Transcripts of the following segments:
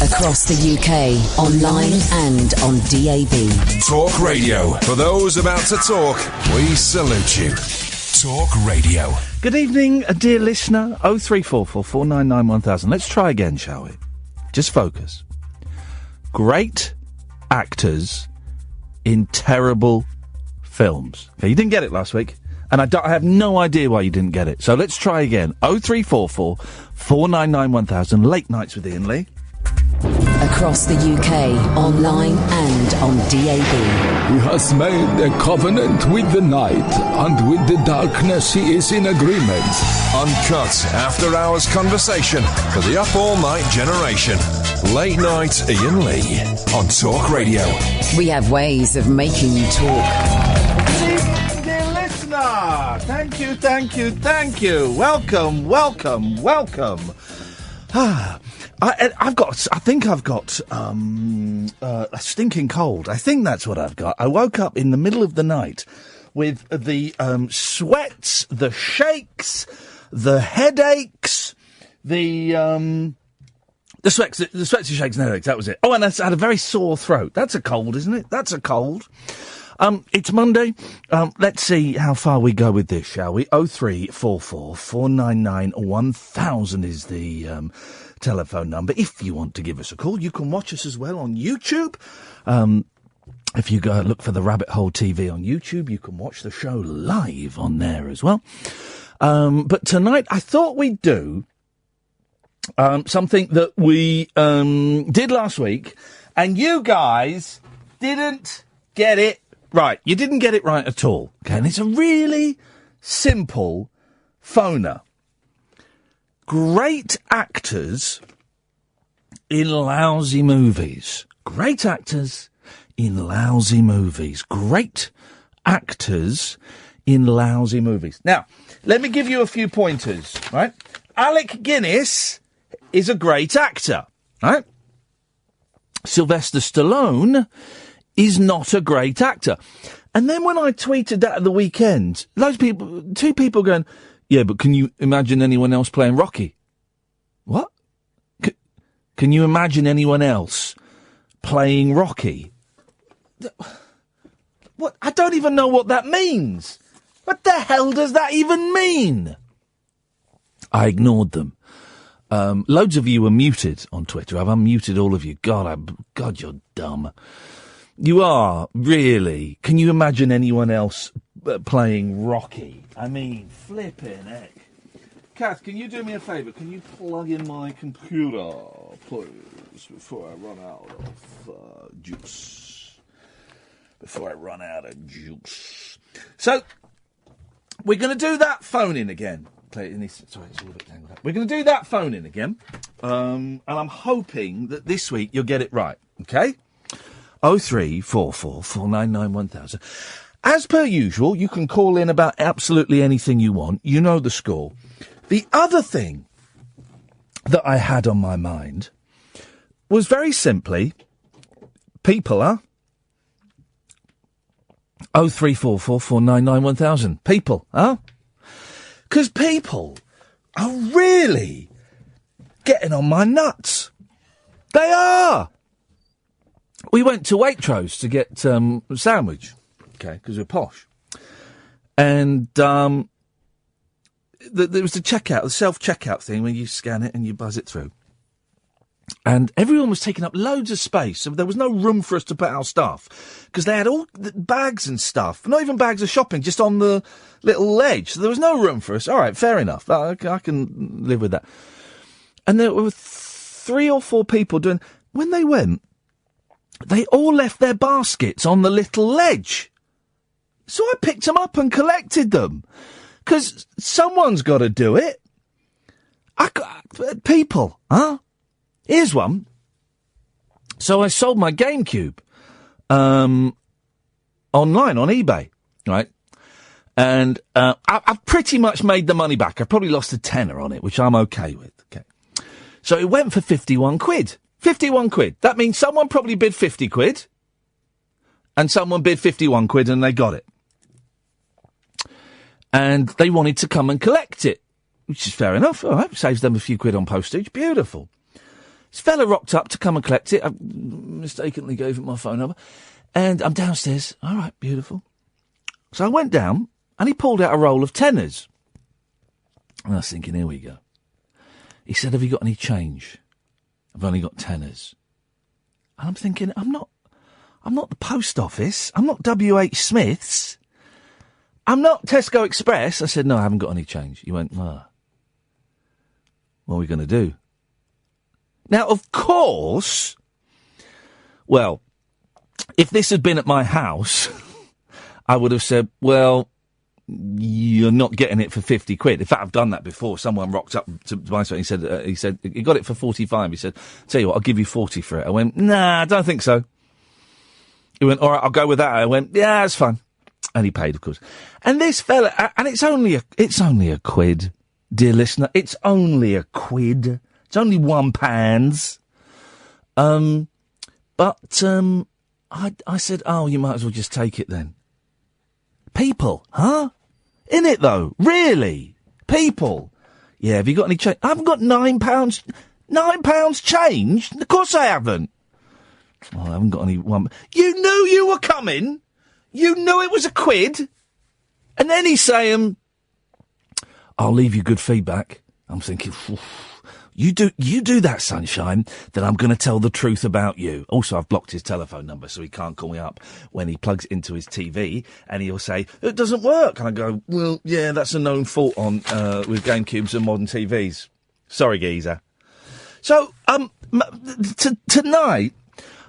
Across the UK, online and on DAB. Talk Radio. For those about to talk, we salute you. Talk Radio. Good evening, dear listener. 0344 499 1000. Let's try again, shall we? Just focus. Great actors in terrible films. Okay, you didn't get it last week, and I have no idea why you didn't get it. So let's try again. 0344 499 1000. Late nights with Iain Lee. Across the UK, online and on DAB. He has made a covenant with the night, and with the darkness he is in agreement. Uncut, after-hours conversation for the up-all-night generation. Late night Iain Lee on Talk Radio. We have ways of making you talk. Good evening, dear listener. Thank you. Welcome. I think I've got a stinking cold. I think that's what I've got. I woke up in the middle of the night with the sweats, the shakes, the headaches, the sweats, and headaches. That was it. Oh, and I had a very sore throat. That's a cold, isn't it? That's a cold. It's Monday. Let's see how far we go with this, shall we? 0344 499 1000 is the telephone number. If you want to give us a call, you can watch us as well on YouTube. If you go look for the Rabbit Hole TV on YouTube, you can watch the show live on there as well. But tonight, I thought we'd do something that we did last week, and you guys didn't get it right. You didn't get it right at all. Okay, and it's a really simple phoner. Great actors in lousy movies. Great actors in lousy movies. Great actors in lousy movies. Now, let me give you a few pointers, right? Alec Guinness is a great actor, right? Sylvester Stallone is not a great actor. And then when I tweeted that at the weekend, two people going, yeah, but can you imagine anyone else playing Rocky? What? Can you imagine anyone else playing Rocky? What? I don't even know what that means. What the hell does that even mean? I ignored them. Loads of you were muted on Twitter. I've unmuted all of you. God, you're dumb. You are, really. Can you imagine anyone else playing Rocky? I mean, flipping heck. Kath, can you do me a favour? Can you plug in my computer, please, before I run out of juice? So, we're going to do that phone-in again. Sorry, it's all a bit tangled up. We're going to do that phone-in again. And I'm hoping that this week you'll get it right, okay? 0344 499 1000. As per usual, you can call in about absolutely anything you want. You know the score. The other thing that I had on my mind was very simply, people, 0344 499 1000. People, Because people are really getting on my nuts. They are. We went to Waitrose to get a sandwich. Okay, because we're posh. And there was the checkout, the self-checkout thing where you scan it and you buzz it through. And everyone was taking up loads of space, so there was no room for us to put our stuff. Because they had all the bags and stuff, not even bags of shopping, just on the little ledge. So there was no room for us. All right, fair enough. I can live with that. And there were 3 or 4 people doing... When they went, they all left their baskets on the little ledge. So I picked them up and collected them. Because someone's got to do it. People, Here's one. So I sold my GameCube online, on eBay, right? And I've pretty much made the money back. I probably lost a tenner on it, which I'm okay with. Okay. So it went for 51 quid. 51 quid. That means someone probably bid 50 quid. And someone bid 51 quid and they got it. And they wanted to come and collect it, which is fair enough. All right, saves them a few quid on postage. Beautiful. This fella rocked up to come and collect it. I mistakenly gave him my phone number. And I'm downstairs. All right, beautiful. So I went down, and he pulled out a roll of tenors. And I was thinking, here we go. He said, have you got any change? I've only got tenors. And I'm thinking, I'm not the post office. I'm not W.H. Smith's. I'm not Tesco Express. I said, no, I haven't got any change. He went, what are we going to do? Now, of course, well, if this had been at my house, I would have said, well, you're not getting it for 50 quid. In fact, I've done that before. Someone rocked up to my store and he said, he got it for 45. He said, tell you what, I'll give you 40 for it. I went, nah, I don't think so. He went, all right, I'll go with that. I went, yeah, that's fine. And he paid, of course. And this fella, and it's only a quid, dear listener. It's only a quid. It's only £1. But I said, oh, you might as well just take it then. People, huh? In it though, really? People. Yeah, have you got any change? I haven't got £9. £9 change? Of course I haven't. Oh, I haven't got any one. You knew you were coming. You knew it was a quid. And then he's saying, I'll leave you good feedback. I'm thinking, you do that, sunshine, then I'm going to tell the truth about you. Also, I've blocked his telephone number so he can't call me up when he plugs it into his TV, and he'll say, it doesn't work. And I go, well, yeah, that's a known fault on with GameCubes and modern TVs. Sorry, geezer. So, tonight,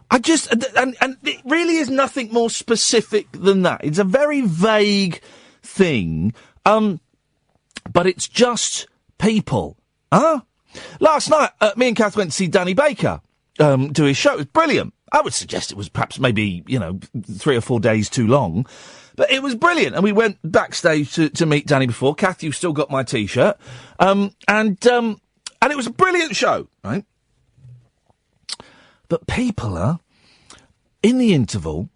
I just, and it really is nothing more specific than that. It's a very vague thing, but it's just people, huh? Last night, me and Kath went to see Danny Baker do his show. It was brilliant. I would suggest it was perhaps maybe, 3 or 4 days too long. But it was brilliant. And we went backstage to meet Danny before. Kath, you've still got my T-shirt. And it was a brilliant show, right? But people are, in the interval...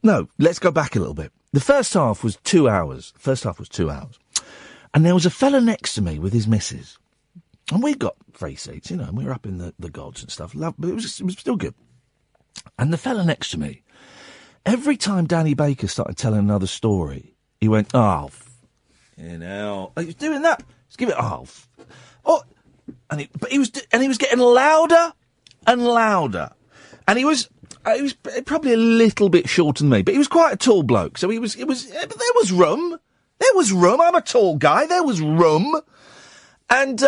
No, let's go back a little bit. The first half was 2 hours. And there was a fella next to me with his missus. And we got free seats, and we were up in the gods and stuff. But it was still good. And the fella next to me, every time Danny Baker started telling another story, he went, he was doing that. Let's give it and he was getting louder and louder. And he was probably a little bit shorter than me, but he was quite a tall bloke. So there was room. There was room. I'm a tall guy. There was room. And,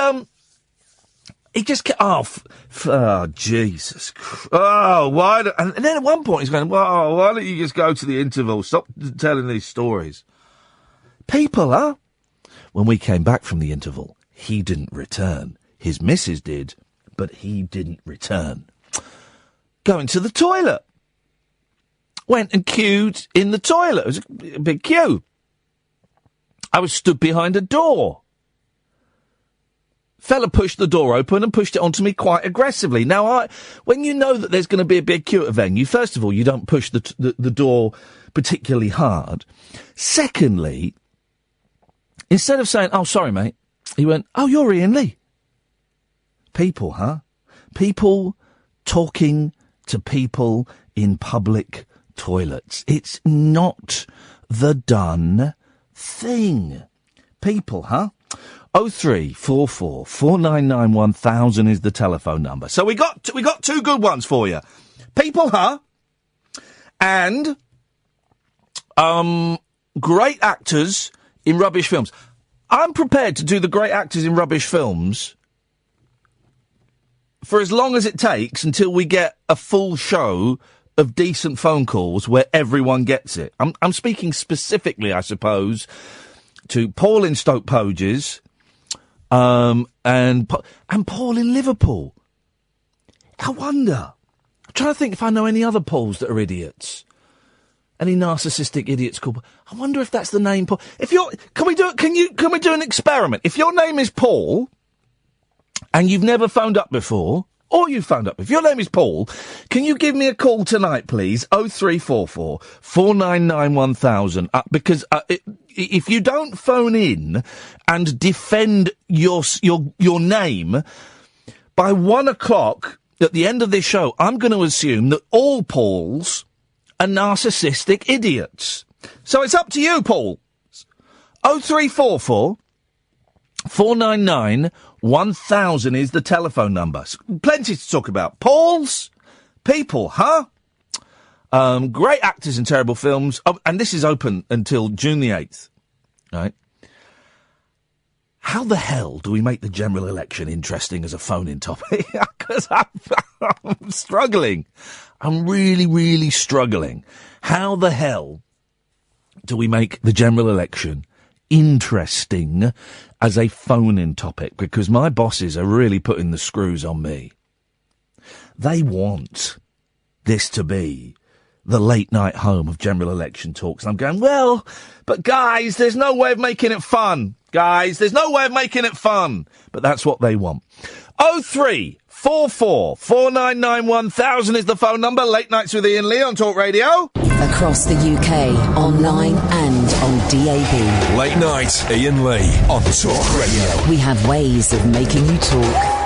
he just kept, Jesus Christ. Why? And then at one point he's going, why don't you just go to the interval? Stop telling these stories. People, huh? When we came back from the interval, he didn't return. His missus did, but he didn't return. Going to the toilet. Went and queued in the toilet. It was a big queue. I was stood behind a door. Fella pushed the door open and pushed it onto me quite aggressively. Now, when you know that there's going to be a big queue at a venue, first of all, you don't push the door particularly hard. Secondly, instead of saying, oh, sorry, mate, he went, oh, you're Iain Lee. People, huh? People talking to people in public toilets. It's not the done thing. People, huh? 0344 499 1000 is the telephone number. So we got two good ones for you. People, huh? And great actors in rubbish films. I'm prepared to do the great actors in rubbish films for as long as it takes until we get a full show of decent phone calls where everyone gets it. I'm speaking specifically, I suppose, to Paul in Stoke Poges, and Paul in Liverpool. I wonder. I'm trying to think if I know any other Pauls that are idiots. Any narcissistic idiots called. I wonder if that's the name Paul. Can we do an experiment? If your name is Paul and you've never phoned up before, or you phoned up, if your name is Paul, can you give me a call tonight, please? 0344 499 1000. Because if you don't phone in and defend your name, by 1 o'clock at the end of this show, I'm going to assume that all Pauls are narcissistic idiots. So it's up to you, Paul. 0344 499 1000 is the telephone number. Plenty to talk about. Pauls, people, huh? Great actors in terrible films. Oh, and this is open until June the 8th. Right? How the hell do we make the general election interesting as a phone-in topic? Because I'm struggling. I'm really, really struggling. How the hell do we make the general election interesting as a phone-in topic? Because my bosses are really putting the screws on me. They want this to be the late-night home of general election talks. And I'm going, well, but guys, there's no way of making it fun. Guys, there's no way of making it fun. But that's what they want. 0344 499 1000 is the phone number. Late Nights with Iain Lee on Talk Radio. Across the UK, online and on DAB. Late Night, Iain Lee on Talk Radio. We have ways of making you talk.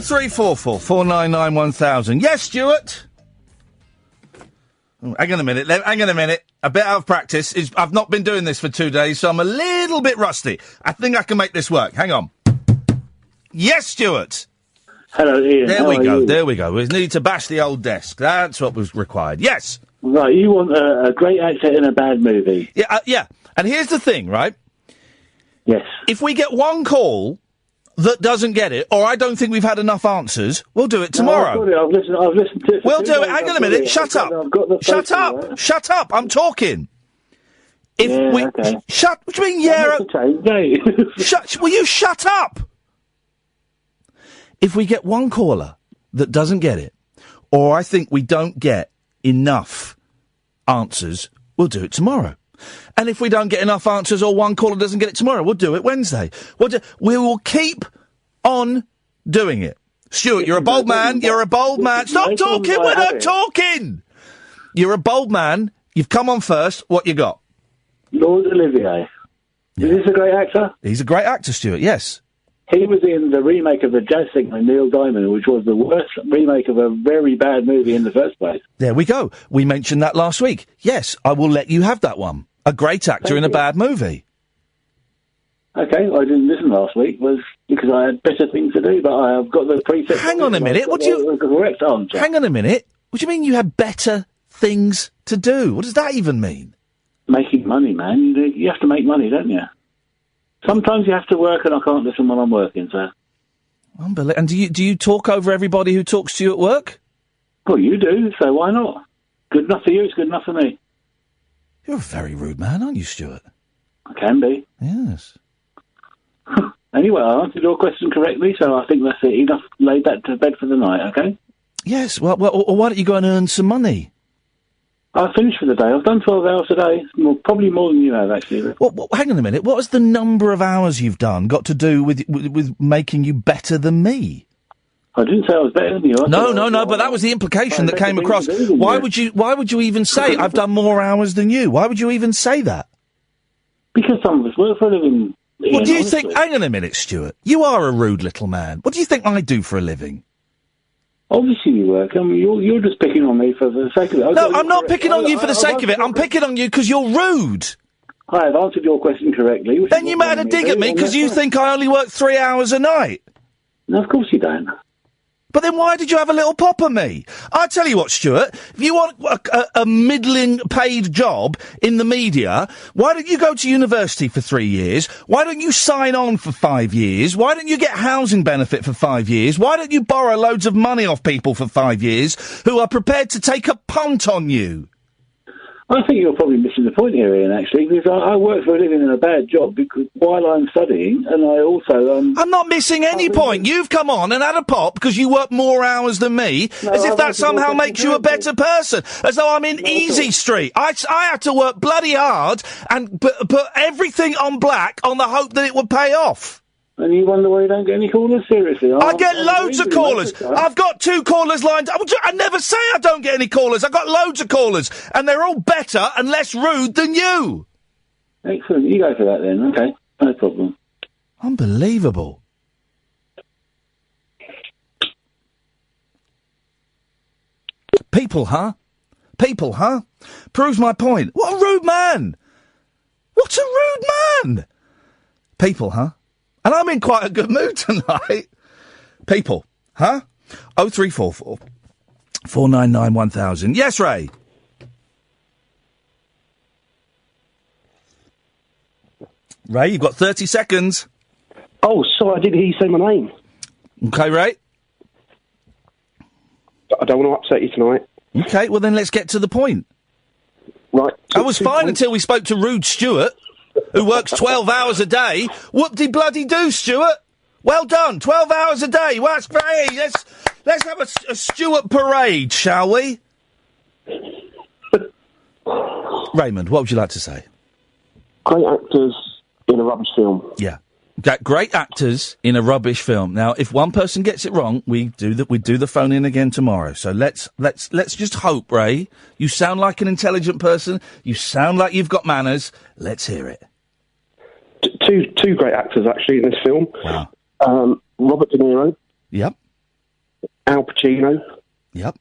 0344 499 1000. Yes, Stuart? Oh, hang on a minute. A bit out of practice. I've not been doing this for 2 days, so I'm a little bit rusty. I think I can make this work. Hang on. Yes, Stuart? Hello, Iain. There we go. We need to bash the old desk. That's what was required. Yes? Right, you want a great actor in a bad movie. Yeah. And here's the thing, right? Yes. If we get one call that doesn't get it, or I don't think we've had enough answers, we'll do it tomorrow. No, I've listened to it. We'll do it. Hang on a minute. Shut up. Shut up. I'm talking. Okay. Shut. What do you mean, yeah? Will you shut up? If we get one caller that doesn't get it, or I think we don't get enough answers, we'll do it tomorrow. And if we don't get enough answers or one caller doesn't get it tomorrow, we'll do it Wednesday. We will keep on doing it. Stuart, you're a bold man. Stop talking when I'm talking. You're a bold man. You've come on first. What you got? Lord Olivier. Yeah. Is this a great actor? He's a great actor, Stuart, yes. He was in the remake of The Jazz Singer with Neil Diamond, which was the worst remake of a very bad movie in the first place. There we go. We mentioned that last week. Yes, I will let you have that one. A great actor in a bad movie. Okay, I didn't listen last week because I had better things to do, but I have got the preset. Hang on a minute. Hang on a minute. What do you mean you had better things to do? What does that even mean? Making money, man. You have to make money, don't you? Sometimes you have to work, and I can't listen when I'm working, so. Unbelievable. And do you talk over everybody who talks to you at work? Well, you do, so why not? Good enough for you, it's good enough for me. You're a very rude man, aren't you, Stuart? I can be. Yes. Anyway, I answered your question correctly, so I think that's it. Enough laid that to bed for the night, okay? Yes, well, why don't you go and earn some money? I've finished for the day. I've done 12 hours a day. Probably more than you have, actually. Well, hang on a minute. What has the number of hours you've done got to do with making you better than me? I didn't say I was better than you. No, but that was the implication that came across. Why would you even say I've done more hours than you? Why would you even say that? Because some of us work for a living. What do you think? Hang on a minute, Stuart. You are a rude little man. What do you think I do for a living? Obviously you work. I mean, you're just picking on me for the sake of it. No, I'm not picking on you for the sake of it. I'm picking on you because you're rude. I have answered your question correctly. Then you made a dig at me because you think I only work 3 hours a night. No, of course you don't. But then why did you have a little pop at me? I tell you what, Stuart, if you want a middling paid job in the media, why don't you go to university for 3 years? Why don't you sign on for 5 years? Why don't you get housing benefit for 5 years? Why don't you borrow loads of money off people for 5 years who are prepared to take a punt on you? I think you're probably missing the point here, Ian, actually, because I work for a living in a bad job while I'm studying, and I also... I'm not missing any point. You've come on and had a pop because you work more hours than me, as if that somehow makes you a better person, as though I'm in Easy Street. I had to work bloody hard and put everything on black on the hope that it would pay off. And you wonder why you don't get any callers? Seriously. I get loads of callers. I've got 2 callers lined up. I never say I don't get any callers. I've got loads of callers. And they're all better and less rude than you. Excellent. You go for that then. Okay, no problem. Unbelievable. People, huh? People, huh? Proves my point. What a rude man! What a rude man! People, huh? And I'm in quite a good mood tonight. People, huh? 0344 499 1000. Yes, Ray? Ray, you've got 30 seconds. Oh, sorry, I didn't hear you say my name. Okay, Ray? I don't want to upset you tonight. Okay, well then let's get to the point. Right. I was fine until we spoke to rude Stuart, who works 12 hours a day. Whoop-de-bloody-do, Stuart. Well done, 12 hours a day. Well, that's great. Let's have a Stuart parade, shall we? Raymond, what would you like to say? Great actors in a rubbish film. Yeah. Great actors in a rubbish film. Now, if one person gets it wrong, we do the phone in again tomorrow. So let's just hope, Ray. You sound like an intelligent person. You sound like you've got manners. Let's hear it. Two great actors actually in this film. Wow. Robert De Niro. Yep. Al Pacino. Yep.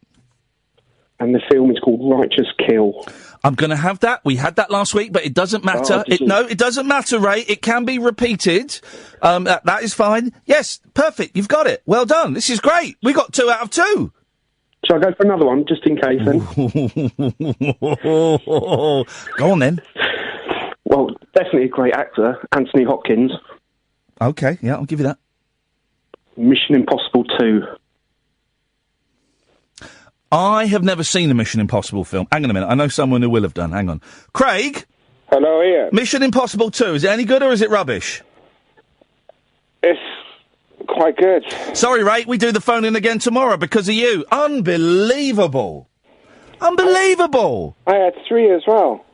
And the film is called Righteous Kill. I'm going to have that. We had that last week, but it doesn't matter. It doesn't matter, Ray. It can be repeated. That is fine. Yes, perfect. You've got it. Well done. This is great. We got 2 out of 2. Shall I go for another one, just in case, then? Go on, then. Well, definitely a great actor, Anthony Hopkins. Okay, yeah, I'll give you that. Mission Impossible 2. I have never seen a Mission Impossible film. Hang on a minute. I know someone who will have done. Hang on. Craig? Hello, Ian. Mission Impossible 2. Is it any good or is it rubbish? It's quite good. Sorry, Ray. We do the phone in again tomorrow because of you. Unbelievable. Unbelievable. I had 3 as well.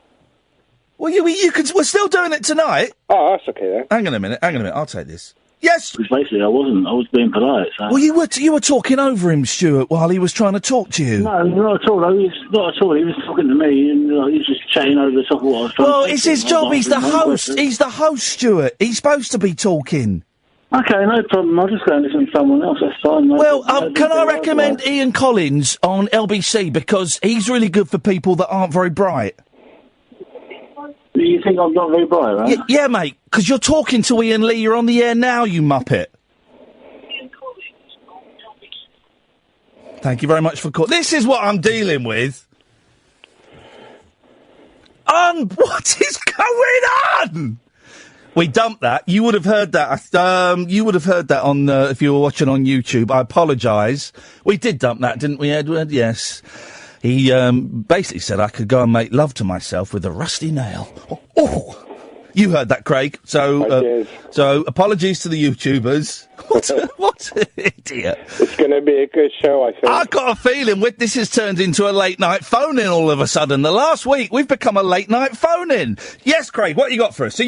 Well, we're still doing it tonight. Oh, that's okay then. Hang on a minute. I'll take this. Yes. Basically, I wasn't. I was being polite. So. Well, you were talking over him, Stuart, while he was trying to talk to you. No, not at all. Not at all. He was talking to me, and he was just chatting over the top of what I was trying to say. Well, it's his job. He's the host. He's the host, Stuart. He's supposed to be talking. Okay, no problem. I'll just go and listen to someone else. That's fine. Can I recommend Ian Collins on LBC because he's really good for people that aren't very bright. You think I'm not very bright, right? Yeah, mate, because you're talking to Ian Lee. You're on the air now, you muppet. Thank you very much for calling. This is what I'm dealing with. What is going on? We dumped that. You would have heard that. You would have heard that on if you were watching on YouTube. I apologise. We did dump that, didn't we, Edward? Yes. He basically said I could go and make love to myself with a rusty nail. Oh. You heard that, Craig. So apologies to the YouTubers. What an idiot. It's going to be a good show, I think. I've got a feeling this has turned into a late-night phone-in all of a sudden. The last week, we've become a late-night phone-in. Yes, Craig, what you got for us? So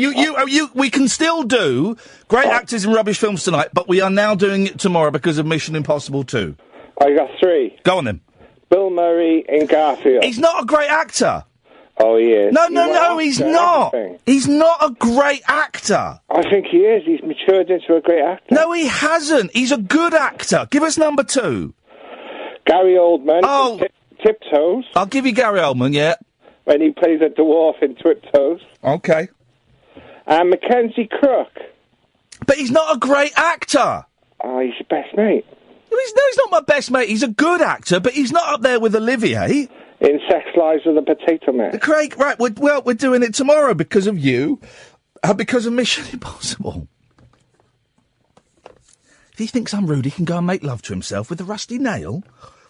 we can still do great actors in rubbish films tonight, but we are now doing it tomorrow because of Mission Impossible 2. I got 3. Go on, then. Bill Murray in Garfield. He's not a great actor. Oh, he is. No, he's not. He's not a great actor. I think he is. He's matured into a great actor. No, he hasn't. He's a good actor. Give us number 2. Gary Oldman. Oh. Tiptoes. I'll give you Gary Oldman, yeah. When he plays a dwarf in Tiptoes. Okay. And Mackenzie Crook. But he's not a great actor. Oh, he's your best mate. He's not my best mate. He's a good actor, but he's not up there with Olivier. In Sex Lives of the Potato Man. Craig, right, we're doing it tomorrow because of you, because of Mission Impossible. If he thinks I'm rude, he can go and make love to himself with a rusty nail.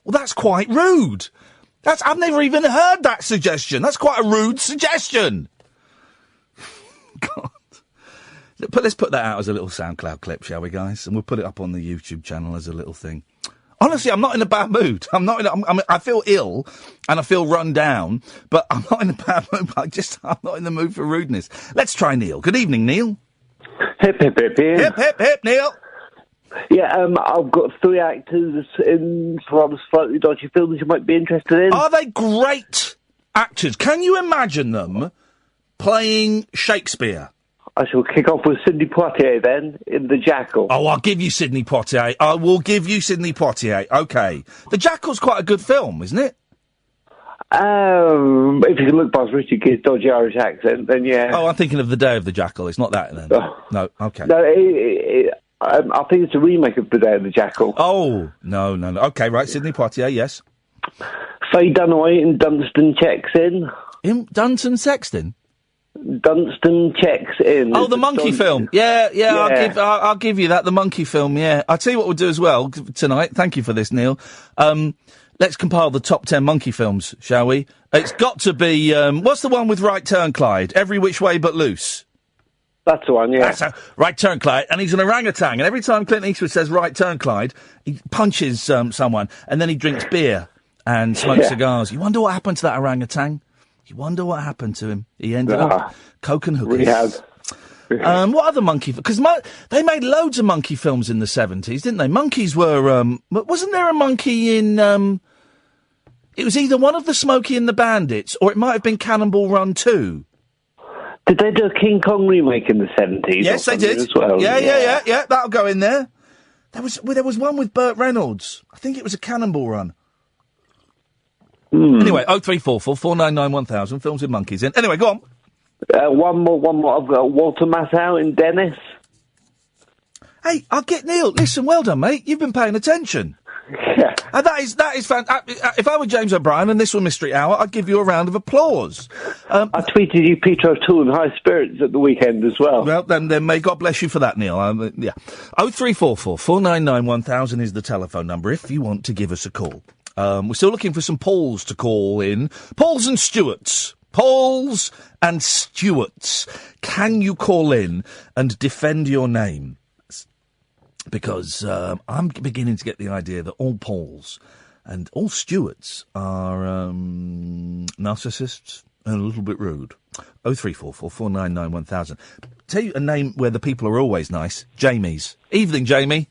Well, that's quite rude. I've never even heard that suggestion. That's quite a rude suggestion. God. Let's put that out as a little SoundCloud clip, shall we, guys? And we'll put it up on the YouTube channel as a little thing. Honestly, I'm not in a bad mood. I feel ill and I feel run down, but I'm not in a bad mood. I'm not in the mood for rudeness. Let's try Neil. Good evening, Neil. Hip, hip, hip, Ian. Hip, hip, hip, Neil. Yeah, I've got 3 actors in some slightly dodgy films you might be interested in. Are they great actors? Can you imagine them playing Shakespeare? I shall kick off with Sidney Poitier then, in The Jackal. Oh, I'll give you Sidney Poitier. I will give you Sidney Poitier. OK. The Jackal's quite a good film, isn't it? If you can look past Richard Gere's dodgy Irish accent, then yeah. Oh, I'm thinking of The Day of the Jackal. It's not that, then. Oh. No, OK. No, I think it's a remake of The Day of the Jackal. Oh, no. OK, right, Sidney Poitier, yes. Faye Dunaway in Dunstan checks in. Dunstan Sexton? Dunstan checks in. Oh, the monkey film. Yeah. I'll give you that. The monkey film. Yeah. I'll tell you what we'll do as well tonight. Thank you for this, Neil. Let's compile the top 10 monkey films, shall we? It's got to be. What's the one with Right Turn Clyde? Every Which Way But Loose. That's the one. Yeah. That's Right Turn Clyde, and he's an orangutan. And every time Clint Eastwood says Right Turn Clyde, he punches someone, and then he drinks beer and smokes cigars. You wonder what happened to that orangutan? You wonder what happened to him. He ended up coke and hookers. Rehab. What other monkey? Because they made loads of monkey films in the 70s, didn't they? Monkeys were. Wasn't there a monkey in? It was either one of the Smokey and the Bandits, or it might have been Cannonball Run 2. Did they do a King Kong remake in the 70s? Yes, they did. As well? Yeah. That'll go in there. There was one with Burt Reynolds. I think it was a Cannonball Run. Anyway, 0344 499 1000, films with monkeys in. Anyway, go on. One more. I've got Walter Matthau in Dennis. Hey, I'll get Neil. Listen, well done, mate. You've been paying attention. Yeah. That is fantastic. If I were James O'Brien and this were Mystery Hour, I'd give you a round of applause. I tweeted you Peter O'Toole in high spirits at the weekend as well. Well, then may God bless you for that, Neil. Yeah. 0344 499 1000 is the telephone number if you want to give us a call. We're still looking for some Pauls to call in. Pauls and Stuarts. Pauls and Stuarts. Can you call in and defend your name? Because I'm beginning to get the idea that all Pauls and all Stuarts are narcissists and a little bit rude. 0344 499 1000. Tell you a name where the people are always nice. Jamie's. Evening, Jamie.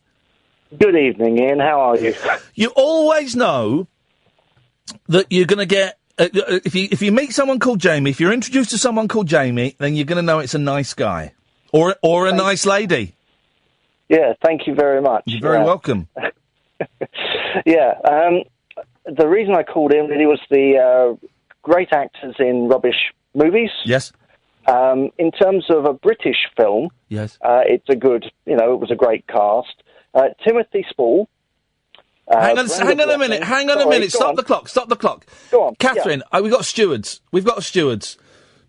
Good evening, Ian. How are you? You always know that you're going to get... if you meet someone called Jamie, if you're introduced to someone called Jamie, then you're going to know it's a nice guy. Or a nice lady. Yeah, thank you very much. You're very welcome. The reason I called in really was the great actors in rubbish movies. Yes. In terms of a British film, yes, it's a good, it was a great cast. Timothy Spall. Hang on a minute. Stop the clock. Go on. Katherine, we've got stewards.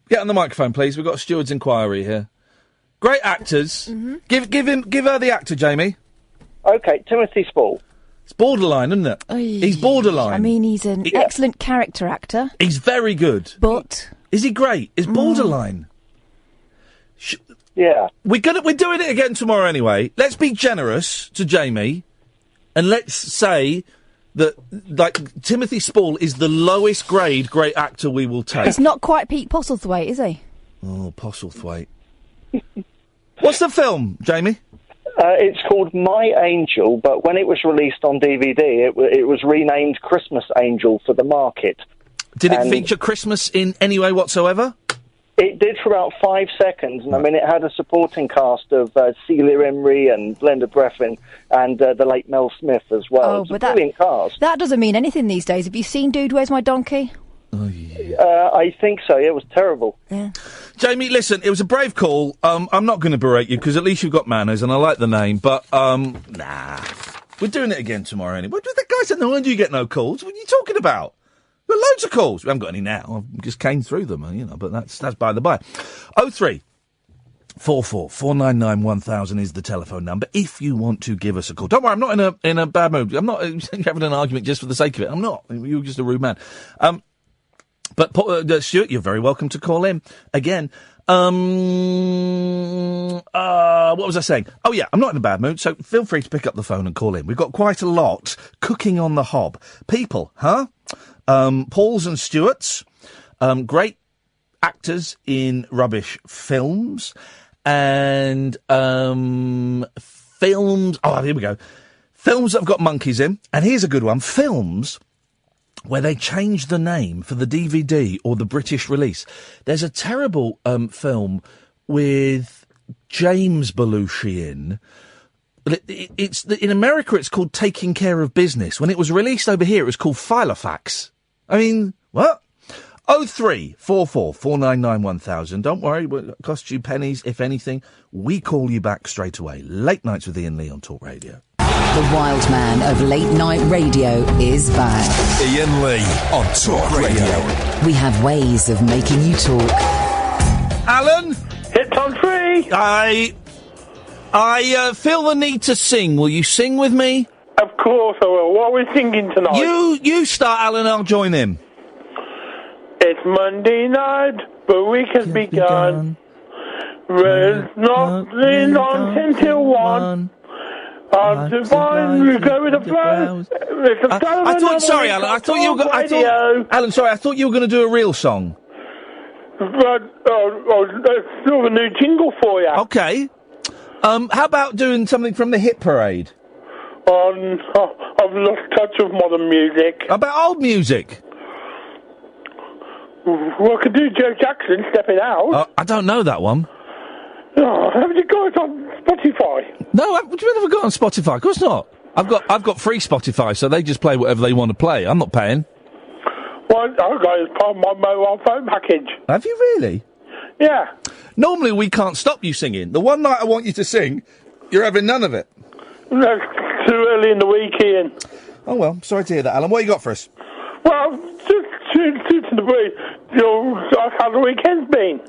Get on the microphone, please. We've got a steward's inquiry here. Great actors. Mm-hmm. Give her the actor, Jamie. Okay, Timothy Spall. It's borderline, isn't it? Oy. He's borderline. I mean, he's an excellent character actor. He's very good. But... Is he great? It's borderline. Yeah. We're doing it again tomorrow anyway. Let's be generous to Jamie, and let's say that, Timothy Spall is the lowest grade great actor we will take. It's not quite Pete Postlethwaite, is he? Oh, Postlethwaite. What's the film, Jamie? It's called My Angel, but when it was released on DVD, it was renamed Christmas Angel for the market. Did it feature Christmas in any way whatsoever? It did for about 5 seconds, and I mean, it had a supporting cast of Celia Imrie and Glenda Breffin and the late Mel Smith as well. Oh, it's a brilliant cast. That doesn't mean anything these days. Have you seen Dude, Where's My Donkey? Oh, yeah. I think so. Yeah, it was terrible. Yeah. Jamie, listen, it was a brave call. I'm not going to berate you because at least you've got manners, and I like the name. But nah, we're doing it again tomorrow. Anyway, the guy said, "No wonder you get no calls." What are you talking about? We've got loads of calls. We haven't got any now. I just came through them, But that's by the by. 0344 499 1000 is the telephone number. If you want to give us a call, don't worry. I'm not in a bad mood. I'm not having an argument just for the sake of it. I'm not. You're just a rude man. But Stuart, you're very welcome to call in again. What was I saying? Oh yeah, I'm not in a bad mood, so feel free to pick up the phone and call in. We've got quite a lot cooking on the hob. People, huh? Pauls and Stuarts, great actors in rubbish films, and films. Oh, here we go. Films that have got monkeys in, and here's a good one. Films where they changed the name for the DVD or the British release. There's a terrible film with James Belushi in. It's in America, it's called Taking Care of Business. When it was released over here, it was called Filofax. I mean, what? 0344 499 1000. Don't worry, it costs you pennies, if anything. We call you back straight away. Late Nights with Iain Lee on Talk Radio. The wild man of late night radio is back. Iain Lee on Talk Radio. We have ways of making you talk. Alan? Hit on 3. I feel the need to sing. Will you sing with me? Of course I will. What are we singing tonight? You start, Alan, I'll join in. It's Monday night, the week has begun. There's nothing on until 1. I'm divine, we go with the flow. Sorry, Alan, I thought you were Alan, sorry, I thought you were going to do a real song. But, that's still a new jingle for you. Okay. How about doing something from the Hit Parade? I've lost touch of modern music. About old music? Well, I could do Joe Jackson, Stepping Out. I don't know that one. Oh, haven't you got it on Spotify? No, what do you mean have I got on Spotify? Of course not. I've got free Spotify, so they just play whatever they want to play. I'm not paying. Well, I've got it as part of my mobile phone package. Have you really? Yeah. Normally we can't stop you singing. The one night I want you to sing, you're having none of it. No, too early in the week, Ian. Oh, well, sorry to hear that, Alan. What you got for us? Well, to the brief, how the weekend's been?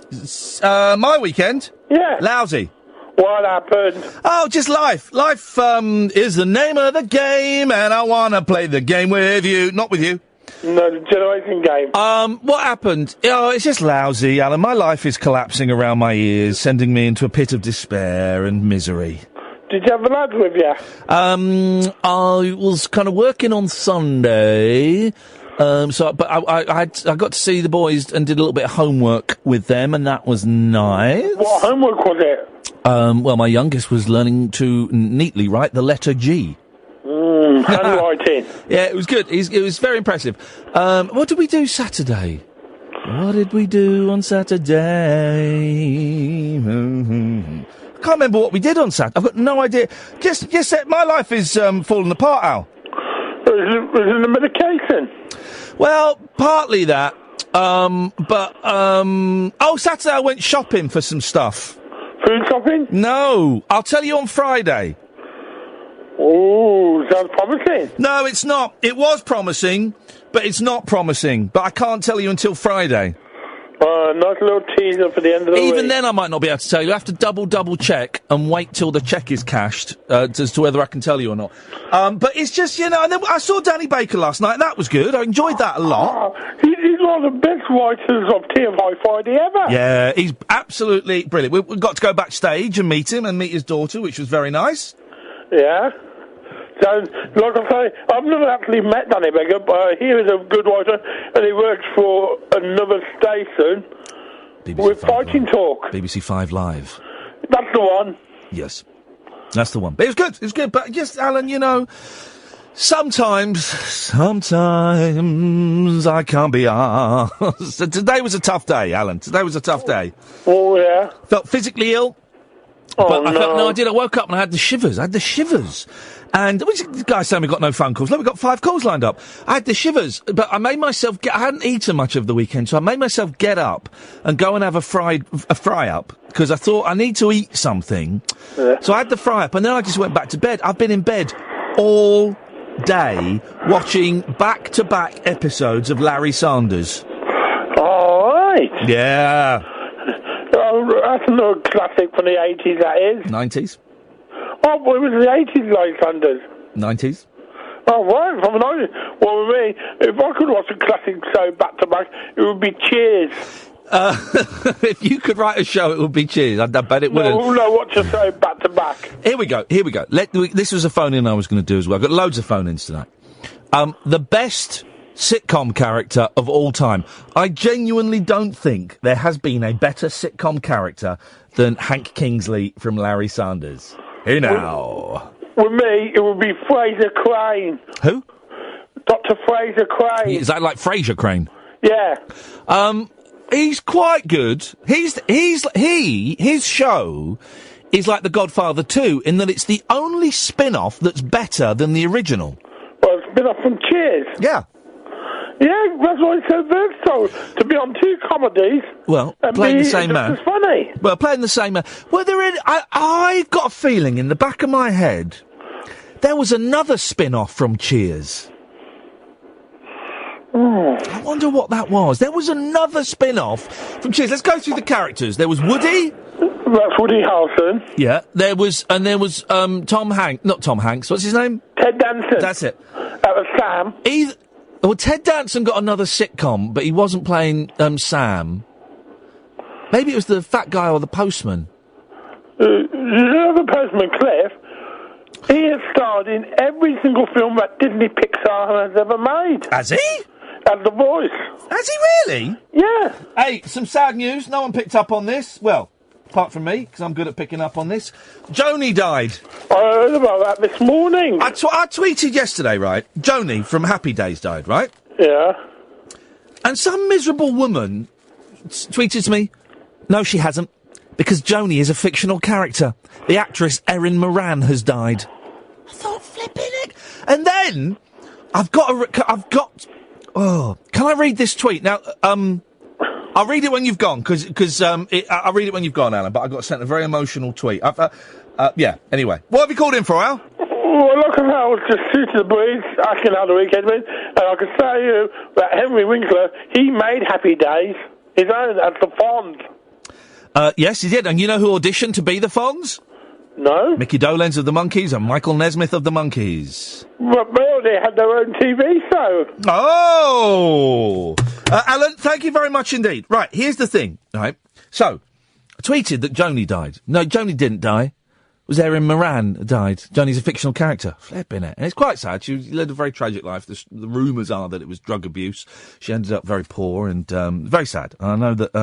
My weekend? Yeah. Lousy. What happened? Oh, just life. Life, is the name of the game, and I want to play the game with you. Not with you. No, the generation game. What happened? Oh, it's just lousy, Alan. My life is collapsing around my ears, sending me into a pit of despair and misery. Did you have the lads with you? I was kind of working on Sunday, but I got to see the boys and did a little bit of homework with them, and that was nice. What homework was it? Well, my youngest was learning to neatly write the letter G. Handwriting. Yeah, it was good. It was very impressive. What did we do Saturday? What did we do on Saturday? I can't remember what we did on Saturday. I've got no idea. Just my life is falling apart, Al. Was it the medication? Well, partly that. Saturday I went shopping for some stuff. Food shopping? No, I'll tell you on Friday. Oh, sounds promising. No, it's not. It was promising, but it's not promising. But I can't tell you until Friday. Nice little teaser for the end of the week. Even then I might not be able to tell you. I have to double check and wait till the check is cashed as to whether I can tell you or not. But it's just, and then I saw Danny Baker last night. That was good. I enjoyed that a lot. He's one of the best writers of TFI Friday ever. Yeah, he's absolutely brilliant. We got to go backstage and meet him and meet his daughter, which was very nice. Yeah. So, like I say, I've never actually met Danny Baker, but he is a good writer, and he works for another station with Fighting Talk. BBC 5 Live. That's the one. Yes, that's the one. But it was good. It was good. But yes, Alan, sometimes I can't be arsed. So today was a tough day, Alan. Today was a tough day. Oh, yeah? Felt physically ill. Oh, I did. I woke up and I had the shivers. And the guy saying we got no phone calls. Look, we got 5 calls lined up. I had the shivers, but I made myself I hadn't eaten much of the weekend, so I made myself get up and go and have a fry up because I thought I need to eat something. Yeah. So I had the fry up, and then I just went back to bed. I've been in bed all day watching back-to-back episodes of Larry Sanders. All right. Yeah. That's another classic from the 80s, that is. 90s. Oh, well, it was the 80s, Larry Sanders. 90s. Oh, right, from the 90s. Well, with me, if I could watch a classic show back-to-back, it would be Cheers. If you could write a show, it would be Cheers. I bet it wouldn't. No, watch a show back-to-back. Here we go. This was a phone-in I was going to do as well. I've got loads of phone-ins tonight. The best sitcom character of all time. I genuinely don't think there has been a better sitcom character than Hank Kingsley from Larry Sanders. Who now? With me, it would be Fraser Crane. Who? Dr. Fraser Crane. Is that like Fraser Crane? Yeah. He's quite good. His show is like The Godfather 2 in that it's the only spin-off that's better than the original. Well, it's been off from Cheers. Yeah. Yeah, that's why it's so versatile. To be on two comedies. Well, and playing be the same just man. as funny. Well, playing the same man. Well, I've got a feeling in the back of my head there was another spin-off from Cheers. I wonder what that was. There was another spin-off from Cheers. Let's go through the characters. There was Woody. That's Woody Harrelson. Yeah. There was Tom Hanks. Not Tom Hanks. What's his name? Ted Danson. That's it. That was Sam. Well, Ted Danson got another sitcom, but he wasn't playing Sam. Maybe it was the fat guy or the postman. You know the postman, Cliff? He has starred in every single film that Disney Pixar has ever made. Has he? As the voice. Has he really? Yeah. Hey, some sad news. No one picked up on this. Well, apart from me, because I'm good at picking up on this. Joni died. I heard about that this morning. I tweeted yesterday, right? Joni from Happy Days died, right? Yeah. And some miserable woman tweeted to me, no, she hasn't, because Joni is a fictional character. The actress Erin Moran has died. I thought, flipping it. And then, oh, can I read this tweet? Now, I'll read it when you've gone, because I'll read it when you've gone, Alan, but I got sent a very emotional tweet. Yeah, anyway. What have you called in for, Al? Well, look, I was just shooting the breeze, asking how the weekend went, and I can tell you that Henry Winkler, he made Happy Days his own as the Fonz. Yes, he did. And you know who auditioned to be the Fonz? No. Mickey Dolenz of the Monkees and Michael Nesmith of the Monkees. But they had their own TV show. Oh! Alan, thank you very much indeed. Right, here's the thing, right? So, I tweeted that Joni died. No, Joni didn't die. It was Erin Moran died. Joni's a fictional character. Flipping it. And it's quite sad. She led a very tragic life. The rumours are that it was drug abuse. She ended up very poor and very sad. And I know that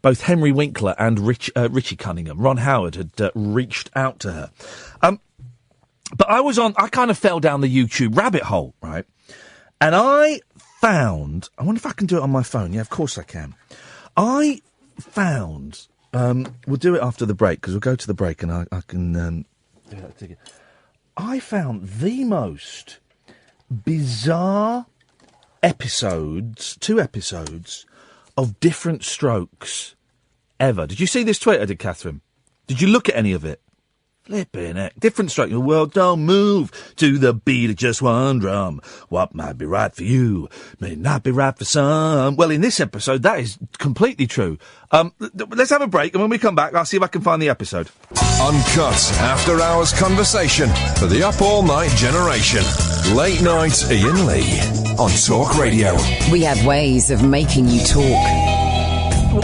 both Henry Winkler and Richie Cunningham, Ron Howard, had reached out to her. But I kind of fell down the YouTube rabbit hole, right? And I wonder if I can do it on my phone. Yeah, of course I can. I found... we'll do it after the break, because we'll go to the break and I can do that ticket. I found the most bizarre two episodes of Different Strokes ever. Did you see this tweet I did, Katherine? Did you look at any of it? Flipping it. Different Strokes. The world don't move to the beat of just one drum. What might be right for you may not be right for some. Well, in this episode, that is completely true. Let's have a break, and when we come back, I'll see if I can find the episode. Uncut after-hours conversation for the up-all-night generation. Late night Iain Lee on Talk Radio. We have ways of making you talk.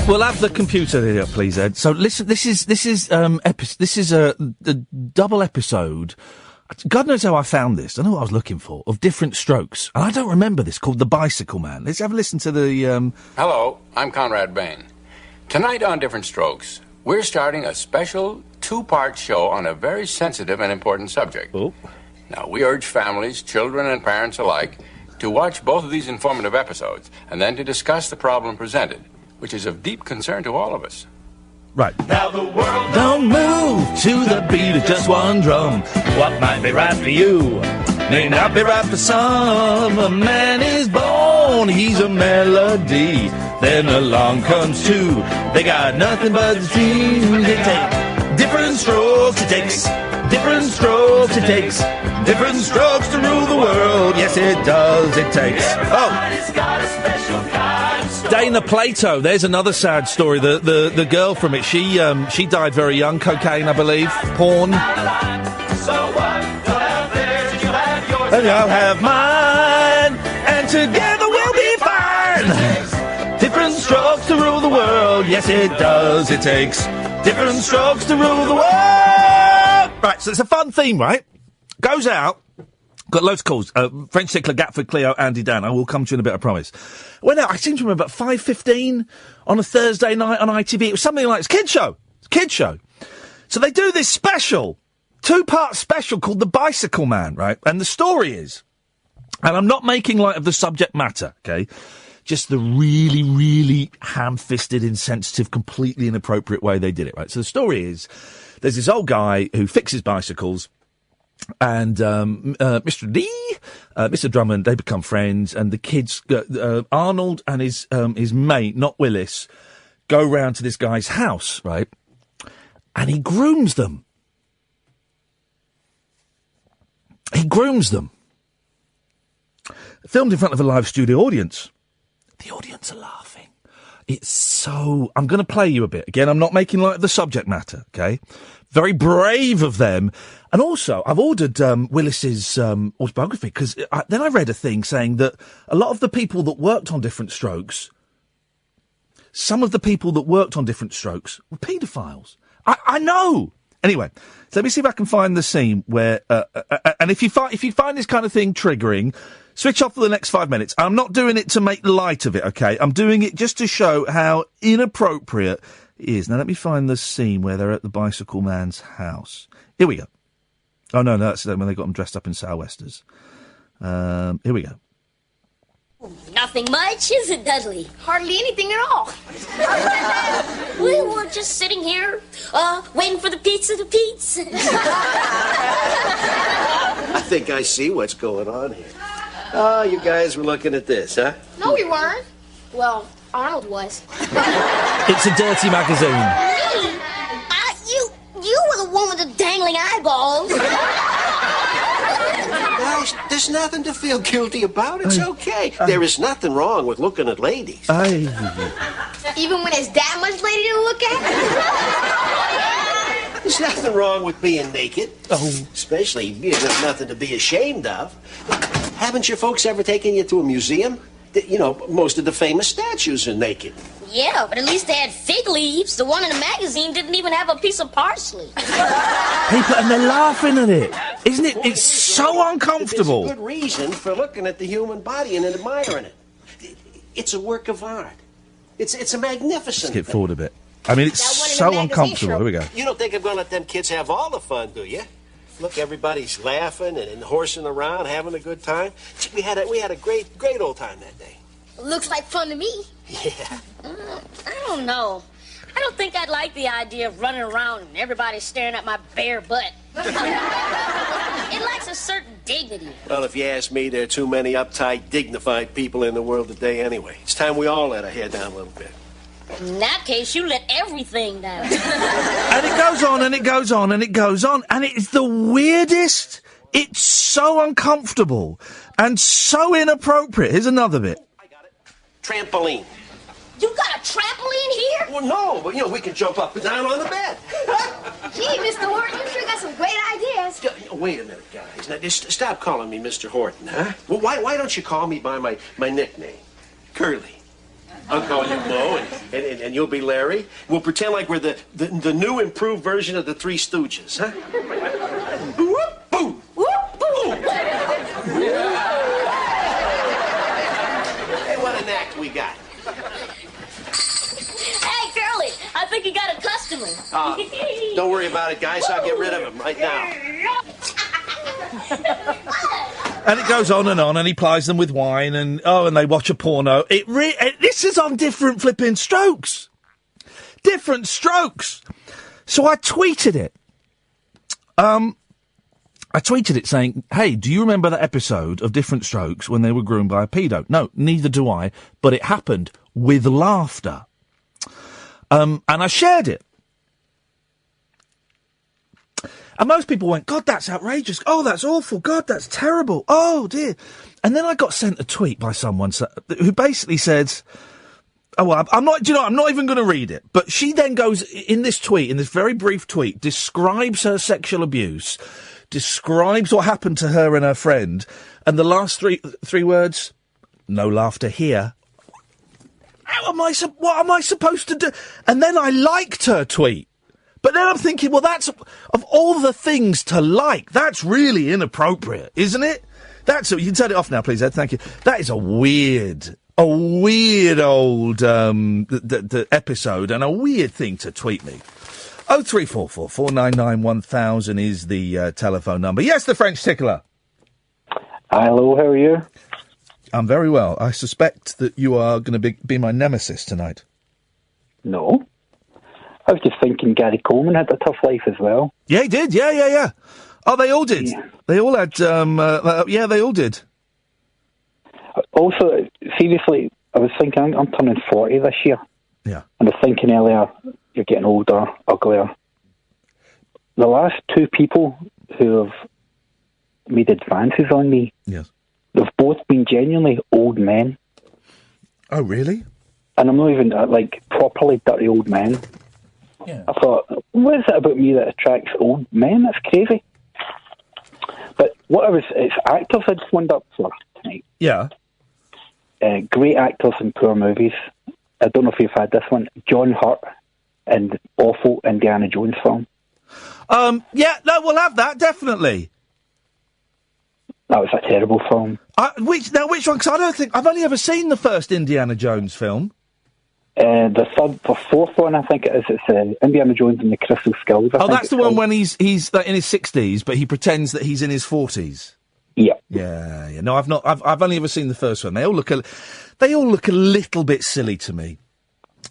We'll have the computer here, please, Ed. So listen, this is a double episode. God knows how I found this. I don't know what I was looking for. Of Different Strokes, and I don't remember this. Called The Bicycle Man. Let's have a listen to the. Hello, I'm Conrad Bain. Tonight on Different Strokes, we're starting a special two-part show on a very sensitive and important subject. Oh. Now, we urge families, children, and parents alike to watch both of these informative episodes and then to discuss the problem presented, which is of deep concern to all of us. Right. Now the world don't move to the beat of just one drum. What might be right for you may not be right for some. A man is born, he's a melody. Then along comes two. They got nothing but the dreams. They take different strokes. It takes different strokes. It takes different strokes to rule the world. Yes, it does. It takes. Everybody's got a special kind of story. Dana Plato. There's another sad story. The girl from it. She died very young. Cocaine, I believe. Porn. So what? You'll have theirs. You have yours. And I'll have mine. And together we'll be fine. Different strokes to rule the world. Yes, it does. It takes different strokes to rule the world. Right, so it's a fun theme, right? Goes out. Got loads of calls. French Tickler, Gatford, Cleo, Andy, Dan. I will come to you in a bit, I promise. Went out, I seem to remember, at 5:15 on a Thursday night on ITV. It was something like, it's a kid show. It's a kid show. So they do this special, two-part special called The Bicycle Man, right? And the story is, And I'm not making light of the subject matter, okay? Just the really, really ham-fisted, insensitive, completely inappropriate way they did it, right? So the story is, there's this old guy who fixes bicycles, and Mr. D, Mr. Drummond, they become friends, and the kids, Arnold and his mate, not Willis, go round to this guy's house, right? And he grooms them. Filmed in front of a live studio audience. The audience are laughing. It's so... I'm going to play you a bit. Again, I'm not making light of the subject matter, okay? Very brave of them. And also, I've ordered Willis's autobiography, because then I read a thing saying that a lot of the people that worked on Different Strokes, some of the people that worked on Different Strokes were paedophiles. I know! Anyway, so let me see if I can find the scene where... and if you find this kind of thing triggering... Switch off for the next 5 minutes. I'm not doing it to make light of it, okay? I'm doing it just to show how inappropriate it is. Now, let me find the scene where they're at the bicycle man's house. Here we go. Oh, no, that's when they got them dressed up in sou'westers. Here we go. Nothing much, is it, Dudley? Hardly anything at all. We were just sitting here, waiting for the pizza to pizza. I think I see what's going on here. Oh, you guys were looking at this, huh? No, we weren't. Well, Arnold was. It's a dirty magazine. Me? You were the one with the dangling eyeballs. Guys, there's nothing to feel guilty about. It's okay. There is nothing wrong with looking at ladies. Even when it's that much lady to look at? There's nothing wrong with being naked. Especially if there's nothing to be ashamed of. Haven't your folks ever taken you to a museum? You know, most of the famous statues are naked. Yeah, but at least they had fig leaves. The one in the magazine didn't even have a piece of parsley. People, and they're laughing at it. Isn't it? It's so uncomfortable. There's a good reason for looking at the human body and admiring it. It's a work of art. It's a magnificent Skip thing. forward a bit. I mean, it's so uncomfortable. Here we go. You don't think I'm going to let them kids have all the fun, do you? Look, everybody's laughing and horsing around, having a good time. We had a great old time that day. Looks like fun to me. Yeah. I don't know. I don't think I'd like the idea of running around and everybody staring at my bare butt. It lacks a certain dignity. Well, if you ask me, there are too many uptight, dignified people in the world today anyway. It's time we all let our hair down a little bit. In that case, you let everything down. And it goes on, and it goes on, and it goes on, and it's the weirdest. It's so uncomfortable and so inappropriate. Here's another bit. I got it. Trampoline. You got a trampoline here? Well, no, but, we can jump up and down on the bed. Gee, Mr. Horton, you sure got some great ideas. Wait a minute, guys. Now, just stop calling me Mr. Horton, huh? Well, why don't you call me by my nickname? Curly. I'll call you Mo, and you'll be Larry. We'll pretend like we're the new improved version of the Three Stooges, huh? Whoop, boo! Whoop, boo! Hey, what an act we got. Hey, Curly, I think you got a customer. Don't worry about it, guys. I'll get rid of him right now. And it goes on, and he plies them with wine, and they watch a porno. This is on Different Flipping Strokes. Different Strokes. So I tweeted it. I tweeted it saying, hey, do you remember that episode of Different Strokes when they were groomed by a pedo? No, neither do I, but it happened with laughter. And I shared it. And most people went, God, that's outrageous. Oh, that's awful. God, that's terrible. Oh, dear. And then I got sent a tweet by someone who basically said, oh, well, I'm not even going to read it. But she then goes in this very brief tweet, describes her sexual abuse, describes what happened to her and her friend. And the last three words, no laughter here. What am I supposed to do? And then I liked her tweet. But then I'm thinking, well, that's, of all the things to like, that's really inappropriate, isn't it? You can turn it off now, please, Ed, thank you. That is a weird old episode and a weird thing to tweet me. 0344 499 1000 is the telephone number. Yes, the French tickler. Hello, how are you? I'm very well. I suspect that you are going to be my nemesis tonight. No. I was just thinking Gary Coleman had a tough life as well. Yeah, he did. Yeah. Oh, they all did. Yeah. They all had, yeah, they all did. Also, seriously, I was thinking, I'm turning 40 this year. Yeah. And I was thinking earlier, you're getting older, uglier. The last two people who have made advances on me, yes, they've both been genuinely old men. Oh, really? And I'm not even, properly dirty old men. Yeah. I thought, what is it about me that attracts old men? That's crazy. But it's actors I just wound up for tonight. Yeah. Great actors in poor movies. I don't know if you've had this one. John Hurt in the awful Indiana Jones film. Yeah, no, we'll have that, definitely. That was a terrible film. Which one? Because I don't think... I've only ever seen the first Indiana Jones film. The fourth one, I think it is. It's Indiana Jones and the Crystal Skulls. That's the one when he's like, in his 60s, but he pretends that he's in his 40s. Yeah. Yeah. No, I've not. I've only ever seen the first one. They all look a little bit silly to me.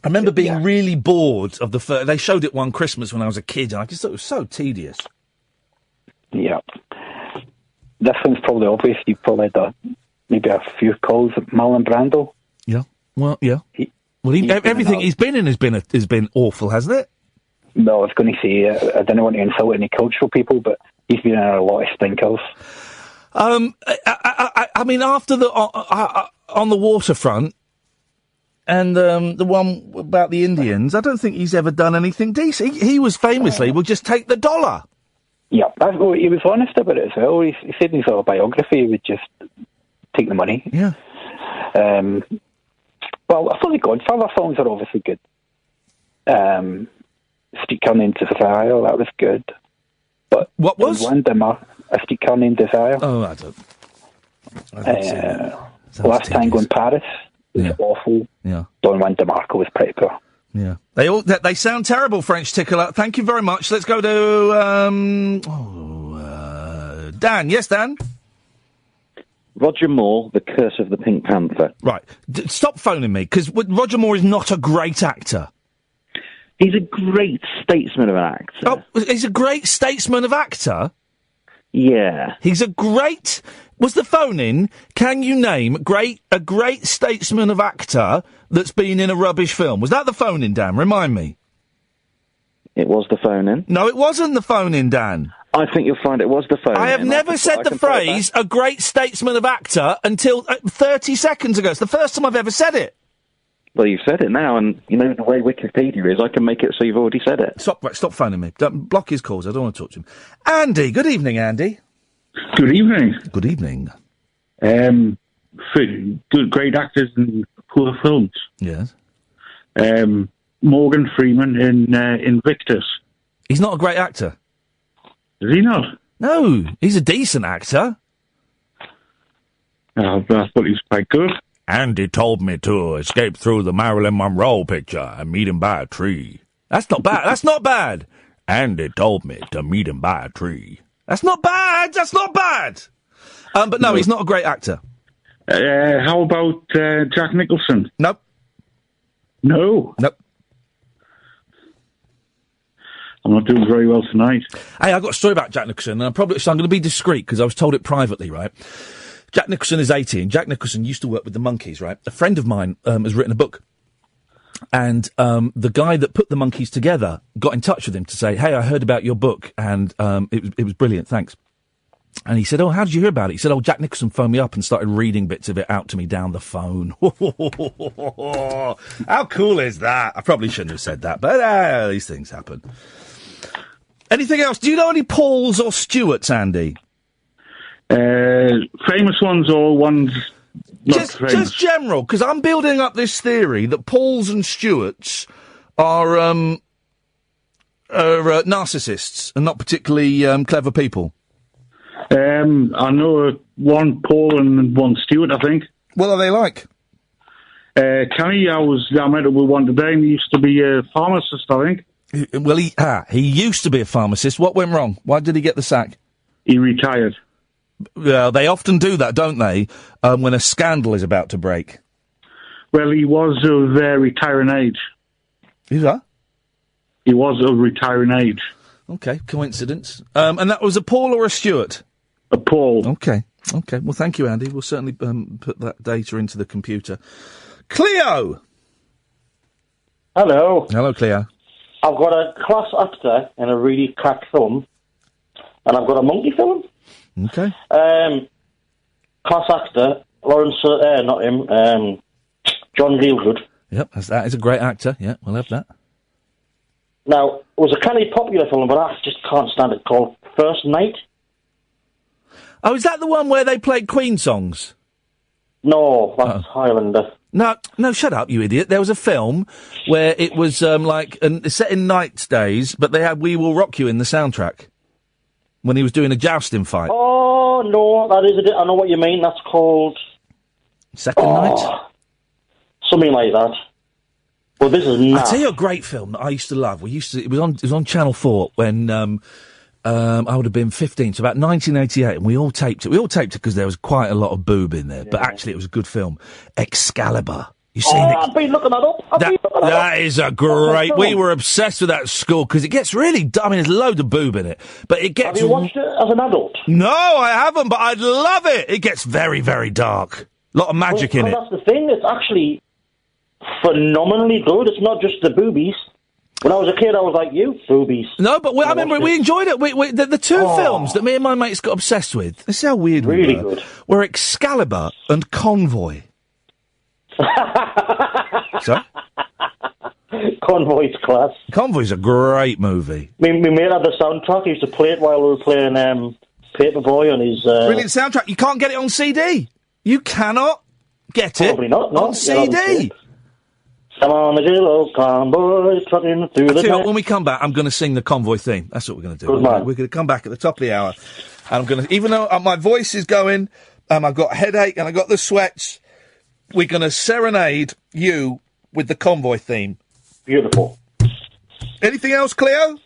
I remember being really bored of the first. They showed it one Christmas when I was a kid, and I just thought it was so tedious. Yeah. This one's probably obvious. You probably had maybe a few calls of Marlon Brando. Yeah. Well, yeah. Everything he's been in has been awful, hasn't it? No, I was going to say I didn't want to insult any cultural people, but he's been in a lot of stinkers. I mean, after the on the waterfront and the one about the Indians, I don't think he's ever done anything decent. He was famously, "We'll just take the dollar." Yeah, he was honest about it as well. He said in his autobiography he would just take the money. Yeah. Well, I thought the Godfather films are obviously good. Streetcar Named Desire, that was good. But what was? A Streetcar Named Desire. Oh, I don't see that. Last Tango in Paris was awful. Yeah. Don Juan DeMarco was pretty poor. Yeah. They sound terrible, French Tickler. Thank you very much. Let's go to Dan. Yes, Dan? Roger Moore, The Curse of the Pink Panther. Right. Stop phoning me, because Roger Moore is not a great actor. He's a great statesman of an actor. Oh, he's a great statesman of actor? Yeah. He's a great... Was the phone in? Can you name a great statesman of actor that's been in a rubbish film? Was that the phone in, Dan? Remind me. It was the phone in. No, it wasn't the phone in, Dan. I think you'll find it was the phone in. I have never said the phrase, a great statesman of actor, until 30 seconds ago. It's the first time I've ever said it. Well, you've said it now, and you know the way Wikipedia is, I can make it so you've already said it. Stop phoning me. Don't block his calls. I don't want to talk to him. Andy, good evening, Andy. Good evening. Good evening. Great actors in poor films. Yes. Morgan Freeman in Invictus. He's not a great actor. Is he not? No, he's a decent actor. I thought he was quite good. Andy told me to escape through the Marilyn Monroe picture and meet him by a tree. That's not bad. That's not bad. Andy told me to meet him by a tree. That's not bad. That's not bad. But no, he's not a great actor. How about Jack Nicholson? Nope. No? Nope. I'm not doing very well tonight. Hey, I've got a story about Jack Nicholson, and I'm going to be discreet, because I was told it privately, right? Jack Nicholson is 80, and Jack Nicholson used to work with the Monkees, right? A friend of mine has written a book, and the guy that put the Monkees together got in touch with him to say, hey, I heard about your book, and it was brilliant, thanks. And he said, oh, how did you hear about it? He said, oh, Jack Nicholson phoned me up and started reading bits of it out to me down the phone. How cool is that? I probably shouldn't have said that, but these things happen. Anything else? Do you know any Pauls or Stuarts, Andy? Famous ones or ones not famous? Just general, because I'm building up this theory that Pauls and Stuarts are narcissists and not particularly clever people. I know one Paul and one Stuart, I think. What are they like? Kenny, I met up with one today, and he used to be a pharmacist, I think. Well, he used to be a pharmacist. What went wrong? Why did he get the sack? He retired. Well, they often do that, don't they, when a scandal is about to break? Well, he was of retiring age. Who's that? He was of retiring age. Okay, coincidence. And that was a Paul or a Stuart? A Paul. Okay. Well, thank you, Andy. We'll certainly put that data into the computer. Cleo! Hello. Hello, Cleo. I've got a class actor in a really crack film, and I've got a monkey film. Okay. Class actor, Lawrence, not him, John Gielgud. Yep, that is a great actor. Yeah, we'll have that. Now, it was a kind of popular film, but I just can't stand it, called First Night. Oh, is that the one where they played Queen songs? No, that's Highlander. No, shut up, you idiot. There was a film where it was set in Knight's days, but they had We Will Rock You in the soundtrack when he was doing a jousting fight. Oh, no, that is I know what you mean. That's called... Second Night? Something like that. Well, this is not. I'll tell you a great film that I used to love. It was on Channel 4 when I would have been 15, so about 1988, and we all taped it. We all taped it because there was quite a lot of boob in there, but actually it was a good film. Excalibur. You seen it? I've been looking that up. That is a great... We were obsessed with that at school because it gets really... I mean, there's a load of boob in it, but it gets... Have you watched it as an adult? No, I haven't, but I'd love it. It gets very, very dark. A lot of magic in it. That's the thing. It's actually phenomenally good. It's not just the boobies. When I was a kid, I was like, you, boobies. No, but I remember we enjoyed it. The two films that me and my mates got obsessed with, this is how weird we were, were Excalibur and Convoy. Sorry? Convoy's class. Convoy's a great movie. We made had the soundtrack. He used to play it while we were playing Paperboy on his... Brilliant soundtrack. You can't get it on CD. You cannot get it on CD. Come on, the good old convoy, trotting through the night. When we come back, I'm going to sing the Convoy theme. That's what we're going to do. Good man. We're going to come back at the top of the hour, and I'm going to, even though my voice is going, I've got a headache and I've got the sweats, we're going to serenade you with the Convoy theme. Beautiful. Anything else, Cleo?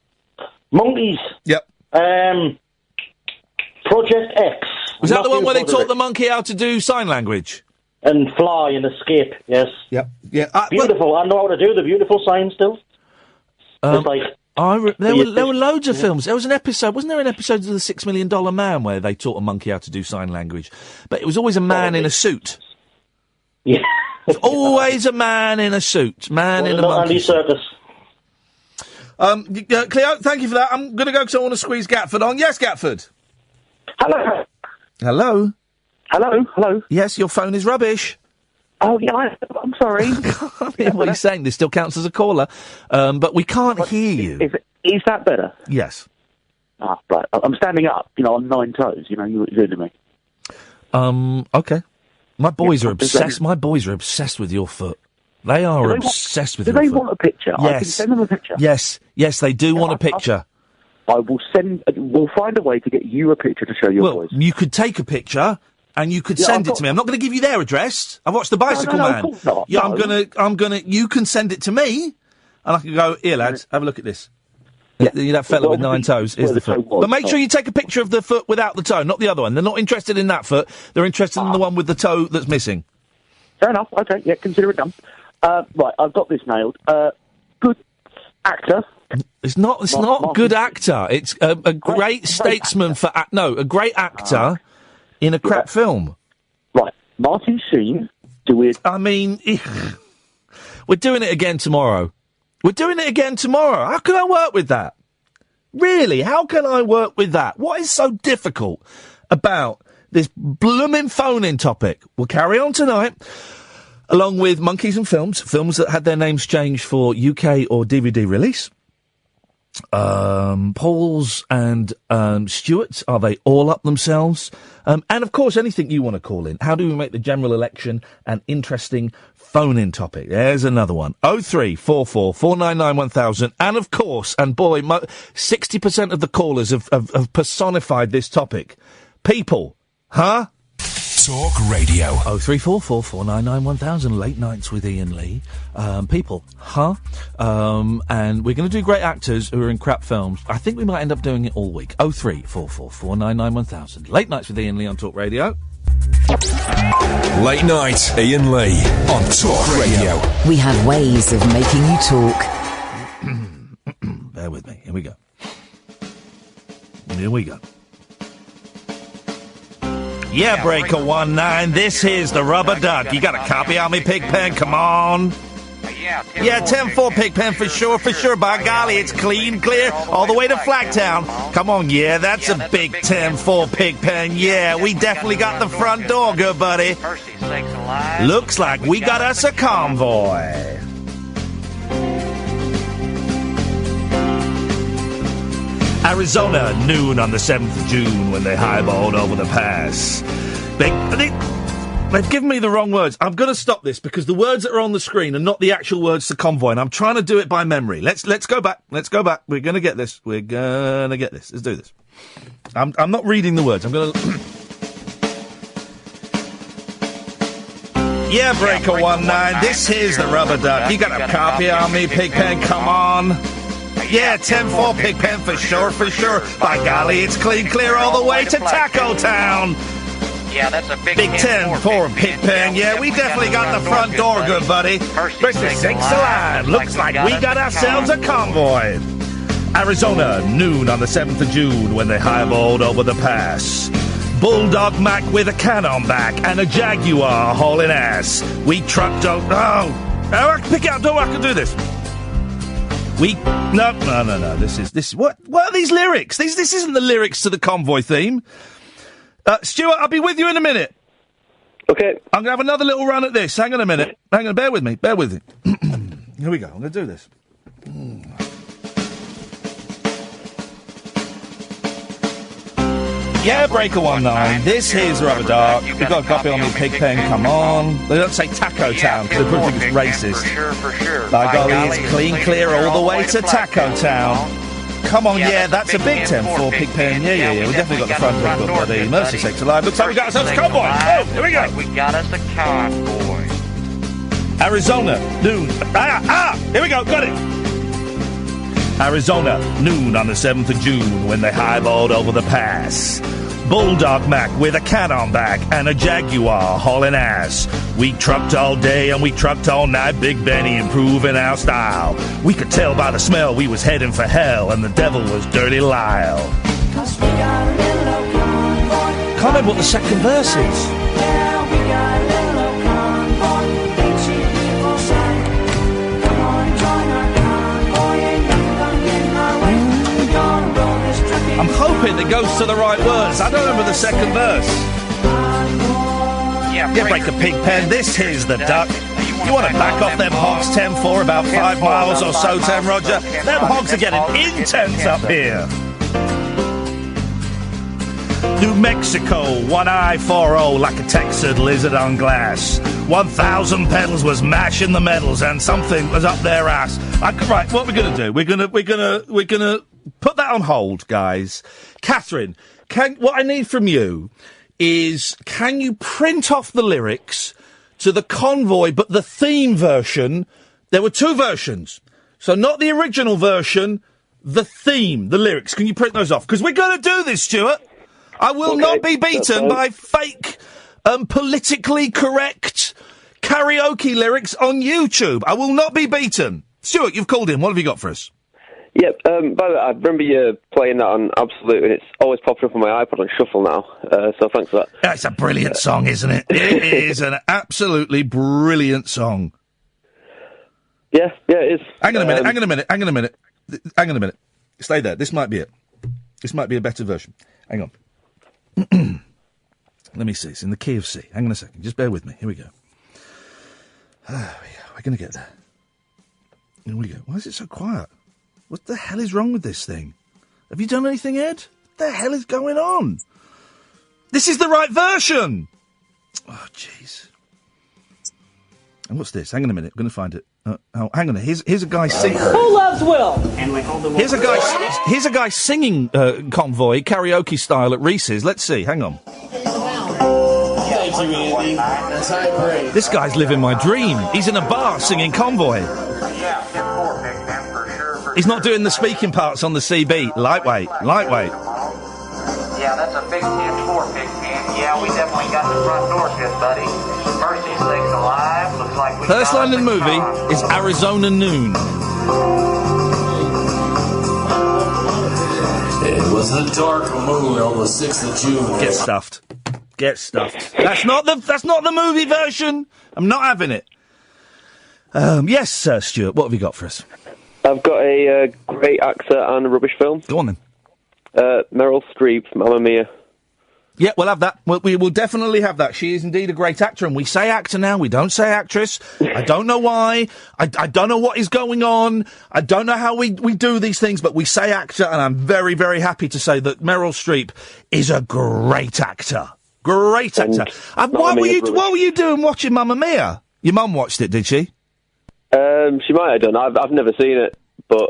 Monkeys. Yep. Project X. Was that the one where they taught the monkey how to do sign language? And fly and escape, yes. Yep. Yeah. Beautiful. I know how to do the beautiful sign still. There were loads of films. There was an episode, wasn't there an episode of The $6 Million Man where they taught a monkey how to do sign language? But it was always a man in a suit. Yeah. It's always a man in a suit. Man in a monkey suit. Cleo, thank you for that. I'm going to go because I want to squeeze Gatford on. Yes, Gatford. Hello. Hello. Hello. Yes, your phone is rubbish. Oh, yeah, I'm sorry. I mean, what you're saying, this still counts as a caller, but we can't hear you. Is that better? Yes. Ah, right. I'm standing up, on 9 toes, you're doing to me. Okay. My boys are obsessed. My boys are obsessed with your foot. They are obsessed with your foot. Do they want a picture? Yes. I can send them a picture. Yes, they do want a picture. I will we'll find a way to get you a picture to show your boys. You could take a picture and you could send it to me. I'm not going to give you their address. I've watched The Bicycle Man. Of course not. Yeah, No. I'm gonna, you can send it to me and I can go, here lads, have a look at this. Yeah. That fella with 9 toes is the foot. But make sure you take a picture of the foot without the toe, not the other one. They're not interested in that foot. They're interested in the one with the toe that's missing. Fair enough. Okay, yeah, consider it done. Right, I've got this nailed. Good actor. It's not good actor. It's a great statesman for... a great actor in a crap film. Right, Martin Sheen doing... I mean, we're doing it again tomorrow. How can I work with that? Really, how can I work with that? What is so difficult about this blooming phone-in topic? We'll carry on tonight, along with Monkeys and Films that had their names changed for UK or DVD release. Paul's and Stuart's, are they all up themselves? And of course, anything you want to call in. How do we make the general election an interesting phone-in topic? There's another one. 0344 499 1000. And of course, and boy, 60% of the callers have personified this topic. People, huh? Talk Radio. 03444991000, late nights with Iain Lee. People, and we're going to do great actors who are in crap films. I think we might end up doing it all week. 03444991000, late nights with Iain Lee on Talk Radio. Late night, Iain Lee on Talk Radio. We have ways of making you talk. Bear with me. Here we go. Here we go. Yeah, Breaker 19, this here's the rubber duck. You got a copy on me, Pigpen? Come on. Yeah, 10-4 Pigpen for sure. By golly, it's clean, clear, all the way to Flagtown. Come on, yeah, that's a big 10-4 Pigpen. Yeah, we definitely got the front door, good buddy. Looks like we got us a convoy. Arizona, noon on the 7th of June when they highballed over the pass. They've given me the wrong words. I'm going to stop this because the words that are on the screen are not the actual words to convoy, and I'm trying to do it by memory. Let's go back. Let's go back. We're going to get this. Let's do this. I'm not reading the words. I'm going to... Yeah, Breaker 19, this here's the rubber duck. You got a copy on me, Pigpen? Come on. Yeah, 10-4 Pigpen for sure. By golly, it's clean, clear all the way to Taco Town. Yeah, that's a big 10-4 Pigpen. Yeah, we definitely got the front door, good buddy. Percy 6 alive. Looks like we got ourselves a convoy. Arizona, noon on the 7th of June when they highballed over the pass. Bulldog Mac with a cannon back and a Jaguar hauling ass. We trucked out... Oh, I can pick out... No, I can do this. No. This is what are these lyrics? This isn't the lyrics to the convoy theme. Stuart, I'll be with you in a minute. Okay. I'm gonna have another little run at this. Hang on a minute. Bear with me. Here we go. I'm gonna do this. Yeah, Breaker 19. This here's Rubber Duck. We've got a copy on the Pigpen. Come on. They don't say Taco Town because they probably think it's racist. For sure. By golly, it's clean, clear all the way to Taco Town. Come on, yeah, that's a big 10-4 Pigpen. Yeah. We definitely got the front door, good buddy. Mercy sakes alive. Looks like we got ourselves a convoy. Oh, here we go. We got us a convoy. Arizona, noon. Here we go. Got it. Arizona, noon on the 7th of June when they highballed over the pass. Bulldog Mac with a cannon back and a Jaguar hauling ass. We trucked all day and we trucked all night, Big Benny improving our style. We could tell by the smell we was heading for hell and the devil was Dirty Lyle. Can't remember what the second verse is. I'm hoping it goes to the right words. I don't remember the second verse. Yeah, Breaker Pigpen, this here's the duck. You want to back off them hogs 10-4 about 5 miles or so, 10, Roger? Them hogs are getting intense up here. New Mexico, 1I40 like a Texan lizard on glass. 1,000 pedals was mashing the metals and something was up their ass. Right, what we're going to do? We're going to put that on hold, guys. Katherine, what I need from you is, can you print off the lyrics to the convoy, but the theme version? There were 2 versions. So not the original version, the theme, the lyrics. Can you print those off? Because we're going to do this, Stuart. I will not be beaten by fake, politically correct karaoke lyrics on YouTube. I will not be beaten. Stuart, you've called in. What have you got for us? Yep, by the way, I remember you playing that on Absolute, and it's always popping up on my iPod on Shuffle now, so thanks for that. It's a brilliant song, isn't it? It is an absolutely brilliant song. Yeah, it is. Hang on a minute. Stay there. This might be it. This might be a better version. Hang on. Let me see. It's in the key of C. Hang on a second. Just bear with me. Here we go. We're going to get there. Here we go. Why is it so quiet? What the hell is wrong with this thing? Have you done anything, Ed? What the hell is going on? This is the right version! Oh, jeez. And what's this? Hang on a minute. I'm going to find it. Hang on. Here's a guy singing. Who loves Will? Here's a guy singing Convoy, karaoke style at Reese's. Let's see. Hang on. you, Andy. That's high praise. This guy's living my dream. He's in a bar singing Convoy. Yeah, 10-4 pick, man, for sure. He's not doing the speaking parts on the CB. Lightweight. Yeah, that's a big 10-4 pick, man. Yeah, we definitely got the front door good, buddy. Mercy Stakes alive. Looks like we First line of the movie is Arizona Noon. It was a dark moon on the 6th of June. Get stuffed. That's not the movie version. I'm not having it. Yes, Stuart, what have you got for us? I've got a great actor and a rubbish film. Go on then. Meryl Streep, Mamma Mia. Yeah, we'll have that. We will definitely have that. She is indeed a great actor, and we say actor now, we don't say actress. I don't know why. I don't know what is going on. I don't know how we do these things, but we say actor, and I'm very, very happy to say that Meryl Streep is a great actor. Great actor. What were you doing watching Mamma Mia? Your mum watched it, did she? She might have done. I've never seen it, but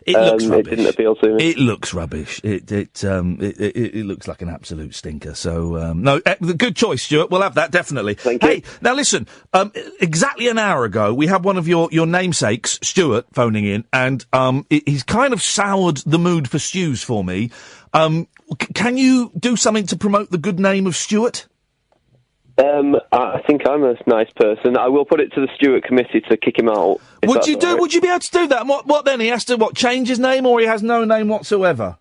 it looks rubbish. It didn't appeal to me. It looks rubbish. It looks like an absolute stinker. So no, good choice, Stuart. We'll have that definitely. Thank you. Hey, now listen. Exactly an hour ago, we had one of your namesakes, Stuart, phoning in, and he's kind of soured the mood for stews for me. Can you do something to promote the good name of Stuart? I think I'm a nice person. I will put it to the Stuart committee to kick him out. Would you be able to do that? And what then? He has to change his name, or he has no name whatsoever?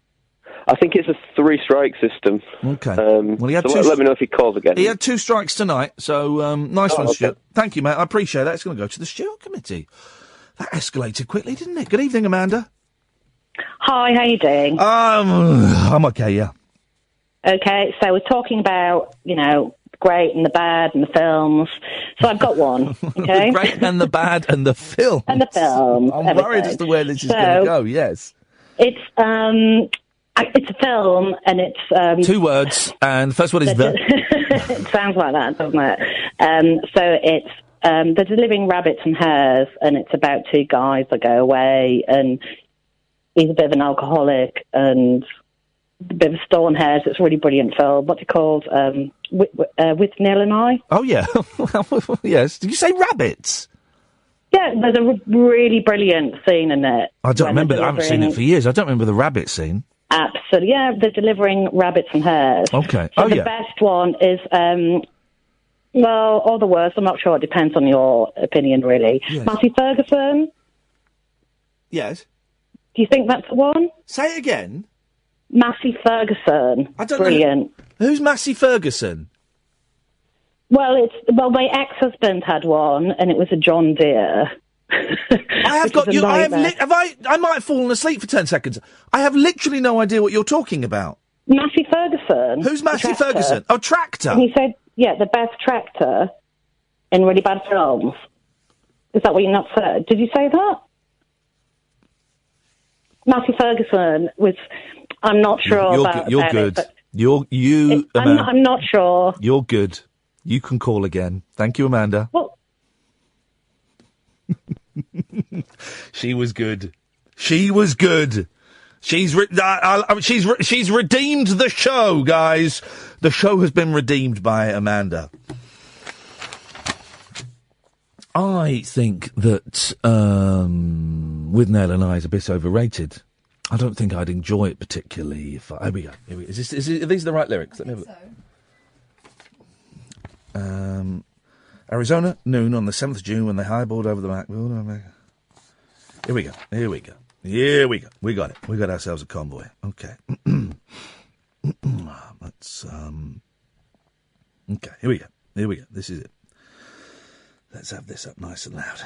I think it's a 3-strike system. Okay. Well, he had let me know if he calls again. He had 2 strikes tonight, so nice one, okay. Stuart. Thank you, mate. I appreciate that. It's going to go to the Stuart committee. That escalated quickly, didn't it? Good evening, Amanda. Hi, how you doing? I'm okay, yeah. Okay, so we're talking about, great and the bad and the films. So I've got one, okay? The great and the bad and the film. And the films. I'm worried as to where this is going to go, yes. It's a film, and it's... 2 words, and the first one is the... It sounds like that, doesn't it? So it's The Delivering Rabbits and Hares, and it's about 2 guys that go away, and he's a bit of an alcoholic, and... a bit of a stolen hairs. It's a really brilliant film. What's it called? With Neil and I. Oh, yeah. Yes. Did you say rabbits? Yeah, there's a really brilliant scene in it. I don't remember. I haven't seen it for years. I don't remember the rabbit scene. Absolutely. Yeah, they're delivering rabbits and hares. Okay. So the best one is, or the worst. I'm not sure. It depends on your opinion, really. Yes. Matthew Ferguson. Yes. Do you think that's the one? Say it again. Massey Ferguson. I don't Brilliant. know. Who's Massey Ferguson? Well, my ex-husband had one, and it was a John Deere. I have got you. I might have fallen asleep for 10 seconds. I have literally no idea what you're talking about. Massey Ferguson. Who's Massey Ferguson? Oh, Tractor. And he said, the best tractor in really bad films. Is that what you not said? Did you say that? Massey Ferguson was... I'm not sure about You're good. It, I'm not sure. You're good. You can call again. Thank you, Amanda. Well, she was good. She was good. She's redeemed the show, guys. The show has been redeemed by Amanda. I think that With Nell and I is a bit overrated. I don't think I'd enjoy it particularly. Here we go. Are these the right lyrics? Let me have a look. Arizona, noon on the 7th of June when they highballed over the Mac. Here we go. We got it. We got ourselves a convoy. Okay. Let's, okay, here we go. This is it. Let's have this up nice and loud.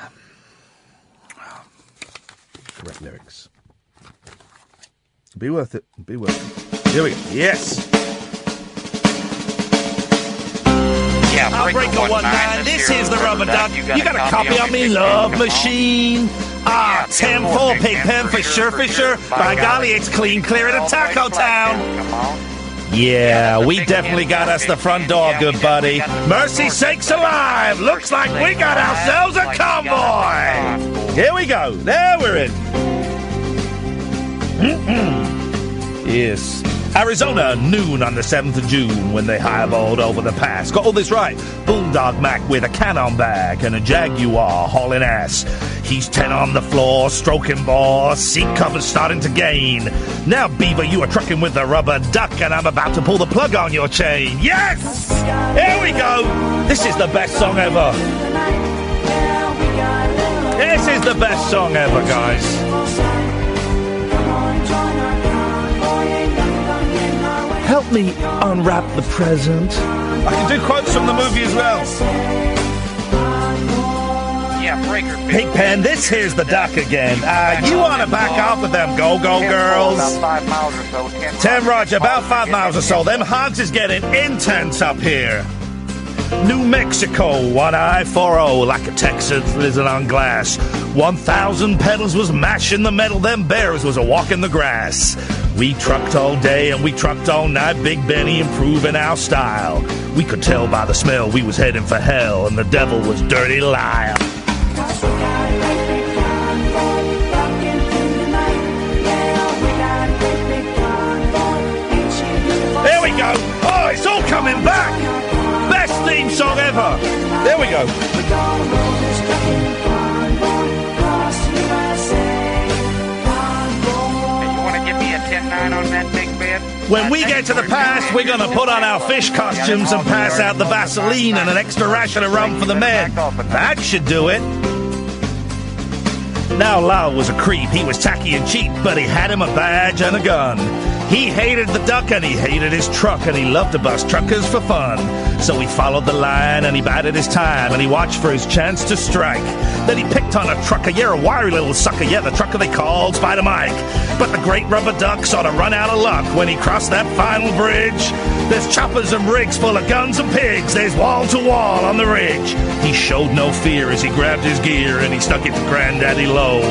Correct lyrics. Be worth it. Here we go. Yes! Yeah, Breaker 19, this is the rubber duck. You got a copy of me love machine. 10-4 pig pen for sure. By golly, it's clean clear at a taco town. Yeah, we definitely got us the front door, good buddy. Mercy sakes alive! Looks like we got ourselves a convoy! Here we go. There we're in. Yes. Arizona, noon on the 7th of June when they highballed over the pass. Got all this right. Bulldog Mac with a cannon bag and a Jaguar hauling ass. He's 10 on the floor, stroking ball, seat cover's starting to gain. Now, Beaver, you are trucking with the rubber duck and I'm about to pull the plug on your chain. Yes! Here we go! This is the best song ever. This is the best song ever, guys. Help me unwrap the present. I can do quotes from the movie as well. Yeah, breaker. Pigpen, this here's the duck again. You want to back off of them go-go girls? About 5 miles or so. 10 Roger, about 5 miles or so. Them hogs is getting intense up here. New Mexico, 1I40, like a Texas lizard on glass. 1,000 pedals was mashing the metal, them bears was a walk in the grass. We trucked all day and we trucked all night, Big Benny improving our style. We could tell by the smell we was heading for hell, and the devil was dirty liar. There we go. Oh, it's all coming back. Best theme song ever. There we go. You want to give me a 10-9 on that big bed? When we get to the pass, we're going to put on our fish costumes and pass out the Vaseline and an extra ration of rum for the men. That should do it. Now, Lyle was a creep. He was tacky and cheap, but he had him a badge and a gun. He hated the duck and he hated his truck, and he loved to bust truckers for fun. So he followed the line and he bided his time and he watched for his chance to strike. Then he picked on a trucker, yeah, a wiry little sucker, yeah, the trucker they called Spider Mike. But the great rubber duck sort of run out of luck when he crossed that final bridge. There's choppers and rigs full of guns and pigs. There's wall to wall on the ridge. He showed no fear as he grabbed his gear and he stuck it to Granddaddy low.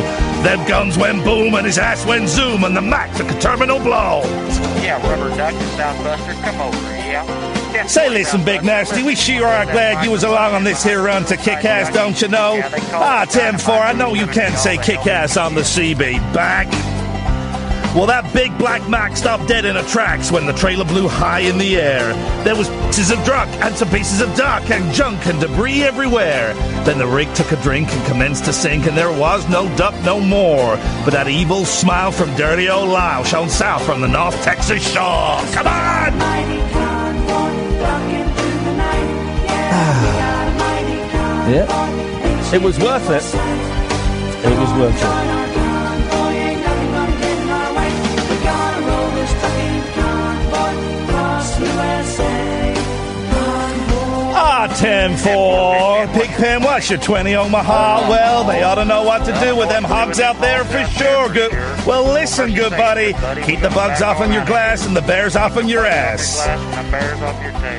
Them guns went boom and his ass went zoom and the Mac took a terminal blow. Yeah, rubber duck and Southbuster, come over, yeah. Say, listen, Big Nasty, we sure are glad you was along on this here run to kick ass, don't you know? 10-4, I know you can't say kick ass on the CB. Back. Well, that big black Mac stopped dead in her tracks when the trailer blew high in the air. There was pieces of truck and some pieces of duck and junk and debris everywhere. Then the rig took a drink and commenced to sink, and there was no duck no more. But that evil smile from dirty old Lyle shone south from the North Texas shore. Come on! Yeah. It was worth it. It was worth it. 10-4. Pigpen, what's your 20 Omaha? Well, they ought to know what to do with them hogs out there for sure. Good. Well, listen, good buddy. Keep the bugs off on your glass and the bears off on your ass.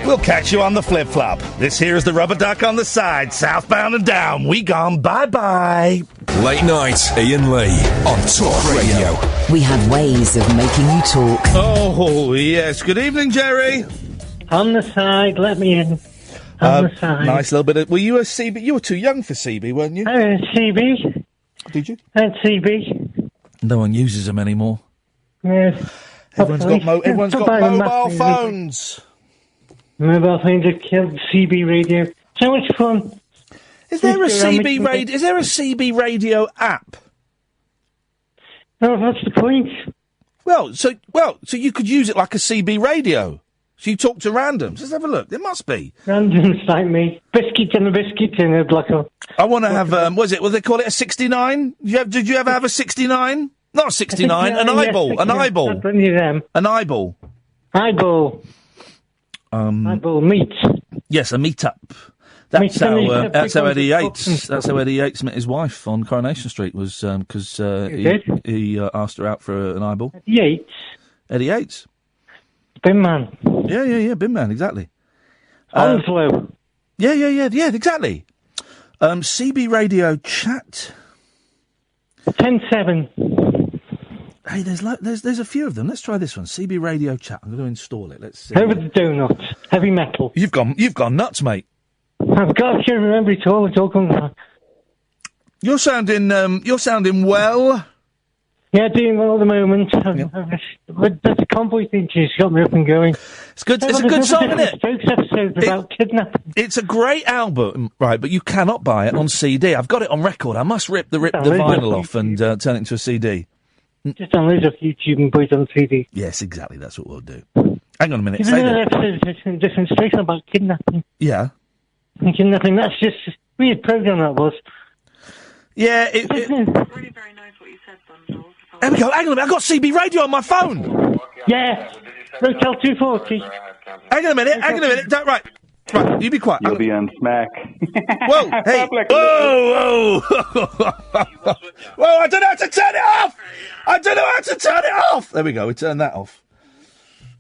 We'll catch you on the flip-flop. This here's the rubber duck on the side, southbound and down. We gone bye-bye. Late night, Iain Lee on Talk Radio. We have ways of making you talk. Oh, yes. Good evening, Jerry. On the side, let me in. On the side. Nice little bit of... Were you a CB? You were too young for CB, weren't you? CB. Did you? I had CB. No one uses them anymore. Yes. Everyone's got mobile phones. Mobile phones have killed CB radio. So much fun. Is there a CB radio? Is there a CB radio app? No, what's the point? Well, so you could use it like a CB radio. So you talk to randoms. Let's have a look. There must be. Randoms like me. Biscuit and a biscuit and a black hole. I want to have, what they call it, a 69? Did you ever have a 69? Not a 69, an eyeball. An eyeball. An eyeball. Eyeball. Eyeball meat. Yes, a meet-up. That's how Eddie Yates. That's how Eddie Yates met his wife on Coronation Street. Was because he asked her out for an eyeball. Yates. Eddie Yates. Bin man. Yeah, bin man, exactly. Onslow. Yeah, exactly. CB radio chat. 10-7. Hey, there's a few of them. Let's try this one. CB radio chat. I'm going to install it. Let's see. Over the donuts. Heavy metal. You've gone nuts, mate. I've got to remember it all. It's all coming back. You're sounding well. Yeah, doing well at the moment. But the convoy thing just got me up and going. It's good. It's a good song, isn't it? Stokes episode about kidnapping. It's a great album, right? But you cannot buy it on CD. I've got it on record. I must rip the vinyl off and turn it into a CD. Just download it off YouTube and put it on CD. Yes, exactly. That's what we'll do. Hang on a minute. Even though the episode is different station about kidnapping. Yeah. And kidnapping. That's just a weird program that was. Yeah. There we go. Hang on a minute. I've got CB radio on my phone. Yeah. Hotel 240. Hang on a minute. Right. You be quiet. You'll be on smack. Whoa. Hey. Whoa. Whoa. I don't know how to turn it off. There we go. We turned that off.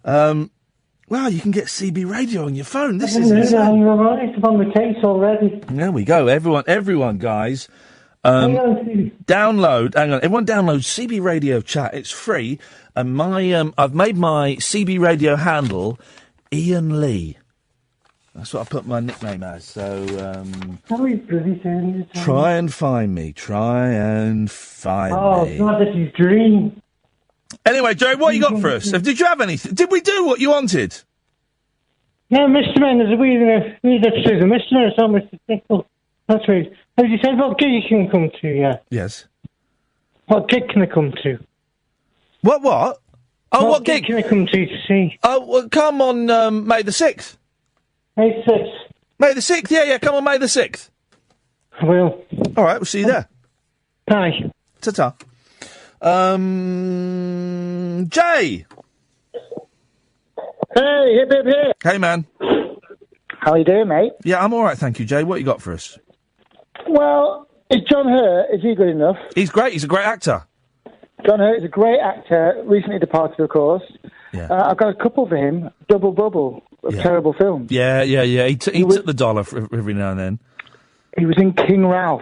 Wow, you can get CB radio on your phone. This is insane. You're right. It's on the case already. There we go. Everyone, guys. Download. Hang on. Everyone download CB Radio Chat. It's free. And I've made my CB Radio handle Iain Lee. That's what I put my nickname as. So, try and find me. Oh, it's not that you dream. Anyway, Joe, what you got for us? Did you have anything? Did we do what you wanted? Yeah, Mr. Man, there's a weird episode of Mr. Man. It's not Mr. Pickle. That's weird. As you said, what gig you can come to, yeah? Yes. What gig can I come to? What? Oh, what gig can I come to see? Oh, well, come on May the 6th. May 6th? May the 6th, yeah, come on May the 6th. I will. All right, we'll see you there. Bye. Ta-ta. Jay! Hey, hip, hip, hip. Hey, man. How you doing, mate? Yeah, I'm all right, thank you, Jay. What you got for us? Well, is John Hurt, is he good enough? He's great. He's a great actor. John Hurt is a great actor, recently departed, of course. Yeah. I've got a couple for him. Double Bubble, a terrible film. Yeah. He took the dollar for every now and then. He was in King Ralph.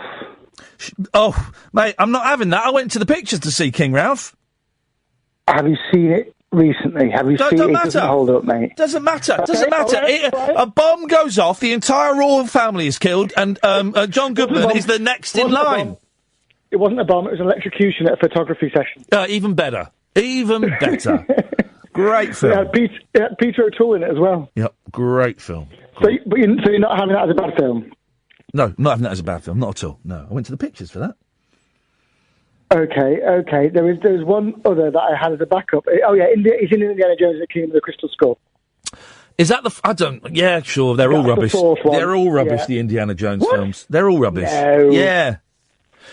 Oh, mate, I'm not having that. I went to the pictures to see King Ralph. Have you seen it recently? Have you seen it? It doesn't hold up, mate. Doesn't matter. Okay, Doesn't matter. right. A bomb goes off, the entire royal family is killed, and John Goodman is the next in line. It wasn't a bomb, it was an electrocution at a photography session. Even better. Great film. It had Peter O'Toole in it as well. Yep, great film. So you're not having that as a bad film? No, not having that as a bad film, not at all. No, I went to the pictures for that. Okay. There was one other that I had as a backup. He's in Indiana Jones and the Kingdom of the Crystal Skull. Is that yeah, sure, they're all rubbish. They're all rubbish, yeah. The Indiana Jones films. They're all rubbish. No. Yeah.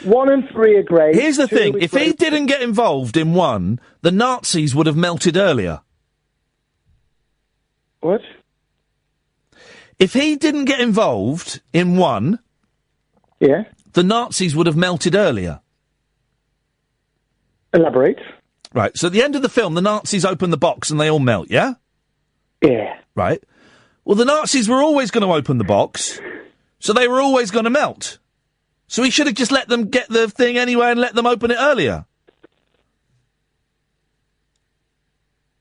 1 and 3 are great. Here's the thing, if great. he didn't get involved in 1, the Nazis would have melted earlier. What? If he didn't get involved in 1, yeah, the Nazis would have melted earlier. Elaborate. Right, so at the end of the film, the Nazis open the box and they all melt, yeah? Yeah. Right. Well, the Nazis were always going to open the box, so they were always going to melt. So he should have just let them get the thing anyway and let them open it earlier.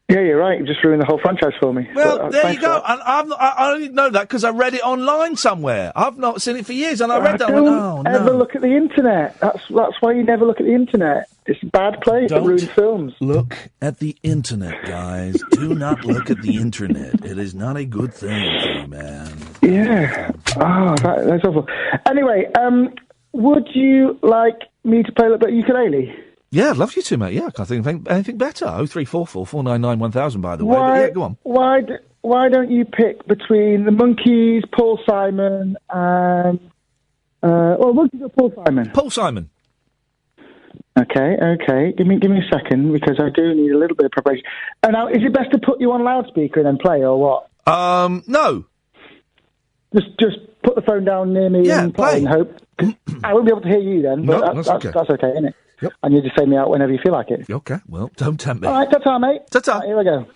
Yeah, you're right. You just ruined the whole franchise for me. Well, there you go. And I only know that because I read it online somewhere. I've not seen it for years, and I read that. And went, oh, no. Ever look at the internet. That's why you never look at the internet. It's a bad place to ruin films. Look at the internet, guys. Do not look at the internet. It is not a good thing for you, man. Yeah. Oh, that's awful. Anyway, would you like me to play a little bit of ukulele? Yeah, I'd love you to, mate. Yeah, I can't think of anything better. 0344 499 1000, by the way. But yeah, go on. Why don't you pick between the Monkees, Paul Simon, and Monkees or Paul Simon? Paul Simon. Okay. Give me a second because I do need a little bit of preparation. And now, is it best to put you on loudspeaker and then play, or what? No. Just put the phone down near me and play and hope. I won't be able to hear you then, but that's okay, isn't it? Yep. And you just fade me out whenever you feel like it. Okay, well, don't tempt me. All right, ta-ta, mate. Ta-ta. Right, here we go.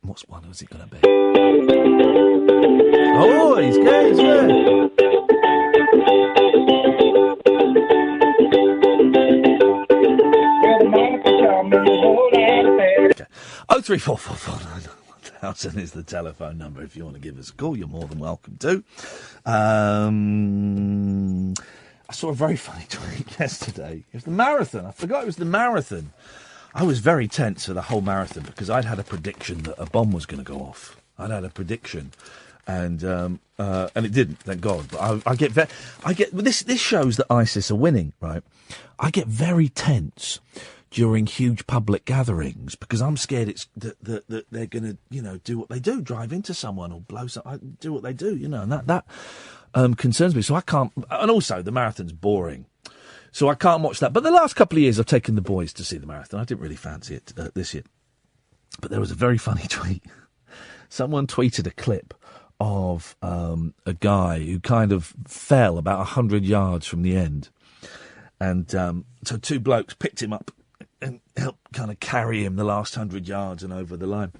What's one? Who's it going to be? Oh, he's good, he's good. Okay. 0344 499 is the telephone number. If you want to give us a call, you're more than welcome to. I saw a very funny tweet yesterday. It was the marathon. I forgot it was the marathon. I was very tense for the whole marathon because I'd had a prediction that a bomb was going to go off. I'd had a prediction, and it didn't. Thank God. But I get this shows that ISIS are winning, right? I get very tense during huge public gatherings because I'm scared it's that they're going to, do what they do, drive into someone or blow something, do what they do, and that concerns me. So I can't. And also, the marathon's boring. So I can't watch that. But the last couple of years, I've taken the boys to see the marathon. I didn't really fancy it this year. But there was a very funny tweet. Someone tweeted a clip of a guy who kind of fell about 100 yards from the end. And so two blokes picked him up and helped kind of carry him the last 100 yards and over the line.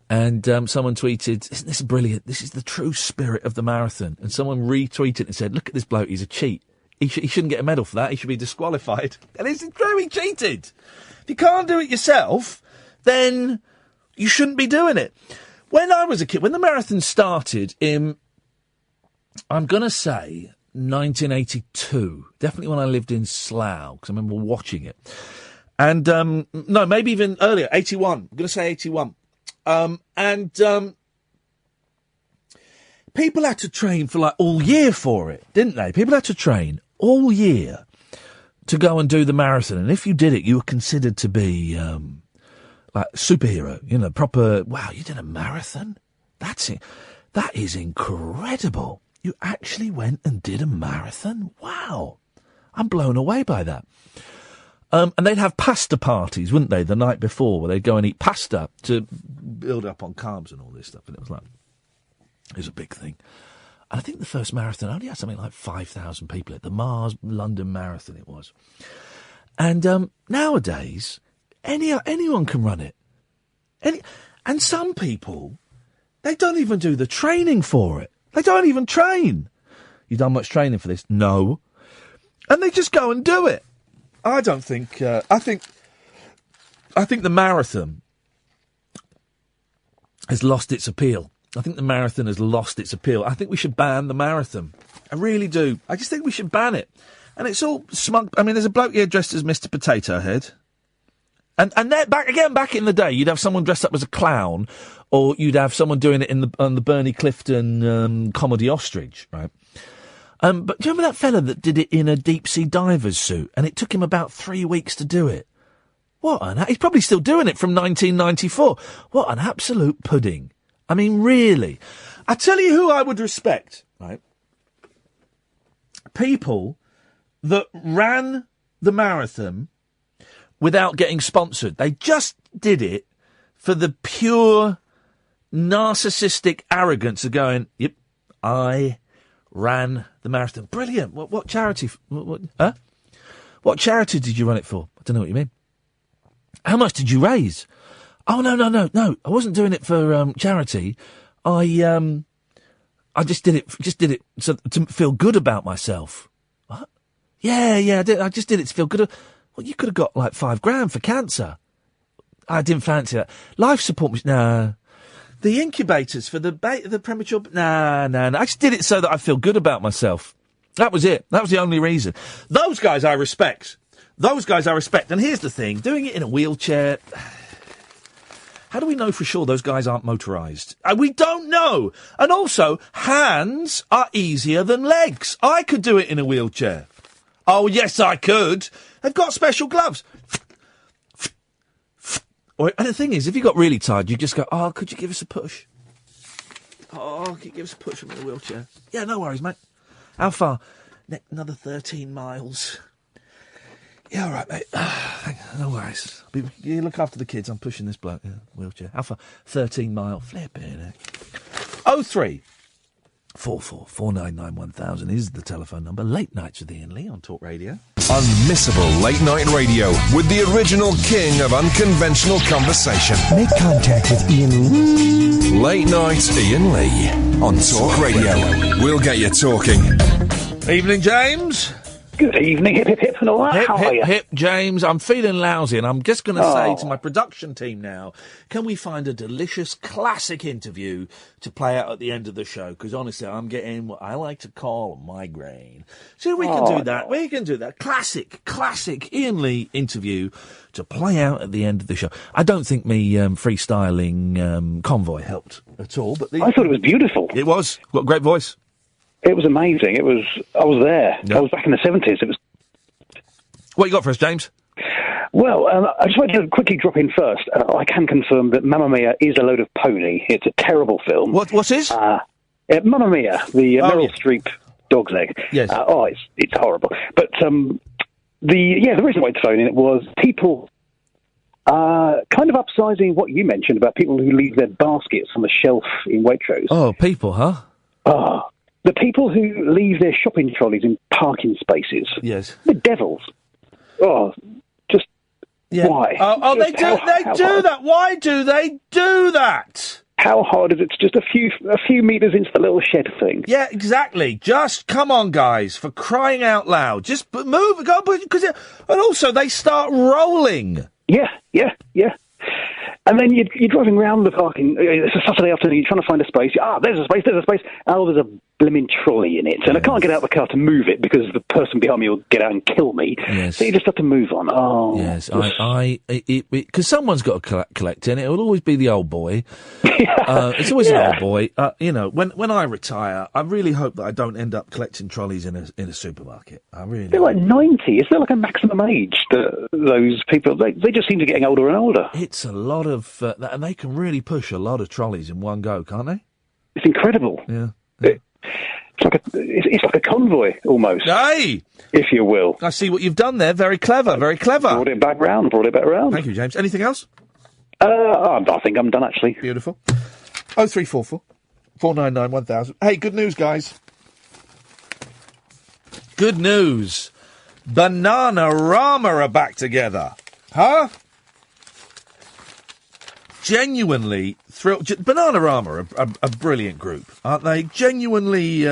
And someone tweeted, "Isn't this brilliant? This is the true spirit of the marathon." And someone retweeted and said, "Look at this bloke, he's a cheat. He shouldn't get a medal for that. He should be disqualified." And it's true, he cheated. If you can't do it yourself, then you shouldn't be doing it. When I was a kid, when the marathon started in, I'm going to say, 1982, definitely when I lived in Slough, because I remember watching it. And, no, maybe even earlier, 81. I'm going to say 81. People had to train for all year for it, didn't they? People had to train all year to go and do the marathon. And if you did it, you were considered to be, superhero, proper, wow, you did a marathon? That's it. That is incredible. You actually went and did a marathon? Wow. I'm blown away by that. And they'd have pasta parties, wouldn't they, the night before, where they'd go and eat pasta to build up on carbs and all this stuff. And it was a big thing. And I think the first marathon only had something like 5,000 people at the Mars London Marathon it was. And nowadays, anyone can run it. And some people, they don't even do the training for it. They don't even train. You done much training for this? No. And they just go and do it. I don't think. I think the marathon has lost its appeal. I think the marathon has lost its appeal. I think we should ban the marathon. I really do. I just think we should ban it. And it's all smug. I mean, there's a bloke here dressed as Mr. Potato Head. And back in the day, you'd have someone dressed up as a clown, or you'd have someone doing it on the Bernie Clifton comedy Ostrich, right? But do you remember that fella that did it in a deep-sea diver's suit, and it took him about 3 weeks to do it? He's probably still doing it from 1994. What an absolute pudding. I mean, really. I tell you who I would respect, right? People that ran the marathon without getting sponsored. They just did it for the pure narcissistic arrogance of going, yep, I ran the marathon. Brilliant. What charity? What charity did you run it for? I don't know what you mean. How much did you raise? Oh, no. I wasn't doing it for charity. I just did it to feel good about myself. What? Yeah, I did. I just did it to feel good. Well, you could have got like $5,000 for cancer. I didn't fancy that. Life support, nah. The incubators for the premature, nah. I just did it so that I feel good about myself. That was it. That was the only reason. Those guys I respect. And here's the thing, doing it in a wheelchair, how do we know for sure those guys aren't motorised? We don't know. And also, hands are easier than legs. I could do it in a wheelchair. Oh, yes, I could. They've got special gloves. And the thing is, if you got really tired, you just go, oh, could you give us a push? Oh, could you give us a push from the wheelchair? Yeah, no worries, mate. How far? Another 13 miles. Yeah, all right, mate. No worries. You look after the kids. I'm pushing this bloke. Yeah, wheelchair. How far? 13 mile. Flip it. 03 44 499 1000 is the telephone number. Late Nights with Iain Lee on Talk Radio. Unmissable late night radio with the original king of unconventional conversation. Make contact with Iain Lee. Late Night Iain Lee on Talk Radio. We'll get you talking. Evening, James. Good evening, hip, hip, hip, and all that. Hip, How are hip, you? hip, James. I'm feeling lousy, and I'm just going to say Oh. to my production team now, can we find a delicious classic interview to play out at the end of the show? Because honestly, I'm getting what I like to call a migraine. So we can do that. We can do that. Classic Iain Lee interview to play out at the end of the show. I don't think me freestyling convoy helped at all. But I thought it was beautiful. It was. What a great voice. It was amazing. I was there. Yeah. I was back in the 70s. It was. What you got for us, James? Well, I just wanted to quickly drop in first. I can confirm that Mamma Mia is a load of pony. It's a terrible film. What is? Mamma Mia, the Meryl Streep dog's egg. Yes. It's horrible. But the reason I wanted to phone in was people kind of upsizing what you mentioned about people who leave their baskets on the shelf in Waitrose. Oh, people, huh? The people who leave their shopping trolleys in parking spaces. Yes. The devils. Oh, just why? They do that. Why do they do that? How hard is it? It's just a few metres into the little shed thing. Yeah, exactly. Just come on, guys, for crying out loud. Just move, go, because and also they start rolling. Yeah. And then you're driving around the parking. It's a Saturday afternoon. You're trying to find a space. There's a space. Oh, there's a blimmin' trolley in it, and I can't get out of the car to move it because the person behind me will get out and kill me. Yes. So you just have to move on. Oh, yes. Because someone's got to collect in it. It will always be the old boy. It's always an old boy. When I retire, I really hope that I don't end up collecting trolleys in a supermarket. I really. They're like 90. Is there like a maximum age that those people? They just seem to be getting older and older. It's a lot of, and they can really push a lot of trolleys in one go, can't they? It's incredible. Yeah. It's like a convoy, almost. Hey! If you will. I see what you've done there. Very clever, very clever. Brought it back round. Thank you, James. Anything else? I think I'm done, actually. Beautiful. 0344 499 1000. Hey, good news, guys. Good news. Bananarama are back together. Huh? Genuinely thrilled. Bananarama are a brilliant group, aren't they? Genuinely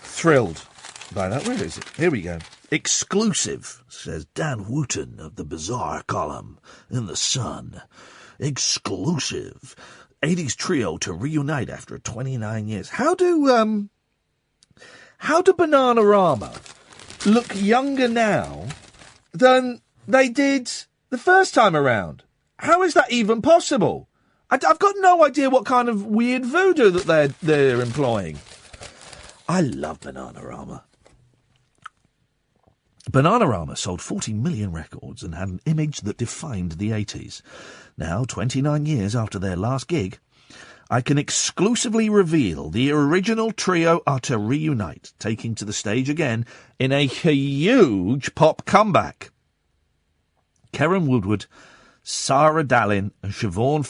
thrilled by that. Where is it? Here we go. Exclusive, says Dan Wooten of the Bizarre column in The Sun. Exclusive. 80s trio to reunite after 29 years. How do Bananarama look younger now than they did the first time around? How is that even possible? I've got no idea what kind of weird voodoo that they're employing. I love Bananarama. Bananarama sold 40 million records and had an image that defined the 80s. Now, 29 years after their last gig, I can exclusively reveal the original trio are to reunite, taking to the stage again in a huge pop comeback. Karen Woodward, Sarah Dallin and Siobhan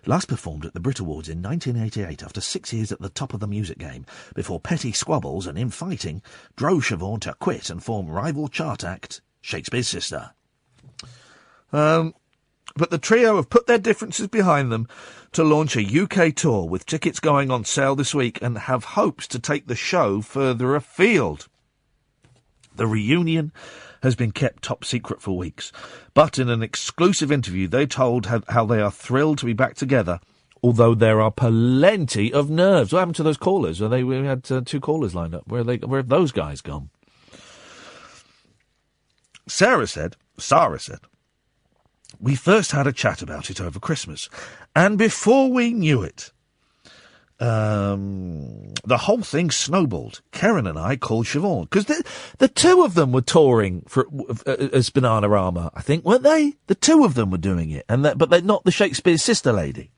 last performed at the Brit Awards in 1988 after 6 years at the top of the music game, before petty squabbles and infighting drove Siobhan to quit and form rival chart act Shakespeare's Sister. But the trio have put their differences behind them to launch a UK tour, with tickets going on sale this week, and have hopes to take the show further afield. The reunion has been kept top secret for weeks, but in an exclusive interview they told how they are thrilled to be back together, although there are plenty of nerves. What happened to those callers? We had 2 callers lined up. Where have those guys gone? Sarah said, we first had a chat about it over Christmas, and before we knew it, the whole thing snowballed. Karen and I called Siobhan, because the two of them were touring as Bananarama, I think, weren't they? The two of them were doing it, but they're not the Shakespeare's Sister lady.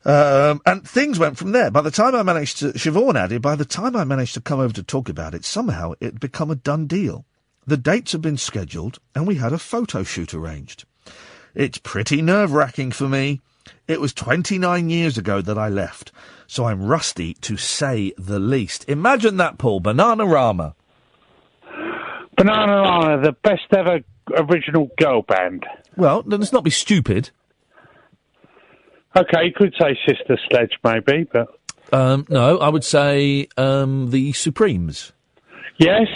And things went from there. Siobhan added, by the time I managed to come over to talk about it, somehow it had become a done deal. The dates had been scheduled, and we had a photo shoot arranged. It's pretty nerve-wracking for me. It was 29 years ago that I left, so I'm rusty, to say the least. Imagine that, Paul. Bananarama. Bananarama, the best ever original girl band. Well, let's not be stupid. Okay, you could say Sister Sledge, maybe, but... No, I would say the Supremes. Yes,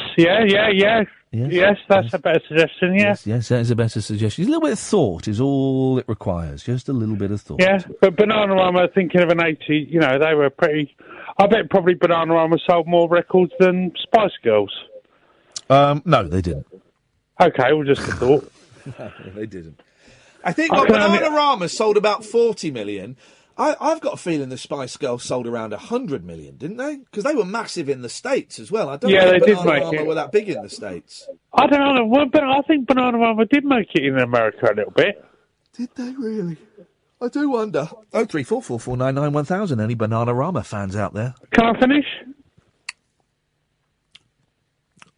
Yes, that's a better suggestion, yeah. Yes, that is a better suggestion. A little bit of thought is all it requires, just a little bit of thought. Yeah, but Bananarama, thinking of an 80, they were pretty... I bet probably Bananarama sold more records than Spice Girls. No, they didn't. Okay, well, just a thought. No, they didn't. I think Bananarama sold about 40 million. I've got a feeling the Spice Girls sold around 100 million, didn't they? Because they were massive in the States as well. I don't know if Bananarama were that big in the States. I don't know, well, but I think Bananarama did make it in America a little bit. Did they really? I do wonder. 03444991000. Any Bananarama fans out there? Can I finish?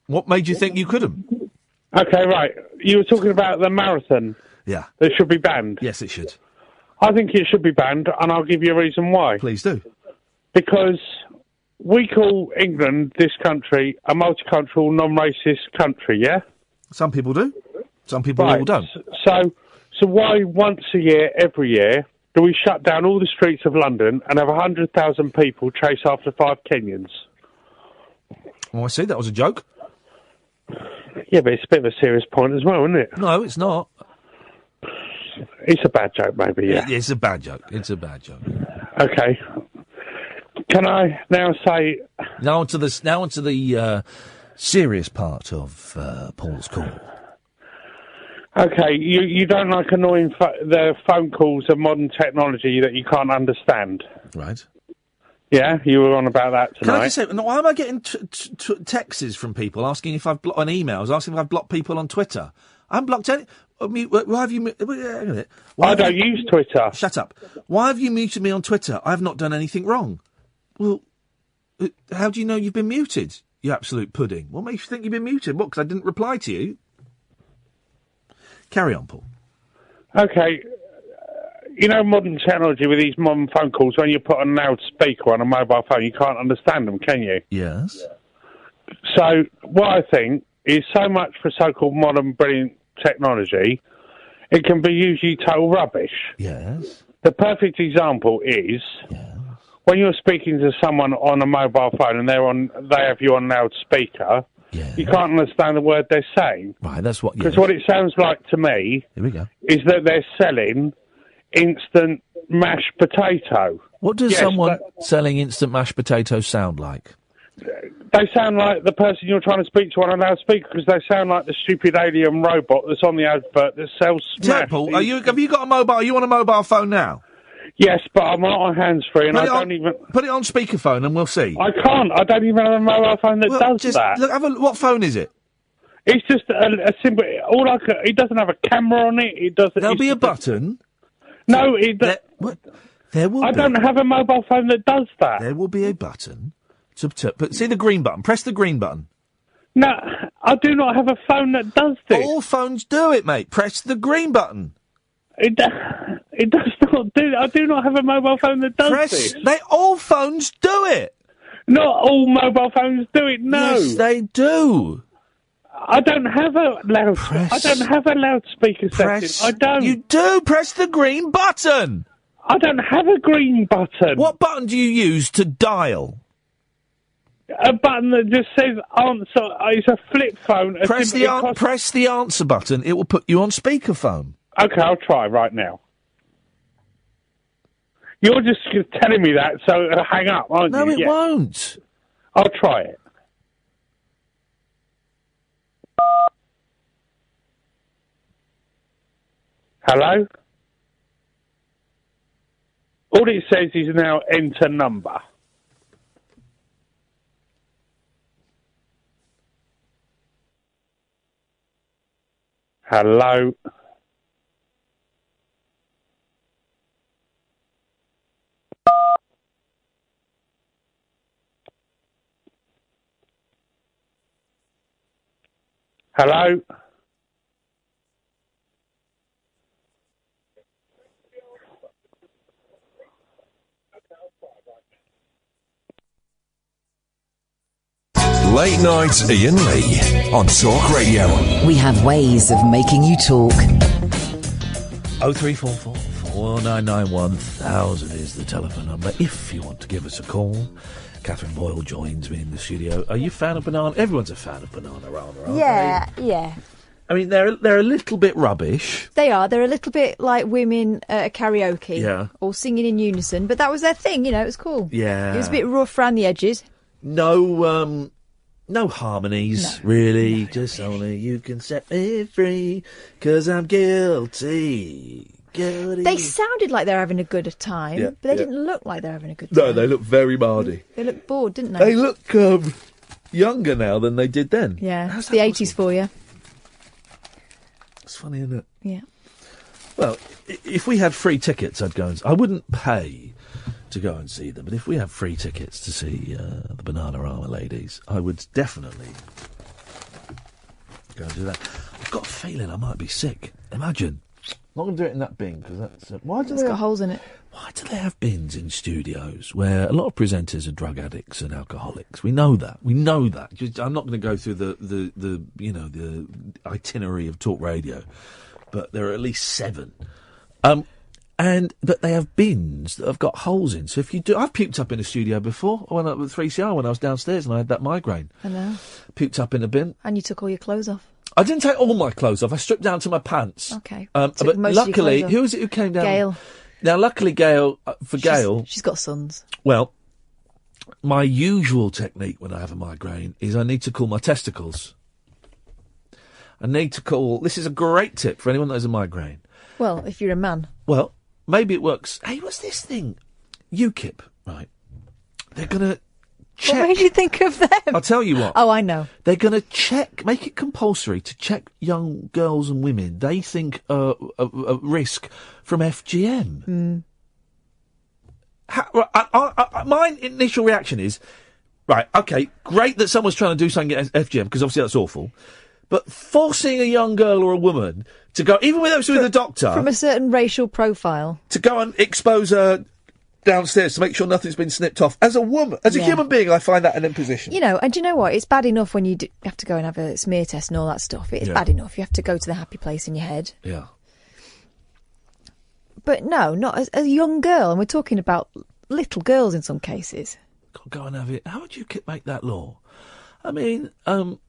What made you think you couldn't? Okay, right. You were talking about the marathon. Yeah. That should be banned. Yes, it should. I think it should be banned, and I'll give you a reason why. Please do. Because we call England, this country, a multicultural, non-racist country, yeah? Some people do. Some people all don't. So why once a year, every year, do we shut down all the streets of London and have 100,000 people chase after 5 Kenyans? Oh, I see. That was a joke. Yeah, but it's a bit of a serious point as well, isn't it? No, it's not. It's a bad joke, maybe, yeah. It's a bad joke. It's a bad joke. Okay. Can I now say... Now onto the serious part of Paul's call. Okay, you don't like annoying the phone calls of modern technology that you can't understand. Right. Yeah, you were on about that tonight. Can I just say, why am I getting texts from people asking if I've blocked, and emails asking if I've blocked people on Twitter? I haven't blocked any... Why have you... I don't use Twitter. Shut up. Why have you muted me on Twitter? I've not done anything wrong. Well, how do you know you've been muted, you absolute pudding? What makes you think you've been muted? What, because I didn't reply to you? Carry on, Paul. Okay. Modern technology with these modern phone calls, when you put a loudspeaker on a mobile phone, you can't understand them, can you? Yes. So, what I think is so much for so-called modern brilliant technology, it can be usually total rubbish. Yes. The perfect example is when you're speaking to someone on a mobile phone and they have you on loudspeaker, you can't understand the word they're saying. Right, that's what... Because what it sounds like to me Here we go. is that they're selling instant mashed potato. What does someone selling instant mashed potatoes sound like? They sound like the person you're trying to speak to on a loudspeaker because they sound like the stupid alien robot that's on the advert that sells smash. Paul, have you got a mobile? Are you on a mobile phone now? Yes, but I'm not on hands-free and I don't even... Put it on speakerphone and we'll see. I can't. I don't even have a mobile phone that does that. Look, what phone is it? It's just a simple... It doesn't have a camera on it. There'll be a button. No, There will I be. don't have a mobile phone that does that. There will be a button. But see the green button. Press the green button. No, I do not have a phone that does this. All phones do it, mate. Press the green button. It does not do it. I do not have a mobile phone that does this. All phones do it. Not all mobile phones do it, no. Yes, they do. I don't have a loudspeaker setting. I don't. You do. Press the green button. I don't have a green button. What button do you use to dial? A button that just says answer. It's a flip phone. Press the answer button. It will put you on speakerphone. Okay, I'll try right now. You're just telling me that, so hang up, aren't you? No, it won't. I'll try it. Hello? All it says is now enter number. Hello? Hello? Late Night Iain Lee on Talk Radio. We have ways of making you talk. 03444 499-1000 is the telephone number if you want to give us a call. Catherine Boyle joins me in the studio. Are you a fan of banana? Everyone's a fan of banana, rather, aren't they? Yeah. I mean, they're a little bit rubbish. They are. They're a little bit like women at a karaoke. Yeah. Or singing in unison. But that was their thing, it was cool. Yeah. It was a bit rough around the edges. No harmonies, really. Just only you can set me free, 'cause I'm guilty. They sounded like they're having a good time, but they didn't look like they're having a good time. No, they look very mardy. They looked bored, didn't they? They look younger now than they did then. Yeah, it's the 80s for you. It's funny, isn't it? Yeah. Well, if we had free tickets, I'd go and... I wouldn't pay to go and see them, but if we had free tickets to see the Bananarama ladies, I would definitely go and do that. I've got a feeling I might be sick. Imagine. I'm not going to do it in that bin, because that's... It's got holes in it. Why do they have bins in studios where a lot of presenters are drug addicts and alcoholics? We know that. I'm not going to go through the itinerary of talk radio, but there are at least 7. But they have bins that have got holes in. So if you do... I've puked up in a studio before. I went up with 3CR when I was downstairs and I had that migraine. I know. Puked up in a bin. And you took all your clothes off. I didn't take all my clothes off. I stripped down to my pants. Okay. But luckily... Who was it who came down? Gail. Now, luckily, Gail... She's got sons. Well, my usual technique when I have a migraine is I need to cool my testicles. I need to cool... This is a great tip for anyone that has a migraine. Well, if you're a man. Well... Maybe it works. Hey, what's this thing? UKIP, right? They're going to check... What made you think of them? I'll tell you what. Oh, I know. They're going to make it compulsory to check young girls and women they think are at risk from FGM. My initial reaction is, right, OK, great that someone's trying to do something at FGM, because obviously that's awful. But forcing a young girl or a woman to go, even with a doctor... From a certain racial profile. To go and expose her downstairs to make sure nothing's been snipped off. As a woman, as a human being, I find that an imposition. And do you know what? It's bad enough when you have to go and have a smear test and all that stuff. It's bad enough. You have to go to the happy place in your head. Yeah. But no, not as a young girl. And we're talking about little girls in some cases. Go and have it. How would you make that law? I mean...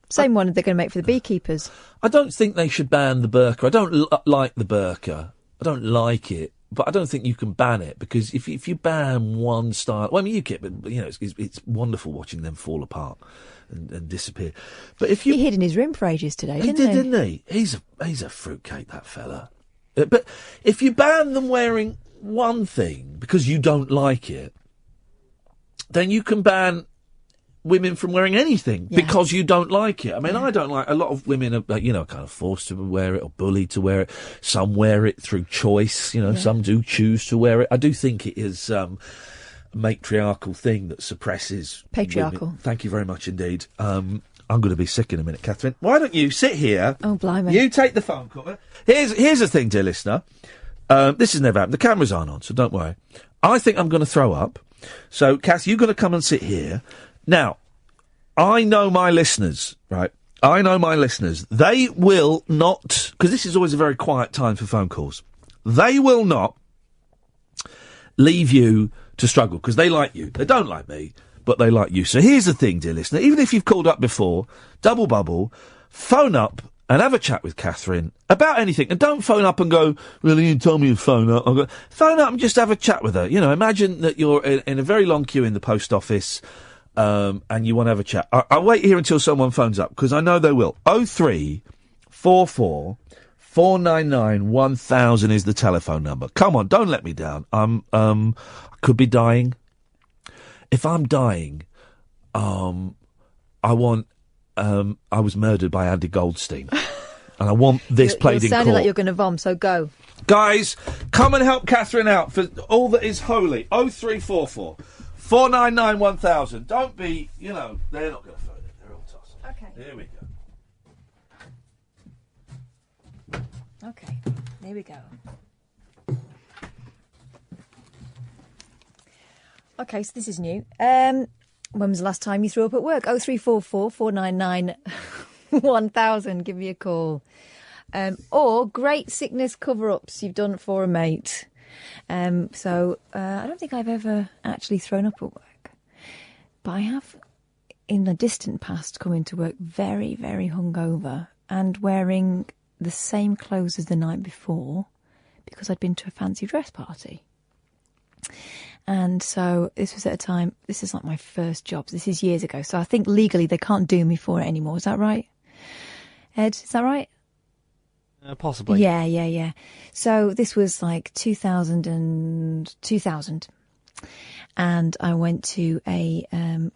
Same one they're going to make for the beekeepers. I don't think they should ban the burqa. I don't like the burqa. I don't like it, but I don't think you can ban it, because if you ban one style... Well, I mean, UKIP, but it's wonderful watching them fall apart and disappear. But if you... He hid in his room for ages today, didn't he? Didn't he? He's a fruitcake, that fella. But if you ban them wearing one thing because you don't like it, then you can ban... women from wearing anything because you don't like it. I mean, I don't like... A lot of women are, kind of forced to wear it or bullied to wear it. Some wear it through choice. Some do choose to wear it. I do think it is a matriarchal thing that suppresses... Patriarchal. Women. Thank you very much indeed. I'm going to be sick in a minute, Catherine. Why don't you sit here? Oh, blimey. You take the phone call. Here's the thing, dear listener. This has never happened. The cameras aren't on, so don't worry. I think I'm going to throw up. So, Cass, you've got to come and sit here. Now, I know my listeners, right? I know my listeners. They will not, because this is always a very quiet time for phone calls. They will not leave you to struggle, because they like you. They don't like me, but they like you. So here's the thing, dear listener. Even if you've called up before, double bubble, phone up and have a chat with Katherine about anything. And don't phone up and go, well, you told me to phone up. I'll go, phone up and just have a chat with her. Imagine that you're in a very long queue in the post office, and you want to have a chat. I'll wait here until someone phones up, because I know they will. 0344 499 1000 is the telephone number. Come on, don't let me down. I could be dying. If I'm dying, I want... I was murdered by Andy Goldstein. And I want this played in court. You're sounding like you're going to vom, so go. Guys, come and help Katherine out for all that is holy. 0344 499 1000. Don't be, they're not going to phone it. They're all tossed. Okay. Here we go. Okay, here we go. Okay, so this is new. When was the last time you threw up at work? 0344 499 1000. Give me a call. Or great sickness cover-ups you've done for a mate. So I don't think I've ever actually thrown up at work. But I have, in the distant past, come into work very, very hungover and wearing the same clothes as the night before because I'd been to a fancy dress party. And so this was at a time, this is like my first job. This is years ago. So I think legally they can't do me for it anymore. Is that right? Ed, is that right? Possibly. Yeah. So this was like 2000. And I went to a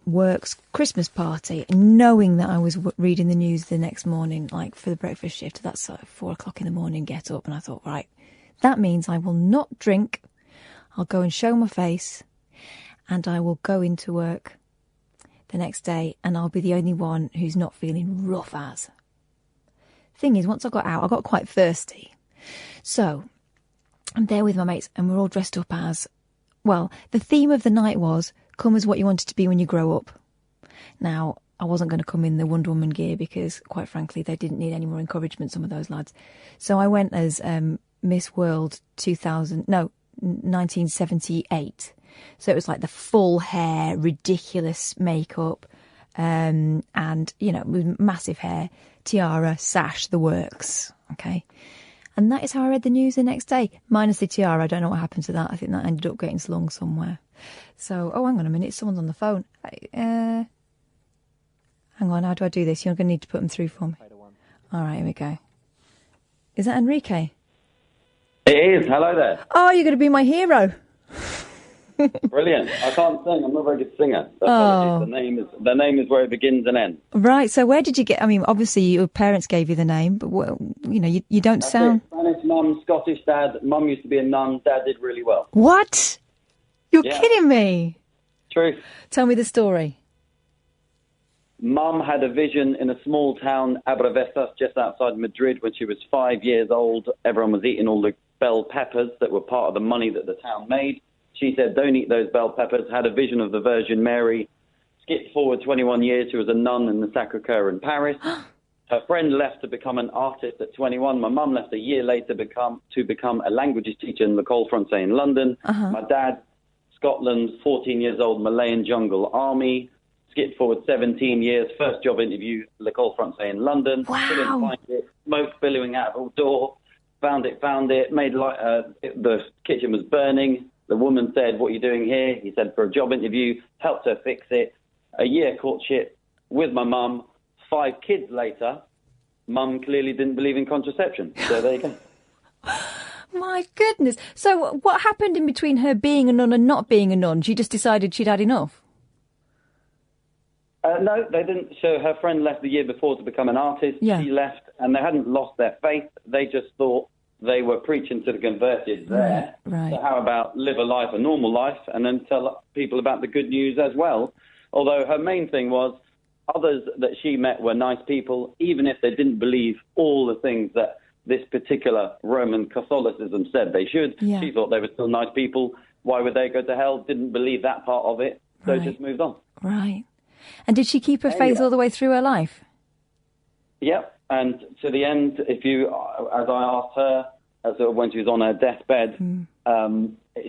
works Christmas party, knowing that I was reading the news the next morning, like for the breakfast shift. That's 4 o'clock in the morning, get up. And I thought, right, that means I will not drink. I'll go and show my face, and I will go into work the next day, and I'll be the only one who's not feeling rough as. Thing is, once I got out, I got quite thirsty. So I'm there with my mates, and we're all dressed up as, well, the theme of the night was, come as what you wanted to be when you grow up. Now, I wasn't going to come in the Wonder Woman gear because, quite frankly, they didn't need any more encouragement, some of those lads. So I went as Miss World 1978. So it was like the full hair, ridiculous makeup, and, you know, with massive hair, tiara, sash, the works. Okay. And that is how I read the news the next day. Minus the tiara. I don't know what happened to that. I think that ended up getting slung somewhere. So, oh, hang on a minute. Someone's on the phone. Hang on. How do I do this? You're going to need to put them through for me. All right, here we go. Is that Enrique? It is. Hello there. Oh, you're going to be my hero. Brilliant. I can't sing. I'm not a very good singer. So Oh. The name is where it begins and ends. Right. So where did you get? I mean, obviously your parents gave you the name, but you don't That's sound. it. Spanish mum, Scottish dad. Mum used to be a nun. Dad did really well. What? You're Yeah. kidding me. Truth. Tell me the story. Mum had a vision in a small town, Abravesas, just outside Madrid, when she was 5 years old. Everyone was eating all the bell peppers that were part of the money that the town made. She said, don't eat those bell peppers. Had a vision of the Virgin Mary. Skipped forward 21 years. She was a nun in the Sacre-Cœur in Paris. Her friend left to become an artist at 21. My mum left a year later to become a languages teacher in L'École Française in London. My dad, Scotland, 14 years old, Malayan jungle army. Skipped forward 17 years. First job interview, L'École Française in London. Wow. Couldn't find it. Smoke billowing out of a door. Found it. Made like the kitchen was burning. The woman said, what are you doing here? He said, for a job interview. Helped her fix it. A year courtship with my mum. 5 kids later, mum clearly didn't believe in contraception. So there you go. My goodness. So what happened in between her being a nun and not being a nun? She just decided she'd had enough? No, they didn't. So her friend left the year before to become an artist. Yeah. She left, and they hadn't lost their faith. They just thought they were preaching to the converted there. Right. So how about live a normal life, and then tell people about the good news as well? Although her main thing was others that she met were nice people, even if they didn't believe all the things that this particular Roman Catholicism said they should. Yeah. She thought they were still nice people. Why would they go to hell? Didn't believe that part of it. So Right. just moved on. Right. And did she keep her faith all the way through her life? Yep, and to the end, as I asked her, when she was on her deathbed,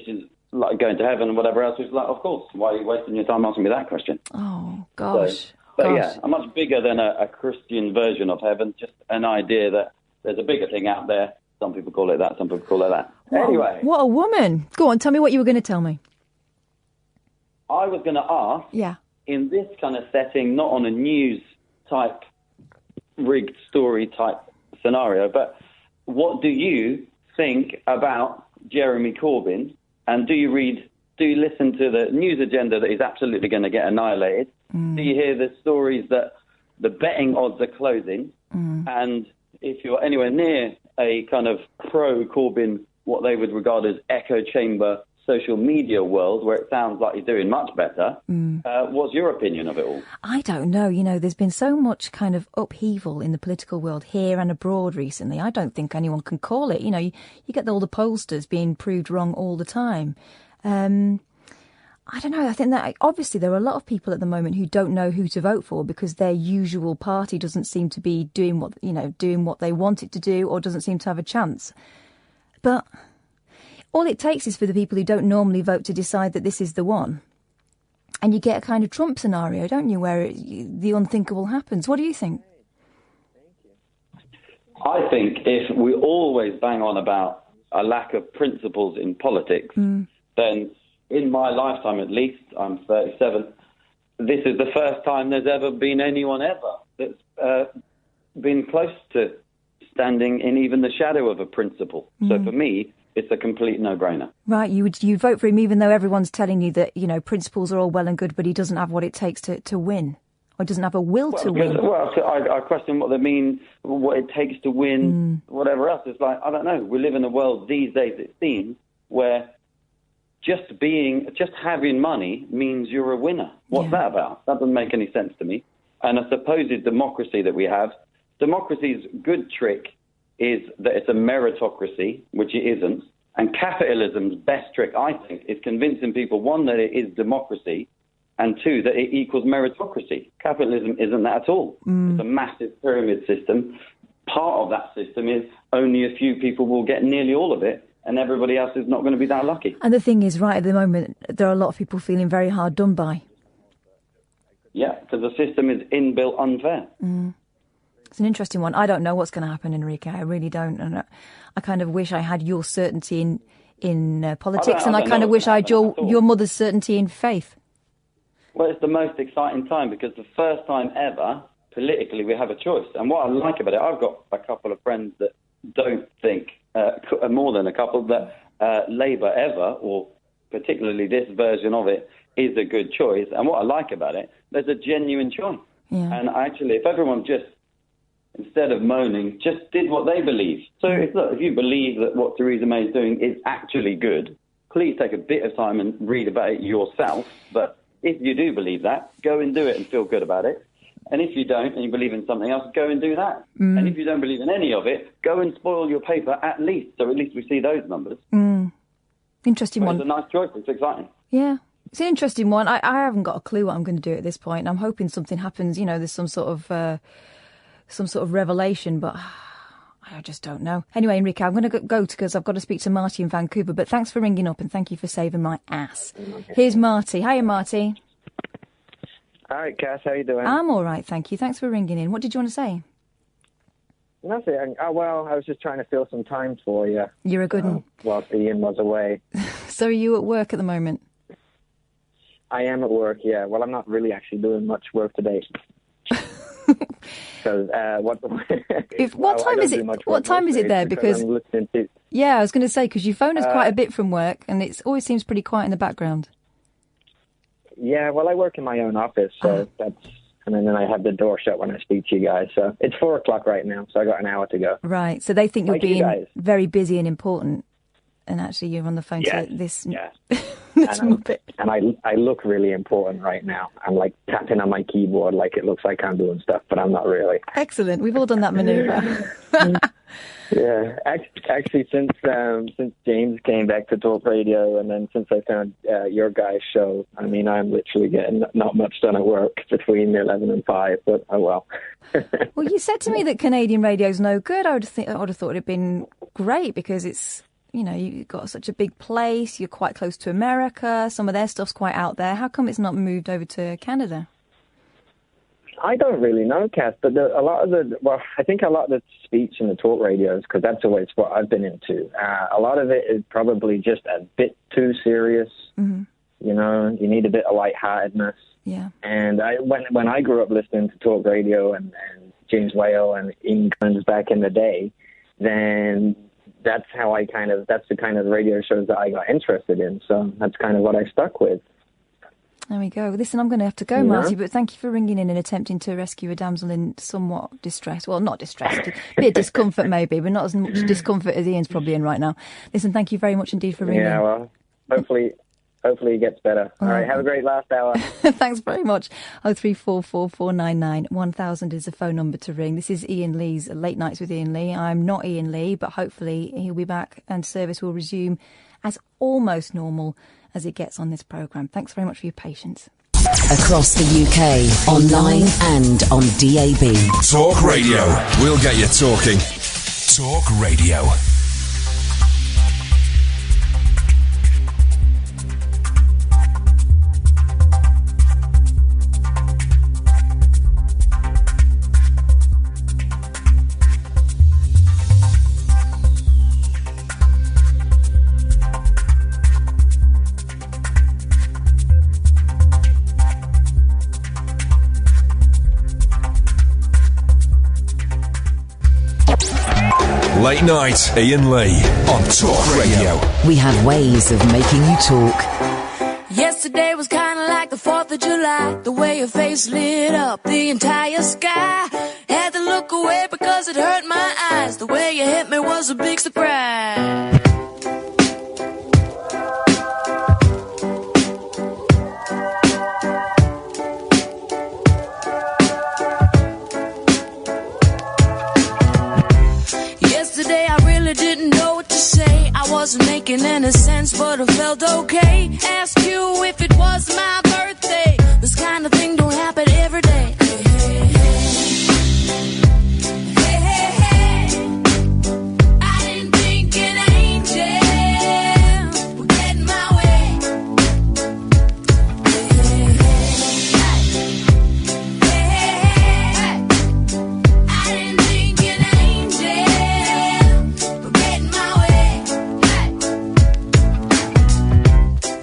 she's like going to heaven and whatever else, she was like, of course, why are you wasting your time asking me that question? Oh, gosh. But yeah, a much bigger than a Christian version of heaven, just an idea that there's a bigger thing out there. Some people call it that, some people call it that. Anyway. What a woman. Go on, tell me what you were going to tell me. I was going to ask, Yeah. in this kind of setting, not on a news-type, rigged story-type scenario, but what do you think about Jeremy Corbyn? And do you listen to the news agenda that is absolutely going to get annihilated? Do you hear the stories that the betting odds are closing? And if you're anywhere near a kind of pro-Corbyn, what they would regard as echo chamber social media world, where it sounds like he's doing much better, what's your opinion of it all? I don't know. You know, there's been so much kind of upheaval in the political world here and abroad recently. I don't think anyone can call it. You know, you get all the pollsters being proved wrong all the time. I don't know. I think that obviously there are a lot of people at the moment who don't know who to vote for because their usual party doesn't seem to be doing what they want it to do, or doesn't seem to have a chance. But all it takes is for the people who don't normally vote to decide that this is the one. And you get a kind of Trump scenario, don't you, where the unthinkable happens. What do you think? I think if we always bang on about a lack of principles in politics, then in my lifetime at least, I'm 37, this is the first time there's ever been anyone ever that's been close to standing in even the shadow of a principle. So for me, it's a complete no-brainer. Right, you vote for him even though everyone's telling you that, principles are all well and good, but he doesn't have what it takes to win, or doesn't have a will to win. I question what they mean, what it takes to win, whatever else. It's like, I don't know. We live in a world these days, it seems, where just having money means you're a winner. What's that about? That doesn't make any sense to me. And a supposed democracy that we have, democracy's good trick is that it's a meritocracy, which it isn't. And capitalism's best trick, I think, is convincing people, one, that it is democracy, and two, that it equals meritocracy. Capitalism isn't that at all. It's a massive pyramid system. Part of that system is only a few people will get nearly all of it, and everybody else is not going to be that lucky. And the thing is, right at the moment, there are a lot of people feeling very hard done by. Yeah, because the system is inbuilt unfair. It's an interesting one. I don't know what's going to happen, Enrique. I really don't. And I kind of wish I had your certainty in politics, and I kind of wish I had your mother's certainty in faith. Well, it's the most exciting time because the first time ever, politically, we have a choice. And what I like about it, I've got a couple of friends that don't think, more than a couple, that Labour ever, or particularly this version of it, is a good choice. And what I like about it, there's a genuine choice. Yeah. And actually, if everyone just, instead of moaning, just did what they believe. So if you believe that what Theresa May is doing is actually good, please take a bit of time and read about it yourself. But if you do believe that, go and do it and feel good about it. And if you don't and you believe in something else, go and do that. And if you don't believe in any of it, go and spoil your paper at least. So at least we see those numbers. Interesting one. It's a nice choice. It's exciting. Yeah. It's an interesting one. I haven't got a clue what I'm going to do at this point. I'm hoping something happens. There's some sort of revelation, but I just don't know. Anyway, Enrique, I'm going to go because I've got to speak to Marty in Vancouver. But thanks for ringing up and thank you for saving my ass. Here's Marty. Hiya, Marty. Hi, Cass. How you doing? I'm all right, thank you. Thanks for ringing in. What did you want to say? Nothing. I was just trying to fill some time for you. You're a good one. Whilst Iain was away. So are you at work at the moment? I am at work, yeah. Well, I'm not really actually doing much work today. Because what time is it? What time is it there? Because I'm listening to... Yeah, I was going to say because you phone us quite a bit from work, and it always seems pretty quiet in the background. Yeah, well, I work in my own office, so and then I have the door shut when I speak to you guys. So it's 4:00 right now, so I got an hour to go. Right. So they think you're being very busy and important, and actually you're on the phone to this. Yeah. this muppet. And I look really important right now. I'm like tapping on my keyboard like it looks like I'm doing stuff, but I'm not really. Excellent. We've all done that manoeuvre. Yeah, actually, since James came back to Talk Radio, and then since I found your guys' show, I mean, I'm literally getting not much done at work between 11 and 5. But oh well. Well, you said to me that Canadian radio's no good. I would have thought it'd been great because it's you've got such a big place. You're quite close to America. Some of their stuff's quite out there. How come it's not moved over to Canada? I don't really know, Cass, but I think a lot of the speech in the talk radios, because that's always what I've been into, a lot of it is probably just a bit too serious. Mm-hmm. You need a bit of lightheartedness. Yeah. And when I grew up listening to talk radio and James Whale and Iain back in the day, then that's the kind of radio shows that I got interested in. So that's kind of what I stuck with. There we go. Listen, I'm going to have to go, Marty, but thank you for ringing in and attempting to rescue a damsel in somewhat distress. Well, not distress, a bit of discomfort maybe, but not as much discomfort as Ian's probably in right now. Listen, thank you very much indeed for ringing. Yeah, well, hopefully it gets better. All right, have a great last hour. Thanks very much. 0344 499 1000 is the phone number to ring. This is Iain Lee's Late Nights with Iain Lee. I'm not Iain Lee, but hopefully he'll be back and service will resume as almost normal as it gets on this programme. Thanks very much for your patience. Across the UK, online and on DAB. Talk Radio. We'll get you talking. Talk Radio. Late Night, Iain Lee on Talk Radio. We have ways of making you talk. Yesterday was kinda like the 4th of July. The way your face lit up the entire sky. Had to look away because it hurt my eyes. The way you hit me was a big surprise. Yesterday I really didn't know what to say. I wasn't making any sense, but I felt okay. Asked you if it was my birthday. This kind of thing don't happen every day. Hey, hey, hey. I didn't think an angel would get in my way. Hey, hey, hey. I didn't think an angel would get in my way.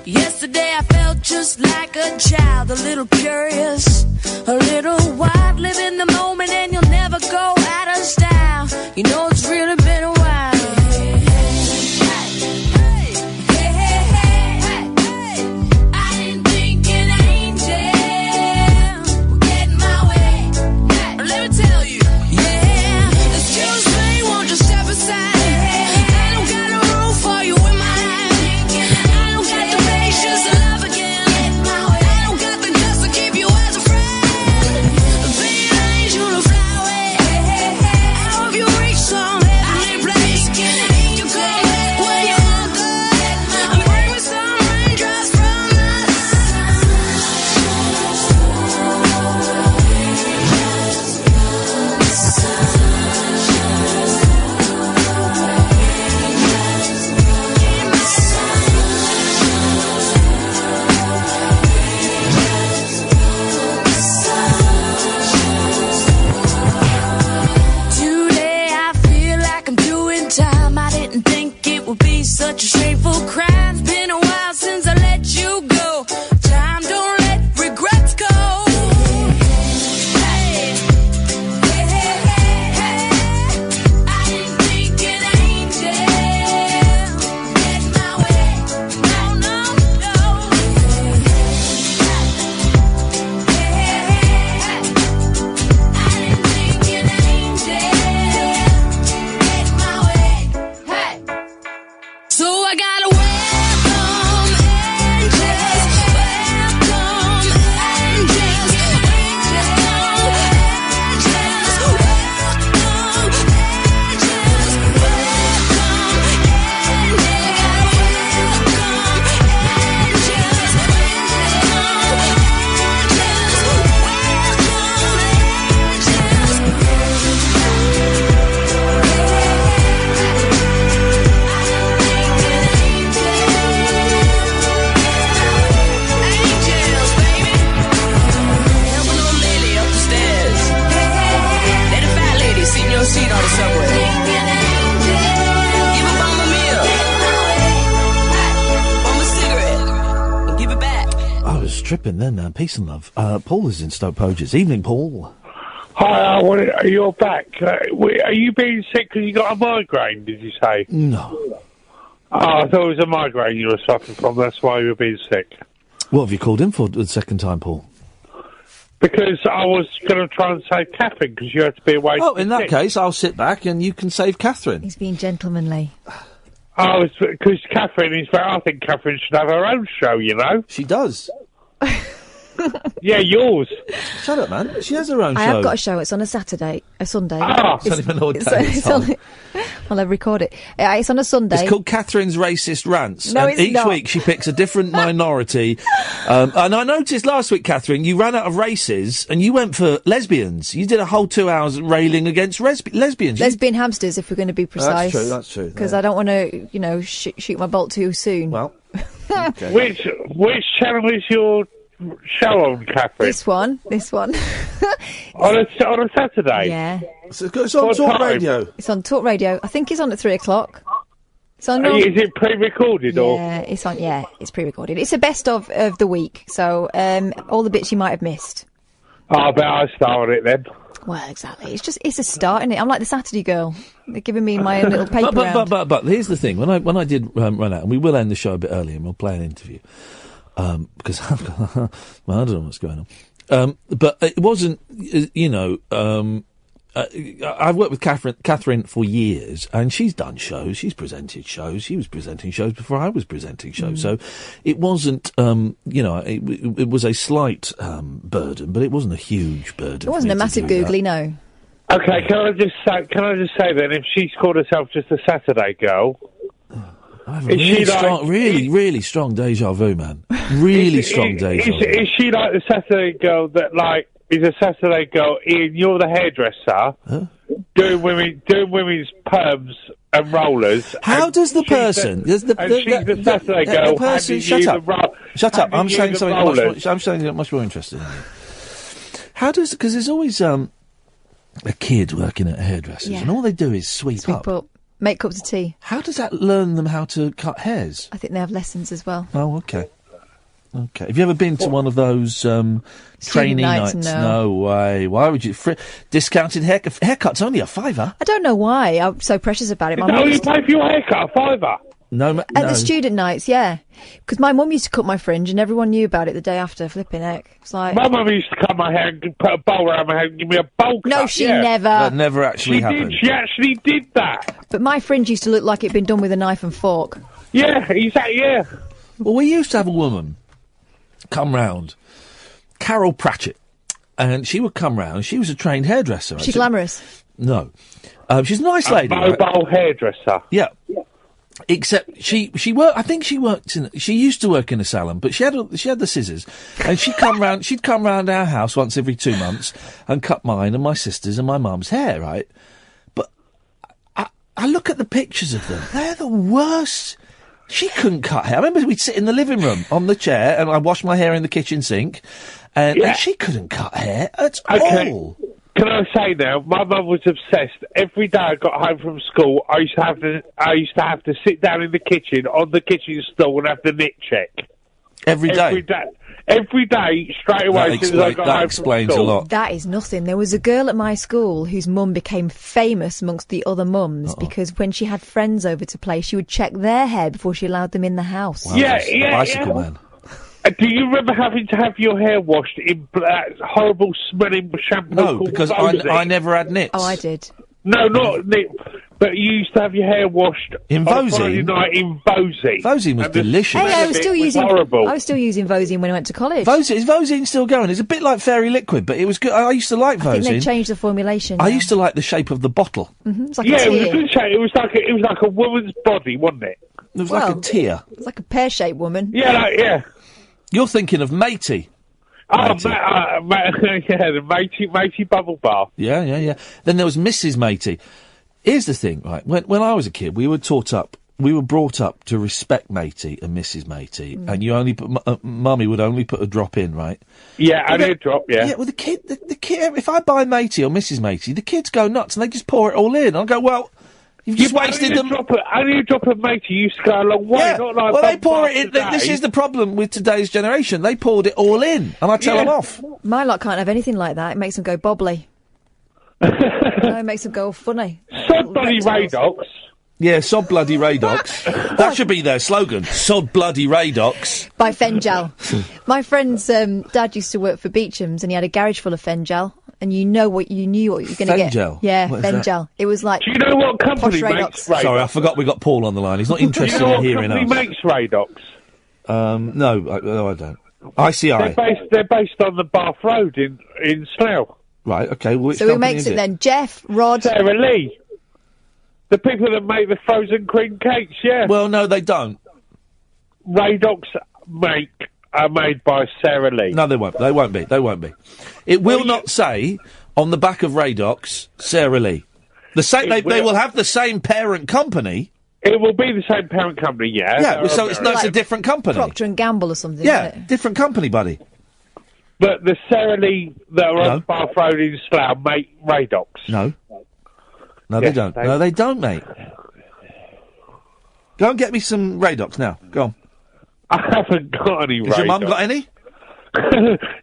Yesterday I felt just like a child, a little curious, a little wild. Live in the moment and you'll never go out of style. You know it's really been a while. I didn't think an angel would get in my way. Let me tell you, yeah. Excuse me, won't you step aside? I don't got a room for you in my life. I don't got the patience to love again. I don't got the guts to keep you as a friend. Be an angel to fly away. I hope you reach some heavenly place. You come back when you want good. And bring me some raindrops from the Today I feel like I'm doing time. I didn't think it would be such a shameful crime. It's been a while since I let you go. Time don't let regrets go. Hey, hey, hey, hey, hey. I didn't think an angel would get in my way. No, no, no. Hey, hey, hey, hey. I didn't think an angel would get in my way. Hey. So I gotta welcome angels, welcome angels, welcome angels, welcome angels, baby. Helping old lady up the stairs. Let a fat lady sit in your seat on the subway. Give a bum a meal. Bum a cigarette. And give it back. I was tripping then. Peace and love. Paul is in Stoke Poges. Evening, Paul. Hi, you're back. Are you being sick because you got a migraine, did you say? No. Oh, I thought it was a migraine you were suffering from. That's why you were being sick. What have you called in for the second time, Paul? Because I was going to try and save Katherine because you had to be away. Oh, in that case, I'll sit back and you can save Katherine. He's being gentlemanly. Oh, it's because Katherine is. I think Katherine should have her own show. You know, she does. Yeah, yours. Shut up, man. She has her own show. I have got a show. It's on a Sunday. It's only my Lord David's on. Well, I record it. It's on a Sunday. It's called Catherine's Racist Rants. No, and it's each not. week she picks a different minority. And I noticed last week, Katherine, you ran out of races and you went for lesbians. You did a whole 2 hours railing against lesbians. Lesbian hamsters, if we're going to be precise. That's true. Because I don't want to, shoot my bolt too soon. Well, okay. Which channel is your show on, Katherine? This one. on a Saturday? Yeah. It's on Talk Radio. It's on Talk Radio. I think it's on at 3:00. It's on. Is it pre-recorded or? Yeah, it's on. Yeah, it's pre-recorded. It's a best of the week. So all the bits you might have missed. I bet I started it then. Well, exactly. It's a start, isn't it? I'm like the Saturday girl. They're giving me my own little paper round. But here's the thing. When I did run out, and we will end the show a bit early, and we'll play an interview, because well, I don't know what's going on. But it wasn't, I've worked with Katherine for years, and she's done shows. She's presented shows. She was presenting shows before I was presenting shows. So it wasn't, it was a slight burden, but it wasn't a huge burden. It wasn't a massive googly, no. Okay, can I just say then, if she's called herself just a Saturday girl, I have a really strong deja vu, man. Really strong deja vu. Is she like the Saturday girl that is a Saturday girl? Ian, you're the hairdresser, doing women's perms and rollers. How does the person? She's the Saturday girl. The person. Shut up! I'm saying something much more interesting. How does? Because there's always a kid working at a hairdresser's, and all they do is sweep up. Make cups of tea. How does that learn them how to cut hairs? I think they have lessons as well. Oh, okay. Okay. Have you ever been to one of those trainee nights? No way. Why would you? Discounted haircut's only £5. I don't know why I'm so precious about it. You pay for your haircut £5? No. At the student nights, yeah. Because my mum used to cut my fringe and everyone knew about it the day after. Flipping heck. It's like... My mum used to cut my hair and put a bowl around my head and give me a bowl cut. No, she never. That never actually happened. She actually did that. But my fringe used to look like it'd been done with a knife and fork. Yeah, exactly, yeah. Well, we used to have a woman come round, Carol Pratchett, and she would come round. She was a trained hairdresser. She glamorous? No. She's a nice lady. Mobile hairdresser. Yeah. Except she worked. I think she worked in. She used to work in a salon, but she had the scissors, and she'd come round. She'd come round our house once every 2 months and cut mine and my sister's and my mum's hair. Right, but I look at the pictures of them. They're the worst. She couldn't cut hair. I remember we'd sit in the living room on the chair, and I'd wash my hair in the kitchen sink, and she couldn't cut hair at all. Can I say now, my mum was obsessed. Every day I got home from school, I used to have to sit down in the kitchen on the kitchen stool and have the knit check. Every day, straight away. That explains a lot. That is nothing. There was a girl at my school whose mum became famous amongst the other mums because when she had friends over to play, she would check their hair before she allowed them in the house. Wow, bicycle man. Do you remember having to have your hair washed in horrible smelling shampoo? No, because I never had nips. Oh, I did. No, not nip. But you used to have your hair washed in on Friday night in Vosine. Vosine was delicious. Hey, I was still using Vosine when I went to college. Is Vosine still going? It's a bit like Fairy Liquid, but it was good. I used to like Vosine. I think they changed the formulation. I used to like the shape of the bottle. Mm-hmm. It's like it was a good shape. It was like a woman's body, wasn't it? It was like a tear. It's like a pear-shaped woman. Yeah. You're thinking of Matey. Oh, the Matey bubble bath. Yeah. Then there was Mrs. Matey. Here's the thing, right? When I was a kid, we were brought up to respect Matey and Mrs. Matey, and you only put, Mummy would only put a drop in, right? Yeah, only a drop, yeah. Yeah, well, the kid, if I buy Matey or Mrs. Matey, the kids go nuts and they just pour it all in. I go, well, you've just wasted them. Only a drop of Matey used to go a long way, not like... Well, they pour it in. This is the problem with today's generation. They poured it all in, and I tell them off. My lot can't have anything like that. It makes them go bobbly. It makes them go all funny. Sod bloody Radox. Yeah, sod bloody Radox. That should be their slogan. Sod bloody Radox. By Fengel. My friend's dad used to work for Beecham's, and he had a garage full of Fengel. And you knew what you were going to get. Fengel? Yeah, what Fengel. It was like... Do you know what company makes Radox? Sorry, I forgot we got Paul on the line. He's not interested in hearing us. Do you know what company makes Radox? No, I don't. ICI. They're based on the Bath Road in Slough. Right, okay. Well, so who makes it then? Jeff, Rod... Sarah Lee. The people that make the frozen cream cakes, yeah. Well, no, they don't. Radox are made by Sarah Lee. No, they won't. They won't be. It will not say on the back of Radox, Sarah Lee. They will have the same parent company. It will be the same parent company, yeah. Yeah, so it's a different company. Procter and Gamble or something, yeah, isn't it? Different company, buddy. But the Sarah Lee that are on Bath Road in Slough make Radox. No, they don't. No, they don't, mate. Go and get me some Radox now. Go on. I haven't got any Radox. Has your mum got any?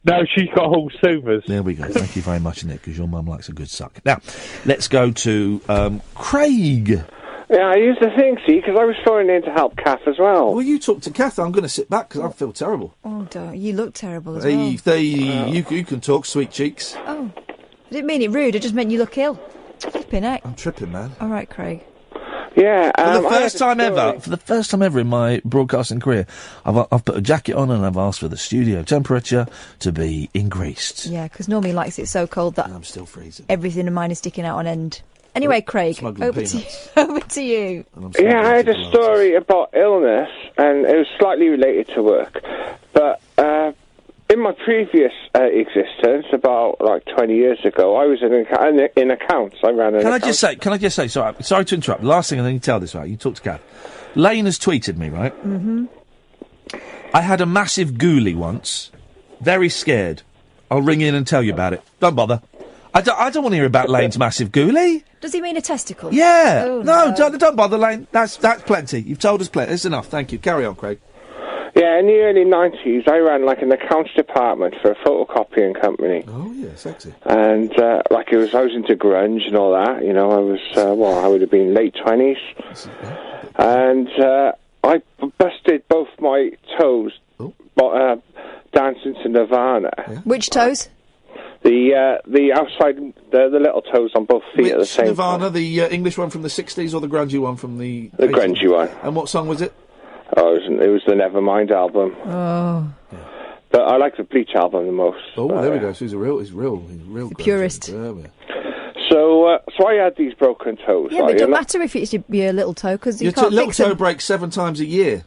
No, she's got all soothers. There we go. Thank you very much, Nick, because your mum likes a good suck. Now, let's go to Craig. Yeah, I used to think, see, because I was phoning in to help Kath as well. Well, you talk to Kath. I'm going to sit back because I feel terrible. Oh, don't. You look terrible as You well. can talk, sweet cheeks. Oh, I didn't mean it rude. It just meant you look ill. Flipping heck. I'm tripping, man. All right, Craig. Yeah, for the first time ever in my broadcasting career, I've put a jacket on and I've asked for the studio temperature to be increased. Yeah, because normally he likes it so cold that I'm still freezing. Everything of mine is sticking out on end. Anyway, Craig, over to you. Yeah, I had a story about illness, and it was slightly related to work. But in my previous existence, about 20 years ago, I was in accounts. I ran an Can I account. just say, sorry to interrupt. Last thing, and then you tell this, right? You talk to Kath. Lane has tweeted me, right? Mm-hmm. I had a massive ghoulie once. Very scared. I'll ring in and tell you about it. Don't bother. I don't want to hear about Lane's massive ghoulie. Does he mean a testicle? Yeah. Oh, no, don't bother, Lane. That's plenty. You've told us plenty. That's enough. Thank you. Carry on, Craig. Yeah, in the early 90s, I ran an accounts department for a photocopying company. Oh, yeah, sexy. And, I was into grunge and all that, you know, I was, I would have been late 20s. And, I busted both my toes, dancing to Nirvana. Yeah. Which toes? The outside, the little toes on both feet at the same Nirvana, the English one from the 60s or the grungy one from the... The grungy one. And what song was it? Oh, it was the Nevermind album. Oh. But I like the Bleach album the most. Oh, there we go. So he's real The purist. So I had these broken toes. Yeah, but it don't matter if it's your little toe, because you can't little fix toe them. breaks 7 times a year.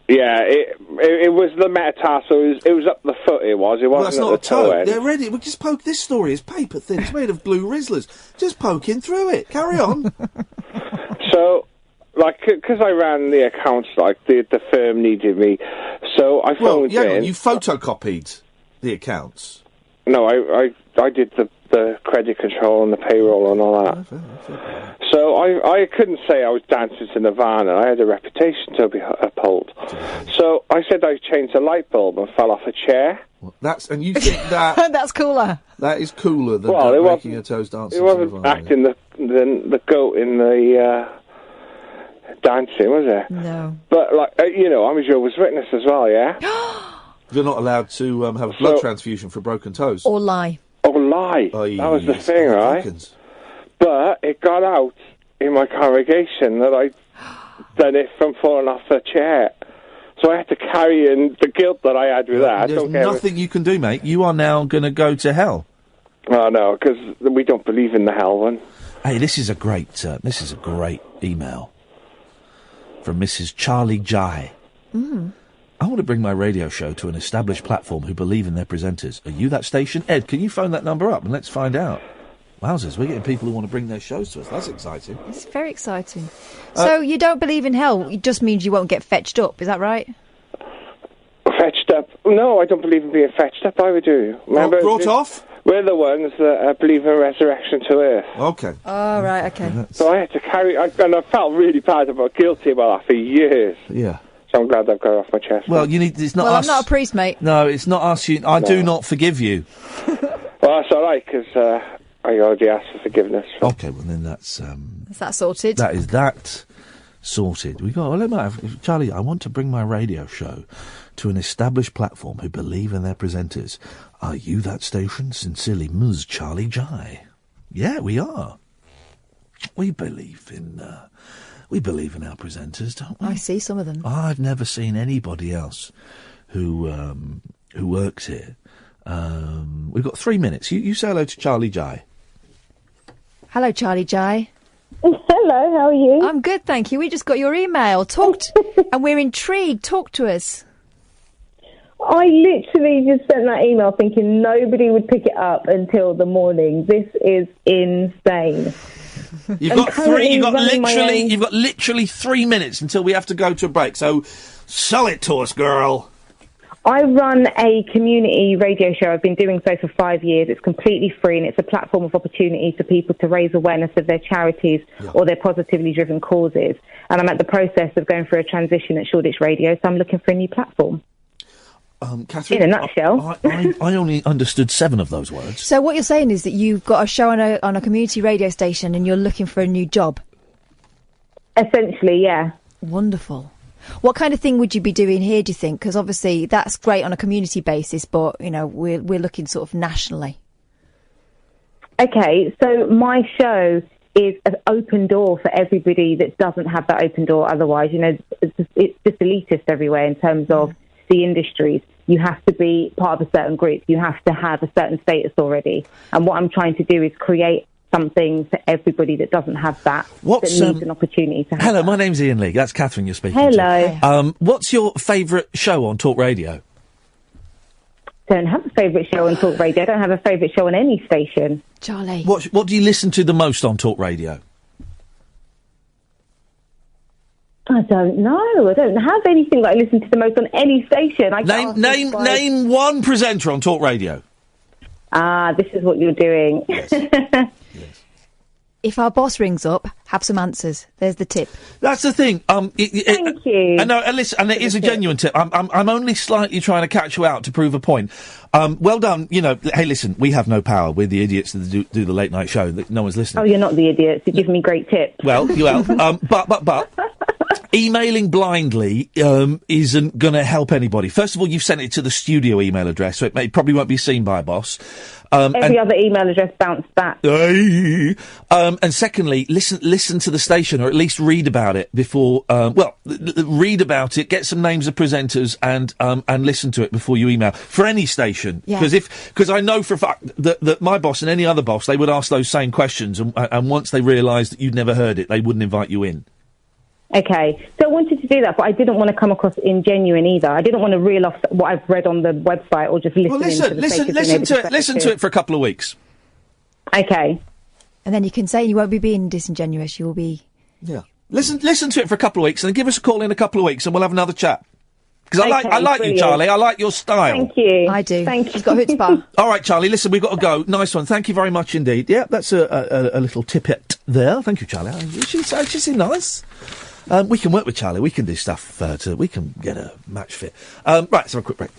Yeah, it was the metatarsal. It was up the foot. It wasn't Well, that's at not the a toe. end. They're ready. We just poke. This story is paper thin. It's made of blue Rizzlers. Just poking through it. Carry on. So, because I ran the accounts, the firm needed me, so I phoned in. You photocopied the accounts. No, I did the credit control and the payroll and all that. So I couldn't say I was dancing to Nirvana. I had a reputation to be uphold. So I said I changed a light bulb and fell off a chair. And you think that... That's cooler. That is cooler than breaking your toes dancing. It wasn't acting the goat in the dancing, was it? No. But, I'm a Jehovah's Witness as well, yeah? You're not allowed to have a blood transfusion for broken toes. Or lie. Oh, lie. That was the thing, right? But it got out in my congregation that I'd done it from falling off the chair. So I had to carry in the guilt that I had with that. There's nothing you can do, mate. You are now going to go to hell. Oh, no, because we don't believe in the hell one. Hey, this is a great email from Mrs. Charlie Jai. I want to bring my radio show to an established platform who believe in their presenters. Are you that station? Ed, can you phone that number up and let's find out? Wowzers, we're getting people who want to bring their shows to us. That's exciting. It's very exciting. So you don't believe in hell? It just means you won't get fetched up, is that right? Fetched up? No, I don't believe in being fetched up, either, do you? Remember, brought off? We're the ones that believe in resurrection to earth. Okay. Oh, right, okay. So I had to carry... and I felt really bad guilty about that for years. Yeah. So I'm glad I've got it off my chest. Well, you need... It's not Well, us. I'm not a priest, mate. No, it's not us. I do not forgive you. Well, that's all right, because I already asked for forgiveness. So. Okay, well, then that's... Is that sorted? That is that sorted. Charlie, I want to bring my radio show to an established platform who believe in their presenters. Are you that station? Sincerely, Ms. Charlie Jai. Yeah, we are. We believe in our presenters, don't we? I see some of them. I've never seen anybody else who works here. We've got 3 minutes. You say hello to Charlie Jai. Hello, Charlie Jai. Hello, how are you? I'm good, thank you. We just got your email. And we're intrigued. Talk to us. I literally just sent that email thinking nobody would pick it up until the morning. This is insane. You've got literally 3 minutes until we have to go to a break. So sell it to us, girl. I run a community radio show. I've been doing so for 5 years. It's completely free and it's a platform of opportunity for people to raise awareness of their charities or their positively driven causes. And I'm at the process of going through a transition at Shoreditch Radio, so I'm looking for a new platform. Catherine, in a nutshell. I only understood 7 of those words. So what you're saying is that you've got a show on a community radio station and you're looking for a new job? Essentially, yeah. Wonderful. What kind of thing would you be doing here, do you think? Because obviously that's great on a community basis, but, you know, we're looking sort of nationally. Okay, so my show is an open door for everybody that doesn't have that open door otherwise. You know, it's just elitist everywhere in terms of the industries. You have to be part of a certain group. You have to have a certain status already. And what I'm trying to do is create something for everybody that doesn't have that, that needs an opportunity to have Hello, that. my name's Iain Lee. That's Katherine you're speaking Hello. to. What's your favourite show on Talk Radio? Don't have a favourite show on Talk Radio. I don't have a favourite show on any station. Charlie. What do you listen to the most on Talk Radio? I don't know. I don't have anything that I listen to the most on any station. Name one presenter on Talk Radio. This is what you're doing. If our boss rings up, have some answers. There's the tip. That's the thing. Thank you. And listen, and it is a genuine tip. I'm only slightly trying to catch you out to prove a point. Well done. You know, hey, listen, we have no power. We're the idiots that do the late night show. That no one's listening. Oh, you're not the idiots. You give me great tips. Well, but emailing blindly isn't going to help anybody. First of all, you've sent it to the studio email address, so it probably won't be seen by a boss. Every other email address bounced back. And secondly, listen to the station, or at least read about it before. Read about it, get some names of presenters, and listen to it before you email for any station. Because I know for a fact that my boss and any other boss, they would ask those same questions, and once they realised that you'd never heard it, they wouldn't invite you in. Okay, so I wanted to do that, but I didn't want to come across ingenuine either. I didn't want to reel off what I've read on the website or just listen to it for a couple of weeks. Okay. And then you can say you won't be being disingenuous. You will be. Yeah. Listen to it for a couple of weeks, and then give us a call in a couple of weeks, and we'll have another chat. Because I like brilliant. you, Charlie. I like your style. Thank you. I do. Thank you. He's got chutzpah. All right, Charlie. Listen, we've got to go. Nice one. Thank you very much indeed. Yeah, that's a little tippet there. Thank you, Charlie. She's nice. We can work with Charlie. We can do stuff. We can get a match fit. Right, let's have a quick break.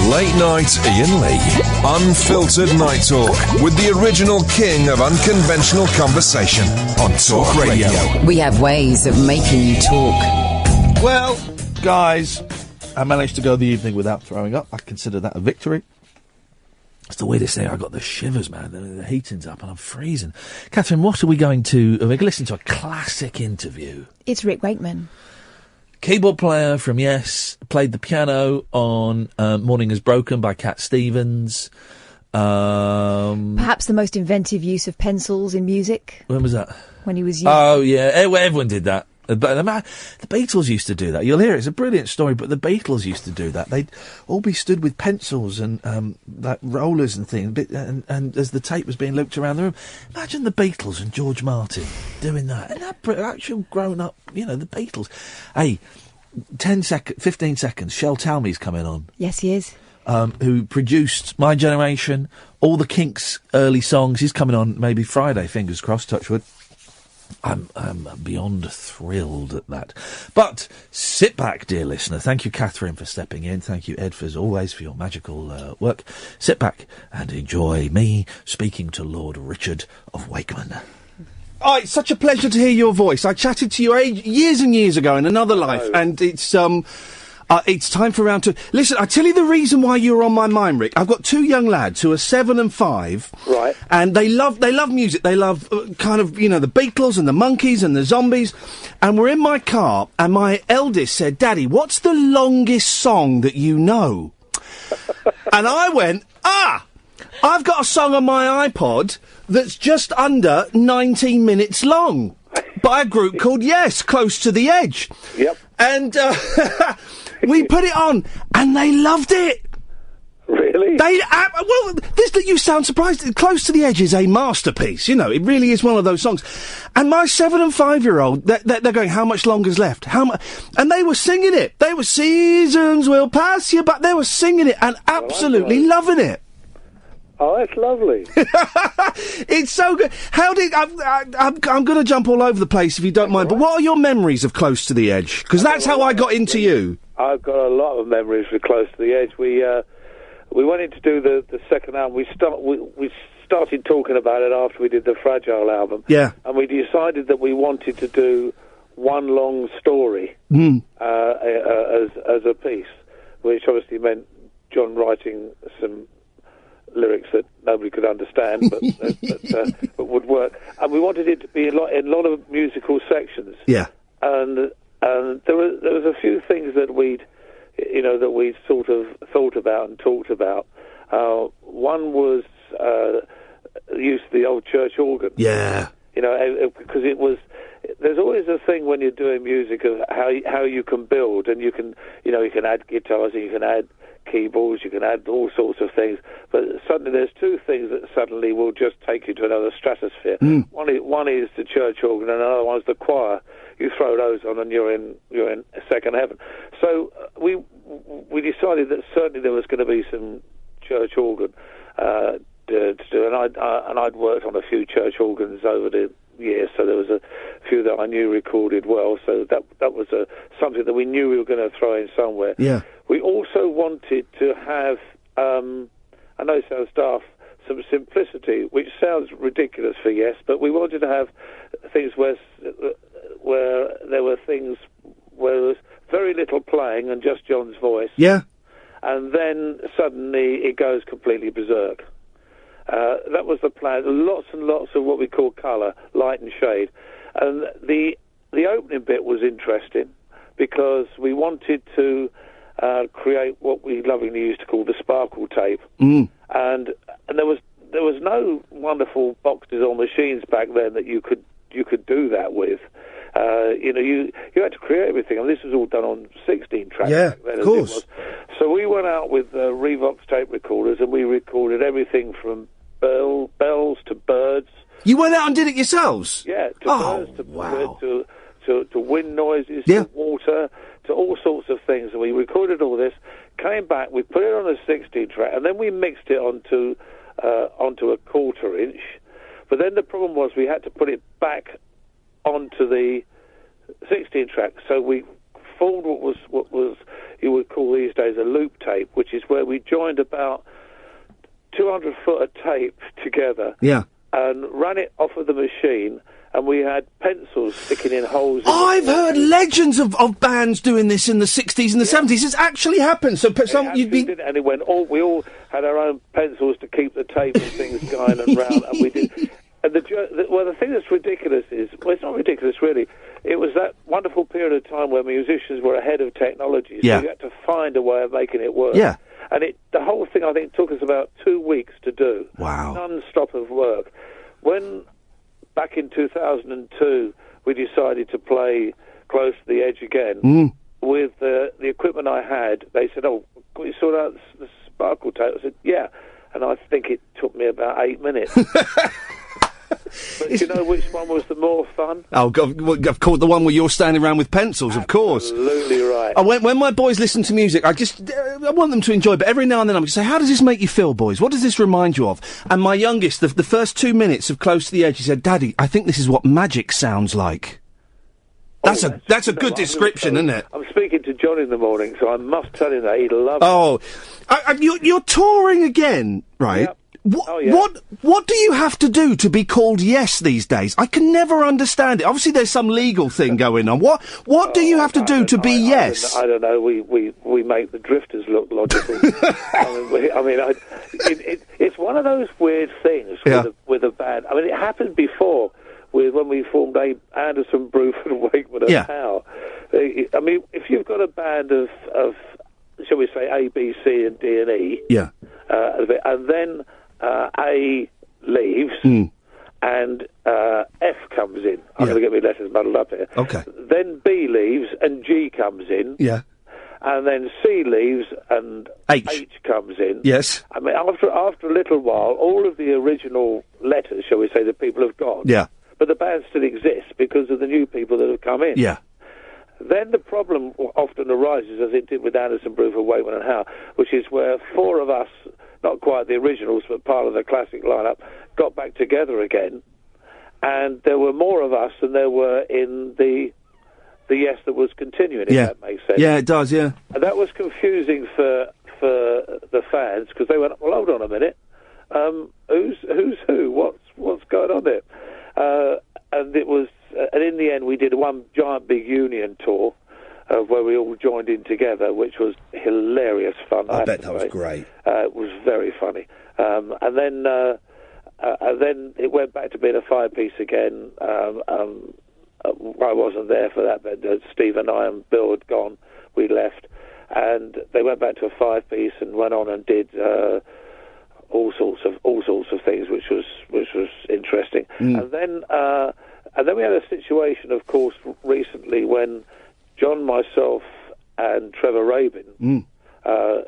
Late night Iain Lee. Unfiltered night talk with the original king of unconventional conversation on Talk Radio. We have ways of making you talk. Well, guys, I managed to go the evening without throwing up. I consider that a victory. It's the weirdest thing. I got the shivers, man. The heating's up and I'm freezing. Katherine, what are we going to... We're going to listen to a classic interview. It's Rick Wakeman. Keyboard player from Yes. Played the piano on Morning Has Broken by Cat Stevens. Perhaps the most inventive use of pencils in music. When was that? When he was young. Oh, yeah. Everyone did that. But the Beatles used to do that. You'll hear it's a brilliant story, but the Beatles used to do that. They'd all be stood with pencils and like rollers and things, and as the tape was being looped around the room. Imagine the Beatles and George Martin doing that. And that actual grown up, the Beatles. Hey, 15 seconds, Shel Talmey's coming on. Yes, he is. Who produced My Generation, all the Kinks' early songs. He's coming on maybe Friday, fingers crossed, touch wood. I'm beyond thrilled at that. But sit back, dear listener. Thank you, Katherine, for stepping in. Thank you, Ed, as always, for your magical work. Sit back and enjoy me speaking to Lord Richard of Wakeman. Oh, it's such a pleasure to hear your voice. I chatted to you years and years ago in another life, and it's time for round two. Listen, I tell you the reason why you're on my mind, Rick. I've got 2 young lads who are 7 and 5. Right. And they love music. They love the Beatles and the Monkees and the Zombies. And we're in my car, and my eldest said, "Daddy, what's the longest song that you know?" And I went, I've got a song on my iPod that's just under 19 minutes long by a group called Yes, Close to the Edge. Yep. And we put it on, and they loved it. Really? You sound surprised. Close to the Edge is a masterpiece. It really is one of those songs. And my 7 and 5-year-old, they're going, "How much longer's left? And they were singing it. They were "Seasons will pass you," but they were singing it and absolutely loving it. Oh, that's lovely. It's so good. I'm going to jump all over the place if you don't mind, but what are your memories of Close to the Edge? Because that's how I got into you. I've got a lot of memories with Close to the Edge. We went in to do the second album. We started talking about it after we did the Fragile album. Yeah. And we decided that we wanted to do one long story as a piece, which obviously meant John writing some lyrics that nobody could understand, but would work. And we wanted it to be in a lot of musical sections. Yeah. And there was a few things that we'd sort of thought about and talked about. One was the use of the old church organ. Yeah. Because there's always a thing when you're doing music of how you can build, and you can add guitars, and you can add keyboards, you can add all sorts of things, but suddenly there's two things that suddenly will just take you to another stratosphere. One is the church organ, and another one's the choir. You throw those on, and you're in second heaven. So we decided that certainly there was going to be some church organ to do, and I'd worked on a few church organs over the years, so there was a few that I knew recorded well. So that was something that we knew we were going to throw in somewhere. Yeah. We also wanted to have, I know it sounds daft, some simplicity, which sounds ridiculous for Yes, but we wanted to have things where there were things where there was very little playing and just John's voice. Yeah. And then suddenly it goes completely berserk. That was the plan. Lots and lots of what we call colour, light and shade. And the opening bit was interesting because we wanted to create what we lovingly used to call the sparkle tape. And there was no wonderful boxes or machines back then that you could do that with. You had to create everything, and this was all done on 16 tracks. Yeah, back then, of course. as it was. So we went out with Revox tape recorders, and we recorded everything from bells to birds. You went out and did it yourselves? Yeah, birds, to wind noises, to water, to all sorts of things. And we recorded all this, came back, we put it on a 16 track, and then we mixed it onto a quarter inch. But then the problem was we had to put it back onto the 16 track. So we formed what was you would call these days a loop tape, which is where we joined about 200 foot of tape together. Yeah. And ran it off of the machine, and we had pencils sticking in holes. I've heard legends of bands doing this in the 60s and the 70s. It's actually happened. So you'd be... And it went we all had our own pencils to keep the tape and things going and round, and we did. And the thing that's ridiculous is, well, it's not ridiculous really. It was that wonderful period of time where musicians were ahead of technology, so you had to find a way of making it work. Yeah. And the whole thing, I think, took us about 2 weeks to do. Wow. Non-stop of work. When, back in 2002, we decided to play Close to the Edge again, with the equipment I had, they said, can we sort out the sparkle tape? I said, yeah. And I think it took me about 8 minutes. But you know which one was the more fun? Oh, of course, the one where you're standing around with pencils, of course. Absolutely right. When my boys listen to music, I want them to enjoy, but every now and then I'm just say, how does this make you feel, boys? What does this remind you of? And my youngest, the first 2 minutes of Close to the Edge, he said, Daddy, I think this is what magic sounds like. That's a good description, isn't it? I'm speaking to John in the morning, so I must tell him that he'd love it. You're touring again, right? Yep. What do you have to do to be called Yes these days? I can never understand it. Obviously, there's some legal thing going on. What do you have to do to be Yes? I don't know. We make the Drifters look logical. It's one of those weird things with a band. I mean, it happened before when we formed Anderson, Bruford, Wakeman, and Howe. I mean, if you've got a band of shall we say A, B, C, and D and E, and then A leaves, and F comes in. I'm going to get my letters muddled up here. Okay. Then B leaves, and G comes in. Yeah. And then C leaves, and H comes in. Yes. I mean, after a little while, all of the original letters, shall we say, the people have gone. Yeah. But the band still exists because of the new people that have come in. Yeah. Then the problem often arises, as it did with Anderson, Bruford, Wakeman and Howe, which is where four of us, not quite the originals, but part of the classic lineup, got back together again, and there were more of us than there were in the the yes that was continuing, if Yeah. that makes sense. Yeah, it does, yeah. And that was confusing for the fans, because they went, well, hold on a minute, who's who? What's going on there? And it was, and in the end, we did one giant big union tour where we all joined in together, which was hilarious fun. I bet that was great. It was very funny. And then it went back to being a 5-piece again. I wasn't there for that, but Steve and I and Bill had gone. We left, and they went back to a 5-piece and went on and did all sorts of things, which was interesting. And then we had a situation, of course, recently when John, myself, and Trevor Rabin,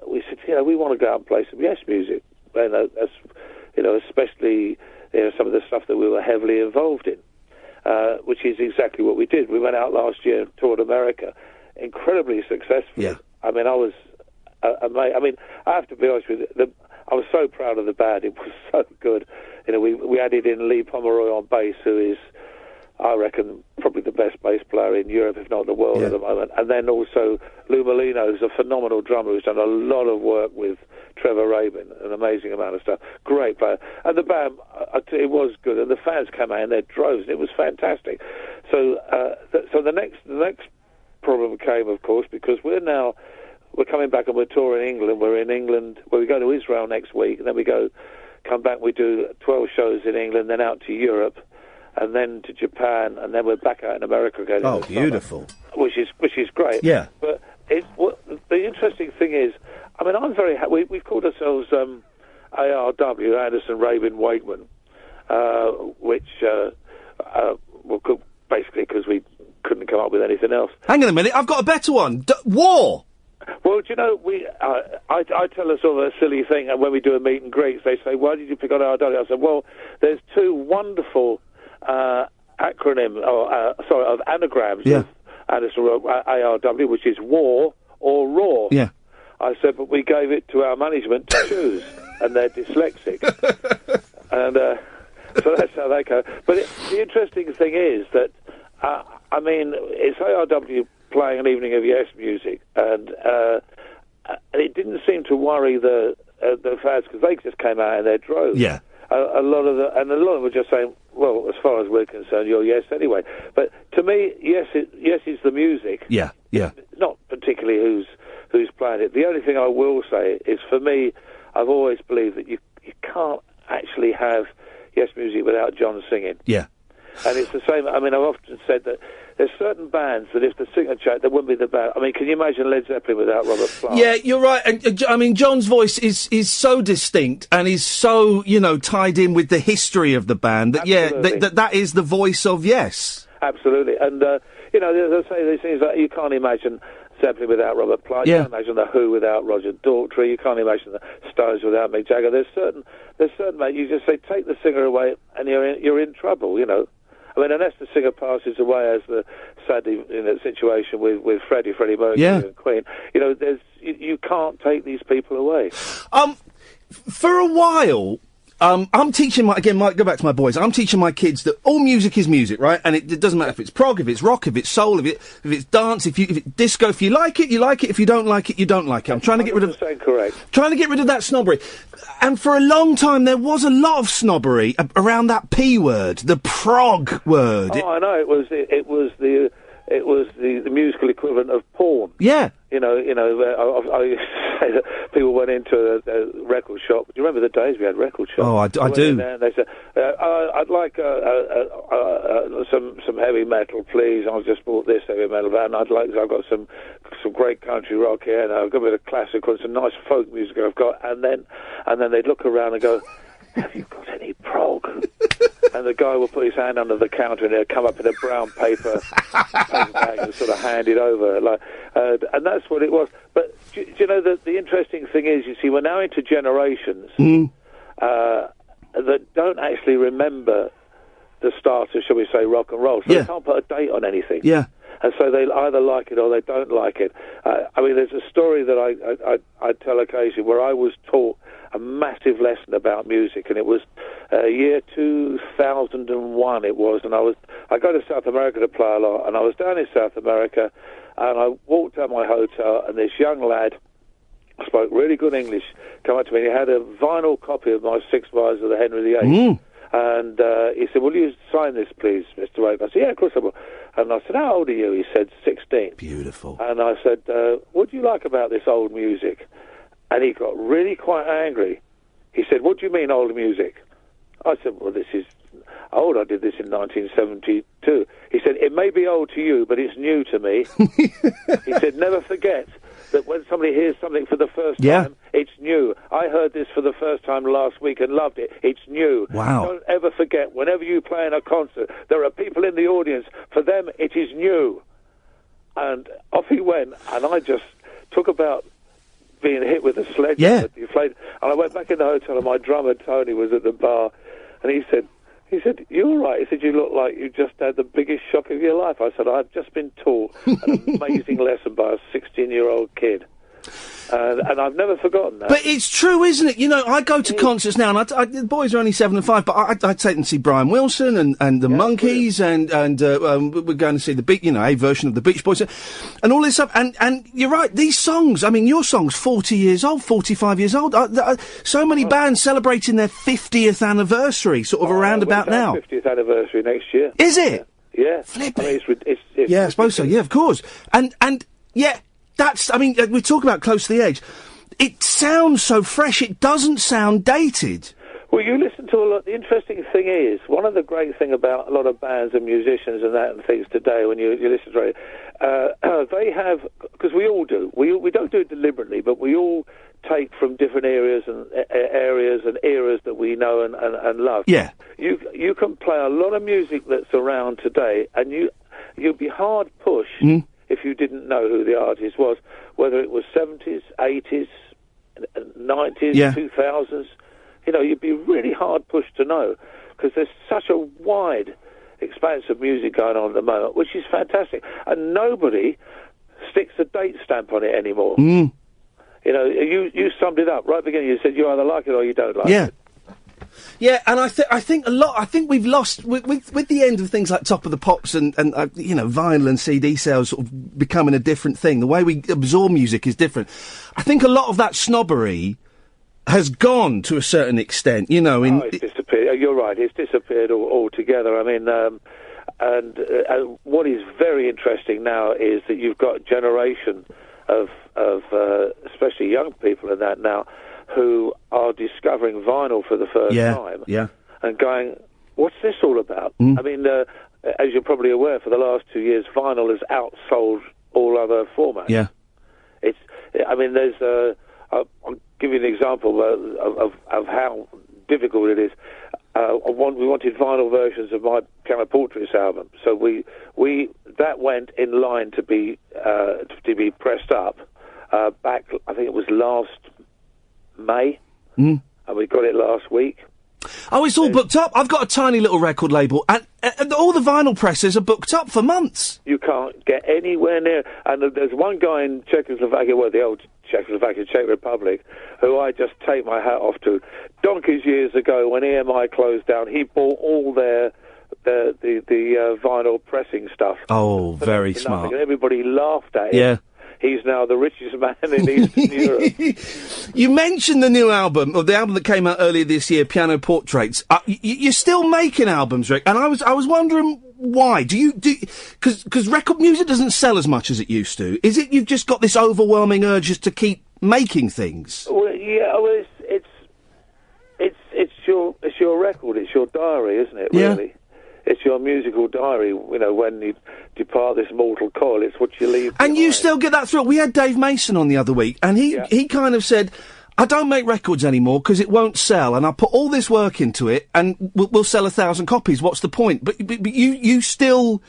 we said, we want to go out and play some Yes music, and especially some of the stuff that we were heavily involved in. Which is exactly what we did. We went out last year and toured America, incredibly successful. Yeah. I mean, I was amazed. I mean, I have to be honest with you, I was so proud of the band. It was so good. We added in Lee Pomeroy on bass, who is, I reckon, probably the best bass player in Europe, if not the world at the moment. And then also Lou Molino, who's a phenomenal drummer who's done a lot of work with Trevor Rabin, an amazing amount of stuff. Great player. And the band, it was good. And the fans came out in their droves. It was fantastic. So the next problem came, of course, because we're coming back and we're touring England. We're in England, we go to Israel next week, and then we come back, we do 12 shows in England, then out to Europe, and then to Japan, and then we're back out in America again. Oh, beautiful. Which is great. Yeah. But the interesting thing is, I mean, I'm very happy. We've called ourselves ARW, Anderson, Rabin, Wakeman, which basically because we couldn't come up with anything else. Hang on a minute, I've got a better one. War! Well, do you know, I tell a sort of a silly thing, and when we do a meet and greets, they say, why did you pick on ARW? I said, well, there's two wonderful of anagrams of Anderson ARW, which is war or raw. Yeah. I said, but we gave it to our management to choose, and they're dyslexic. And so that's how they go. But the interesting thing is that, I mean, it's ARW playing an evening of Yes music, and it didn't seem to worry the fans, because they just came out in their droves. Yeah. A lot of them were just saying, well, as far as we're concerned, you're Yes anyway. But to me, Yes is the music. Yeah, yeah. Not particularly who's playing it. The only thing I will say is, for me, I've always believed that you can't actually have Yes music without John singing. Yeah. And it's the same. I mean, I've often said that there's certain bands that if the singer changed, there wouldn't be the band. I mean, can you imagine Led Zeppelin without Robert Plant? Yeah, you're right. And I mean, John's voice is so distinct and is so, tied in with the history of the band that, that is the voice of Yes. Absolutely. And, as I say, these things like you can't imagine Zeppelin without Robert Plant. You can't imagine The Who without Roger Daltrey. You can't imagine the Stones without Mick Jagger. There's certain, mate, you just say, take the singer away and you're in trouble, I mean, unless the singer passes away, as sadly in the situation with Freddie Mercury and Queen, you can't take these people away. For a while, I'm teaching might go back to my boys. I'm teaching my kids that all music is music, right? And it doesn't matter if it's prog, if it's rock, if it's soul, if it's dance, if it's disco. If you like it, you like it. If you don't like it, you don't like it. I'm trying to get rid of that snobbery. And for a long time, there was a lot of snobbery around that P word, the prog word. Oh, I know. It was the musical equivalent of porn. Yeah. I say that people went into a record shop. Do you remember the days we had record shops? Oh, I do. In there and they said, I'd like some heavy metal, please. I've just bought this heavy metal band. I've got some great country rock here, and I've got a bit of classical and some nice folk music I've got. And then they'd look around and go, have you got any prog? And the guy will put his hand under the counter and it'll come up in a brown paper bag and sort of hand it over. And that's what it was. But, do you know, the interesting thing is, you see, we're now into generations that don't actually remember the start of, shall we say, rock and roll. So they can't put a date on anything. Yeah. And so they either like it or they don't like it. I mean, there's a story that I tell occasionally where I was taught a massive lesson about music, and it was year 2001 it was, and I I go to South America to play a lot, and I was down in South America, and I walked out my hotel, and this young lad spoke really good English, came up to me, and he had a vinyl copy of my Six Vials of the Henry VIII. And he said, will you sign this, please, Mr. Wakeman? I said, yeah, of course I will. And I said, how old are you? He said, 16. Beautiful. And I said, what do you like about this old music? And he got really quite angry. He said, what do you mean old music? I said, well, this is old. I did this in 1972. He said, it may be old to you, but it's new to me. He said, never forget that when somebody hears something for the first time, it's new. I heard this for the first time last week and loved it. It's new. Wow. Don't ever forget, whenever you play in a concert, there are people in the audience. For them, it is new. And off he went, and I just took about being hit with a sledge. Yeah. And I went back in the hotel, and my drummer, Tony, was at the bar, and he said, you're all right. He said, you look like you just had the biggest shock of your life. I said, I've just been taught an amazing lesson by a 16-year-old kid. And I've never forgotten that. But it's true, isn't it? You know, I go to concerts now, and the boys are only 7 and 5, but I take them to see Brian Wilson and the Monkees, and we're going to see a version of the Beach Boys, and all this stuff. And you're right, these songs, I mean, your song's 40 years old, 45 years old. So many bands celebrating their 50th anniversary, sort of around about now. 50th anniversary next year. Is it? Yeah. Flip I mean, it's yeah, I suppose so. Yeah, of course. And yeah. That's, I mean, we talk about close to the edge. It sounds so fresh. It doesn't sound dated. Well, you listen to a lot. The interesting thing is, one of the great thing about a lot of bands and musicians and that and things today, when you listen to it, they have, because we all do. We don't do it deliberately, but we all take from different areas and eras that we know and love. Yeah. You can play a lot of music that's around today, and you'd be hard pushed. If you didn't know who the artist was, whether it was 70s, 80s, 90s, 2000s, you know, you'd be really hard pushed to know, because there's such a wide expanse of music going on at the moment, which is fantastic. And nobody sticks a date stamp on it anymore. You know, you summed it up right at the beginning. You said you either like it or you don't like it. Yeah, and I think we've lost with the end of things like Top of the Pops and vinyl and CD sales sort of becoming a different thing. The way we absorb music is different. I think a lot of that snobbery has gone to a certain extent. You know, it's disappeared. You're right. It's disappeared altogether. I mean, and what is very interesting now is that you've got a generation of especially young people in that now, who are discovering vinyl for the first time and going, what's this all about? I mean, as you're probably aware, for the last 2 years, vinyl has outsold all other formats. Yeah. I mean, there's I'll give you an example of how difficult it is. We wanted vinyl versions of my Piano Portraits album, so that went in line to be pressed up back, I think it was last May, and we got it last week. Oh, it's all booked up. I've got a tiny little record label, and all the vinyl presses are booked up for months. You can't get anywhere near. And there's one guy in Czechoslovakia, the old Czechoslovakia, Czech Republic, who I just take my hat off to. Donkeys years ago, when EMI closed down, he bought all the vinyl pressing stuff. Oh, very smart. And everybody laughed at him. Yeah. He's now the richest man in Eastern Europe. You mentioned the new album, or the album that came out earlier this year, Piano Portraits. You're still making albums, Rick, and I was wondering why. Because record music doesn't sell as much as it used to. Is it you've just got this overwhelming urge just to keep making things? Well, yeah, well, it's your record, it's your diary, isn't it? Really. Yeah. It's your musical diary, you know, when you depart this mortal coil, it's what you leave behind. And you still get that thrill. We had Dave Mason on the other week, and he kind of said, I don't make records anymore because it won't sell, and I put all this work into it, and we'll sell 1,000 copies. What's the point? But you still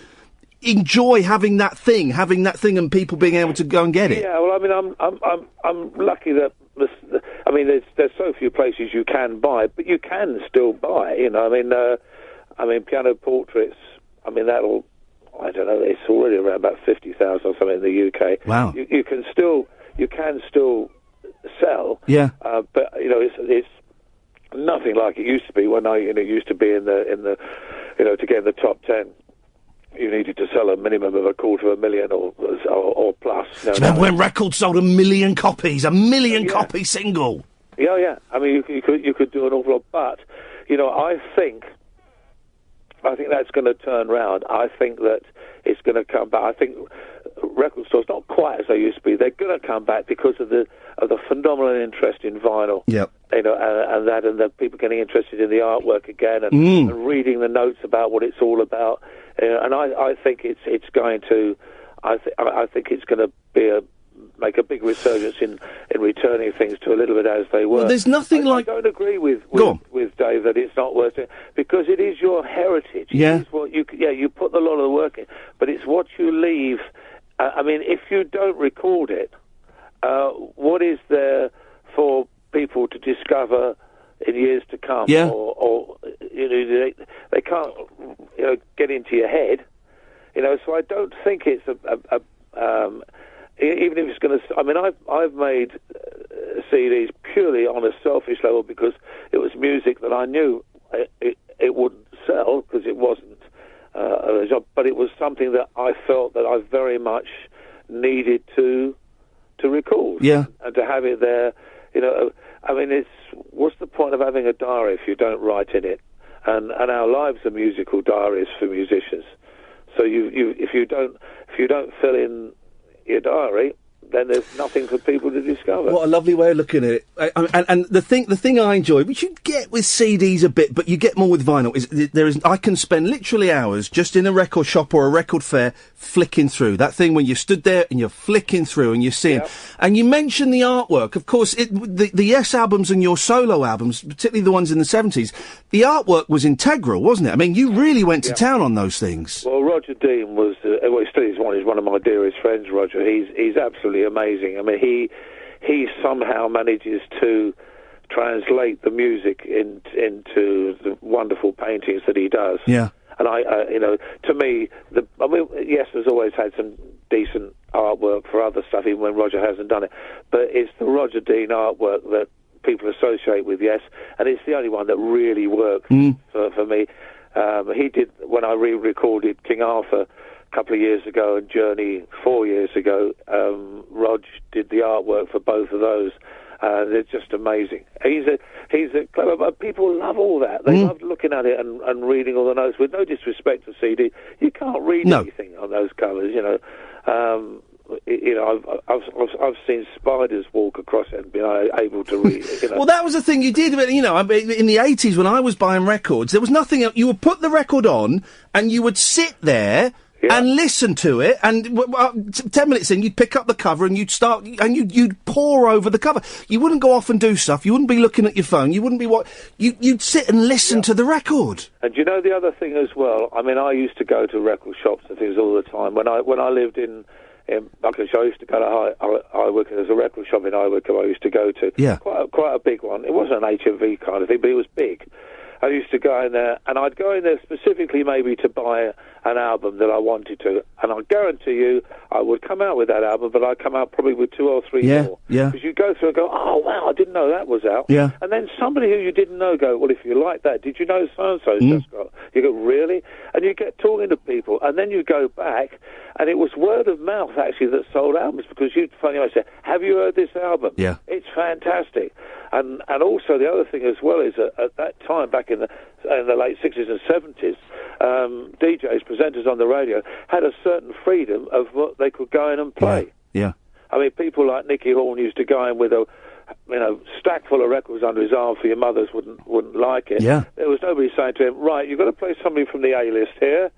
enjoy having that thing, and people being able to go and get it. Yeah, well, I mean, I'm lucky that there's so few places you can buy, but you can still buy. You know, I mean, Piano Portraits, I mean, I don't know, it's already around about 50,000 or something in the UK. Wow. You can still sell. Yeah. But, you know, it's nothing like it used to be when it used to be in the to get in the top 10. you needed to sell a minimum of 250,000 or plus. Do you remember when records sold 1 million copies? 1 million copy single. Yeah. I mean, you could do an awful lot, but I think that's going to turn round. I think that it's going to come back. I think record stores, not quite as they used to be, they're going to come back because of the phenomenal interest in vinyl. Yep. And the people getting interested in the artwork again and reading the notes about what it's all about. And I think it's going to. I think it's going to make a big resurgence in returning things to a little bit as they were. Well, there's nothing I don't agree with Dave that it's not worth it, because it is your heritage. Yeah. It is what you put a lot of the work in, but it's what you leave. I mean, if you don't record it, what is there for people to discover in years to come? Yeah. Or they can't get into your head. So I don't think it's even if it's going to. I mean, I've made CDs purely on a selfish level because it was music that I knew it wouldn't sell because it wasn't a job, but it was something that I felt that I very much needed to record. Yeah. And to have it there. I mean, what's the point of having a diary if you don't write in it? And our lives are musical diaries for musicians. So if you don't fill in your diary, then there's nothing for people to discover. What a lovely way of looking at it. And the thing I enjoy, which you get with CDs a bit, but you get more with vinyl, is I can spend literally hours just in a record shop or a record fair flicking through. That thing when you stood there and you're flicking through and you're seeing. Yep. And you mentioned the artwork. Of course, the Yes albums and your solo albums, particularly the ones in the 70s, the artwork was integral, wasn't it? I mean, you really went to town on those things. Well, Roger Dean was, well, still is one of my dearest friends, Roger. He's absolutely amazing. I mean, he somehow manages to translate the music into the wonderful paintings that he does. Yeah. And to me, Yes has always had some decent artwork for other stuff, even when Roger hasn't done it. But it's the Roger Dean artwork that people associate with Yes, and it's the only one that really works for me. He did, when I re-recorded King Arthur a couple of years ago and Journey 4 years ago, Rog did the artwork for both of those. They're just amazing. He's a clever, but people love all that. They love looking at it and reading all the notes. With no disrespect to CD, you can't read anything on those covers. I've seen spiders walk across it and been able to read it. Well, that was the thing you did. In the 80s when I was buying records, there was nothing else. You would put the record on and you would sit there and listen to it, and 10 minutes in, you'd pick up the cover and you'd pore over the cover. You wouldn't go off and do stuff. You wouldn't be looking at your phone. You wouldn't be you'd sit and listen to the record. And you know the other thing as well. I mean, I used to go to record shops and things all the time when I lived in Buckinghamshire. I used to go to Iwick. There's a record shop in Iwick I used to go to. Yeah. Quite a big one. It wasn't an HMV kind of thing, but it was big. I used to go in there, and I'd go in there specifically maybe to buy an album that I wanted to, and I guarantee you I would come out with that album, but I'd come out probably with 2 or 3 more. Yeah. Because you go through and go, oh, wow, I didn't know that was out. Yeah. And then somebody who you didn't know go, well, if you like that, did you know so-and-so's just got... You go, really? And you get talking to people, and then you go back, and it was word of mouth, actually, that sold albums, because you'd funny I said, have you heard this album? Yeah. It's fantastic. And also the other thing as well is at that time, back in the late 60s and 70s, DJs, presenters on the radio, had a certain freedom of what they could go in and play. Yeah. I mean, people like Nicky Horn used to go in with a stack full of records under his arm for your mothers wouldn't like it. Yeah. There was nobody saying to him, right, you've got to play something from the A-list here,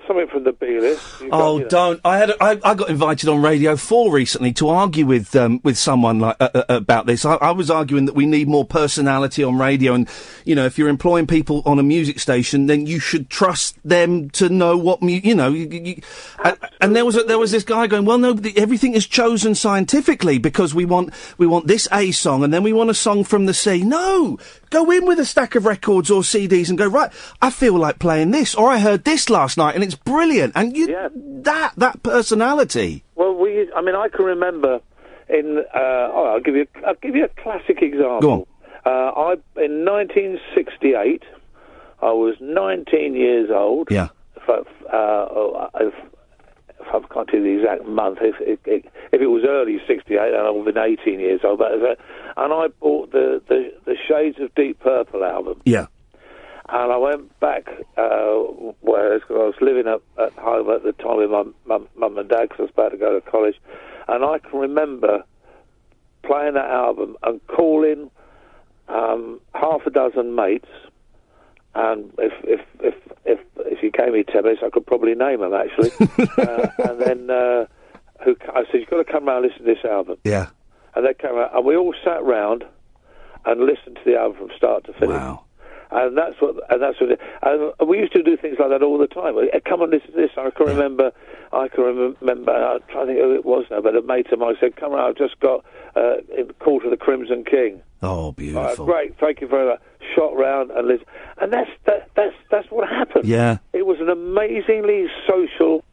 something from the B-list. Don't. I got invited on Radio 4 recently to argue with someone like about this. I was arguing that we need more personality on radio, and if you're employing people on a music station, then you should trust them to know what and there was this guy going, well, no, everything is chosen scientifically because we want this A song and then we want a song from the C. No, go in with a stack of records or CDs and go, right, I feel like playing this, or I heard this last night and it's brilliant. And that personality. Well, I can remember I'll give you a classic example. Go on. In 1968, I was 19 years old. Yeah. I can't tell you the exact month. If it was early '68, then I would have been 18 years old. And I bought the Shades of Deep Purple album. Yeah. And I went back where I was living at home at the time with my mum and dad, because I was about to go to college. And I can remember playing that album and calling half a dozen mates. And if you gave me 10 minutes, I could probably name them, actually. And then I said, "You've got to come round and listen to this album." Yeah. And they came out, and we all sat round and listened to the album from start to finish. Wow. And that's what, and we used to do things like that all the time. Come on, listen to this. I can remember. I'm trying to think who it was now, but a mate of mine said, "Come on, I've just got Call to the Crimson King." Oh, beautiful! Great, thank you very much. Shot round and listen, and that's what happened. Yeah, it was an amazingly social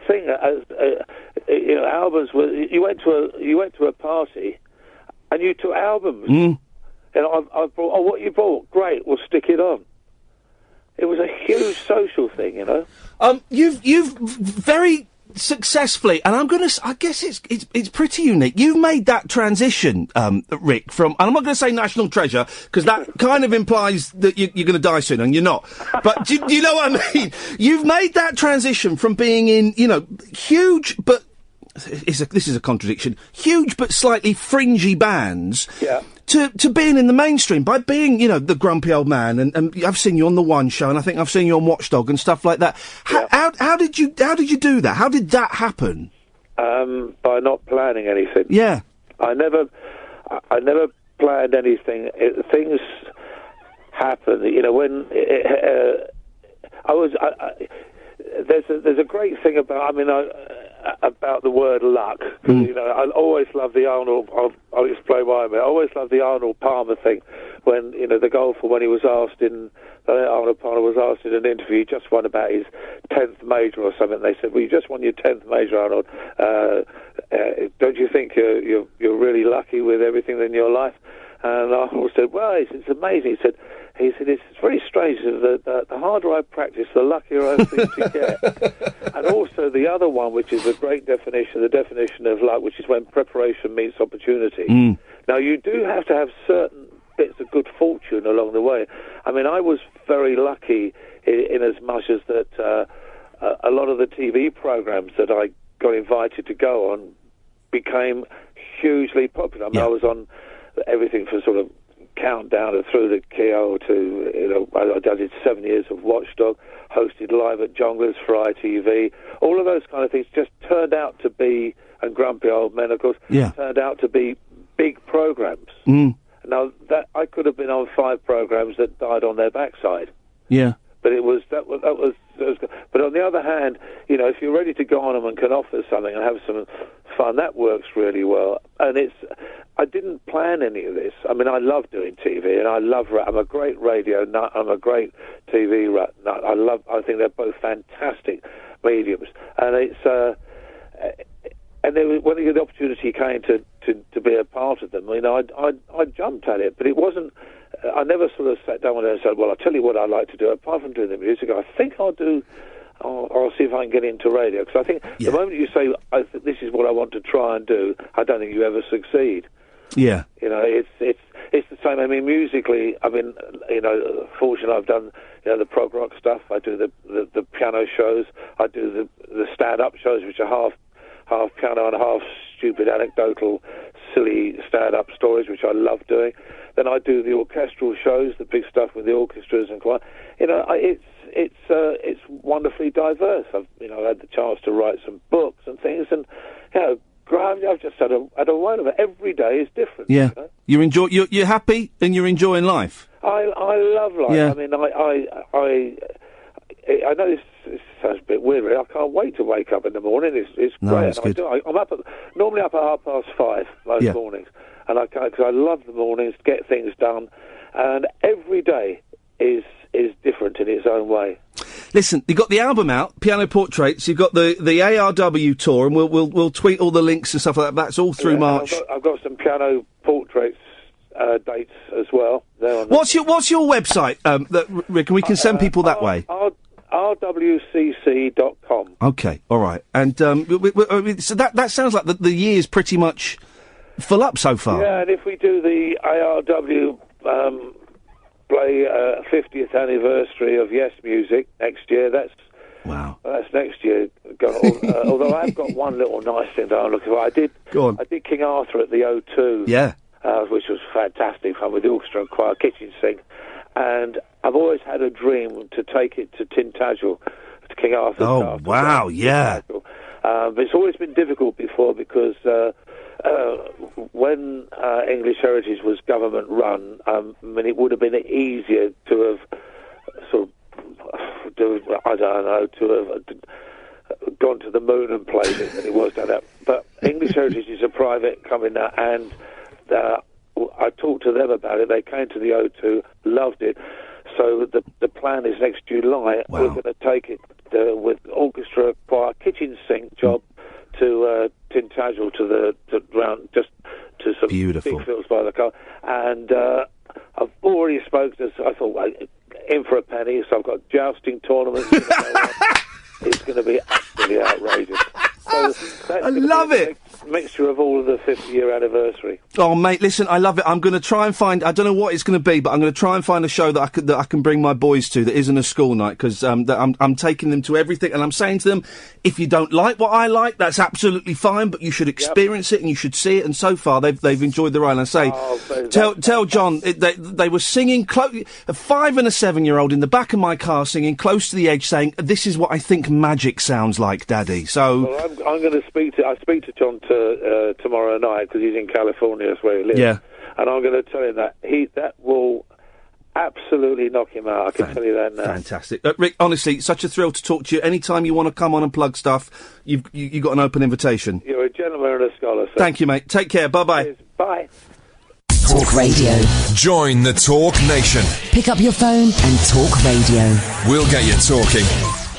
thing. Albums were. You went to a party, and you took albums. Mm. And I brought, what you bought? Great, we'll stick it on. It was a huge social thing, you know. You've very successfully, and I guess it's pretty unique. You've made that transition, Rick, from, and I'm not going to say national treasure, because that kind of implies that you're going to die soon, and you're not. But do you know what I mean? You've made that transition from being in, huge, but this is a contradiction, huge but slightly fringy bands. Yeah. To being in the mainstream by being, the grumpy old man, and I've seen you on the One Show, and I think I've seen you on Watchdog and stuff like that. How did you do that? How did that happen? By not planning anything. Yeah. I never planned anything. Things happen. When there's a great thing about. About the word luck. I always love the Arnold. I'll explain why. I always love the Arnold Palmer thing. When the golfer, when he was asked Arnold Palmer was asked in an interview, he just won about his 10th major or something. They said, "Well, you just won your 10th major, Arnold. Don't you think you're really lucky with everything in your life?" And Arnold said, "Well, it's amazing." He said it's very strange. The harder I practice, the luckier I seem to get. And also the other one, which is a great definition, the definition of luck, which is when preparation meets opportunity. Mm. Now, you do have to have certain bits of good fortune along the way. I was very lucky in as much as that a lot of the TV programs that I got invited to go on became hugely popular. I was on everything from sort of Countdown and Through the Keyhole to, I did 7 years of Watchdog, hosted live at Jongleurs for ITV. All of those kind of things just turned out to be, and Grumpy Old Men, of course, turned out to be big programs. Mm. Now, that I could have been on 5 programs that died on their backside. Yeah. But that was. But on the other hand, if you're ready to go on them and can offer something and have some fun, that works really well. And I didn't plan any of this. I love doing TV, and I'm a great radio nut. I'm a great TV nut. I think they're both fantastic mediums. And and then when the opportunity came to be a part of them, I jumped at it. But it wasn't. I never sort of sat down and said, "Well, I'll tell you what I like to do." Apart from doing the music, I think I'll see if I can get into radio. Because I think the moment you say, "This is what I want to try and do," I don't think you ever succeed. Yeah. It's the same. Musically, fortunately, I've done the prog rock stuff. I do the piano shows. I do the stand-up shows, which are half piano and half stupid, anecdotal, silly stand-up stories, which I love doing. Then I do the orchestral shows, the big stuff with the orchestras and choir. It's wonderfully diverse. I've had the chance to write some books and things, and I've just had a wine of it. Every day is different. Yeah, you're happy and you're enjoying life. I love life. Yeah. I know this sounds a bit weird, really. I can't wait to wake up in the morning. It's No, great. it's good. I'm normally up at 5:30 most mornings, and because I love the mornings, get things done, and every day is different in its own way. Listen, you've got the album out, Piano Portraits. You've got the ARW tour, and we'll tweet all the links and stuff like that. That's all through March. I've got some Piano Portraits dates as well. What's your website, Rick? And we can send people that way. irwcc.com. Okay, all right. And so that sounds like the year's pretty much full up so far. Yeah, and if we do the ARW play 50th anniversary of Yes Music next year, that's next year. Although I've got one little nice thing that I'm looking for. I did King Arthur at the O2. Yeah. Which was fantastic fun with the orchestra and choir, kitchen sink. And I've always had a dream to take it to Tintagel, to King Arthur's. Oh, wow, yeah. But it's always been difficult before because when English Heritage was government run, it would have been easier to have gone to the moon and played it than it was done that. But English Heritage is a private company now, and I talked to them about it. They came to the O2, loved it. So the plan is next July we're going to take it with orchestra, choir, kitchen sink job to Tintagel to some beautiful big fields by the car. And I've already spoken to. I thought in for a penny. So I've got jousting tournaments. It's going to be absolutely outrageous. So I love it. Mixture of all of the 50-year anniversary. Oh, mate, listen, I love it. I'm going to try and find. I don't know what it's going to be, but I'm going to try and find a show that I can bring my boys to that isn't a school night because I'm taking them to everything, and I'm saying to them, if you don't like what I like, that's absolutely fine, but you should experience it and you should see it. And so far, they've enjoyed the ride. And I say, tell John they were singing a 5 and a 7-year-old in the back of my car singing Close to the Edge, saying, "This is what I think magic sounds like, Daddy." So I'm going to speak to John tomorrow night because he's in California, that's where he lives. Yeah. And I'm going to tell him that that will absolutely knock him out. I can tell you that now. Fantastic. Rick, honestly, such a thrill to talk to you. Anytime you want to come on and plug stuff, you've got an open invitation. You're a gentleman and a scholar, sir. Thank you, mate. Take care. Bye-bye. Cheers. Bye. Talk Radio. Join the Talk Nation. Pick up your phone and talk radio. We'll get you talking.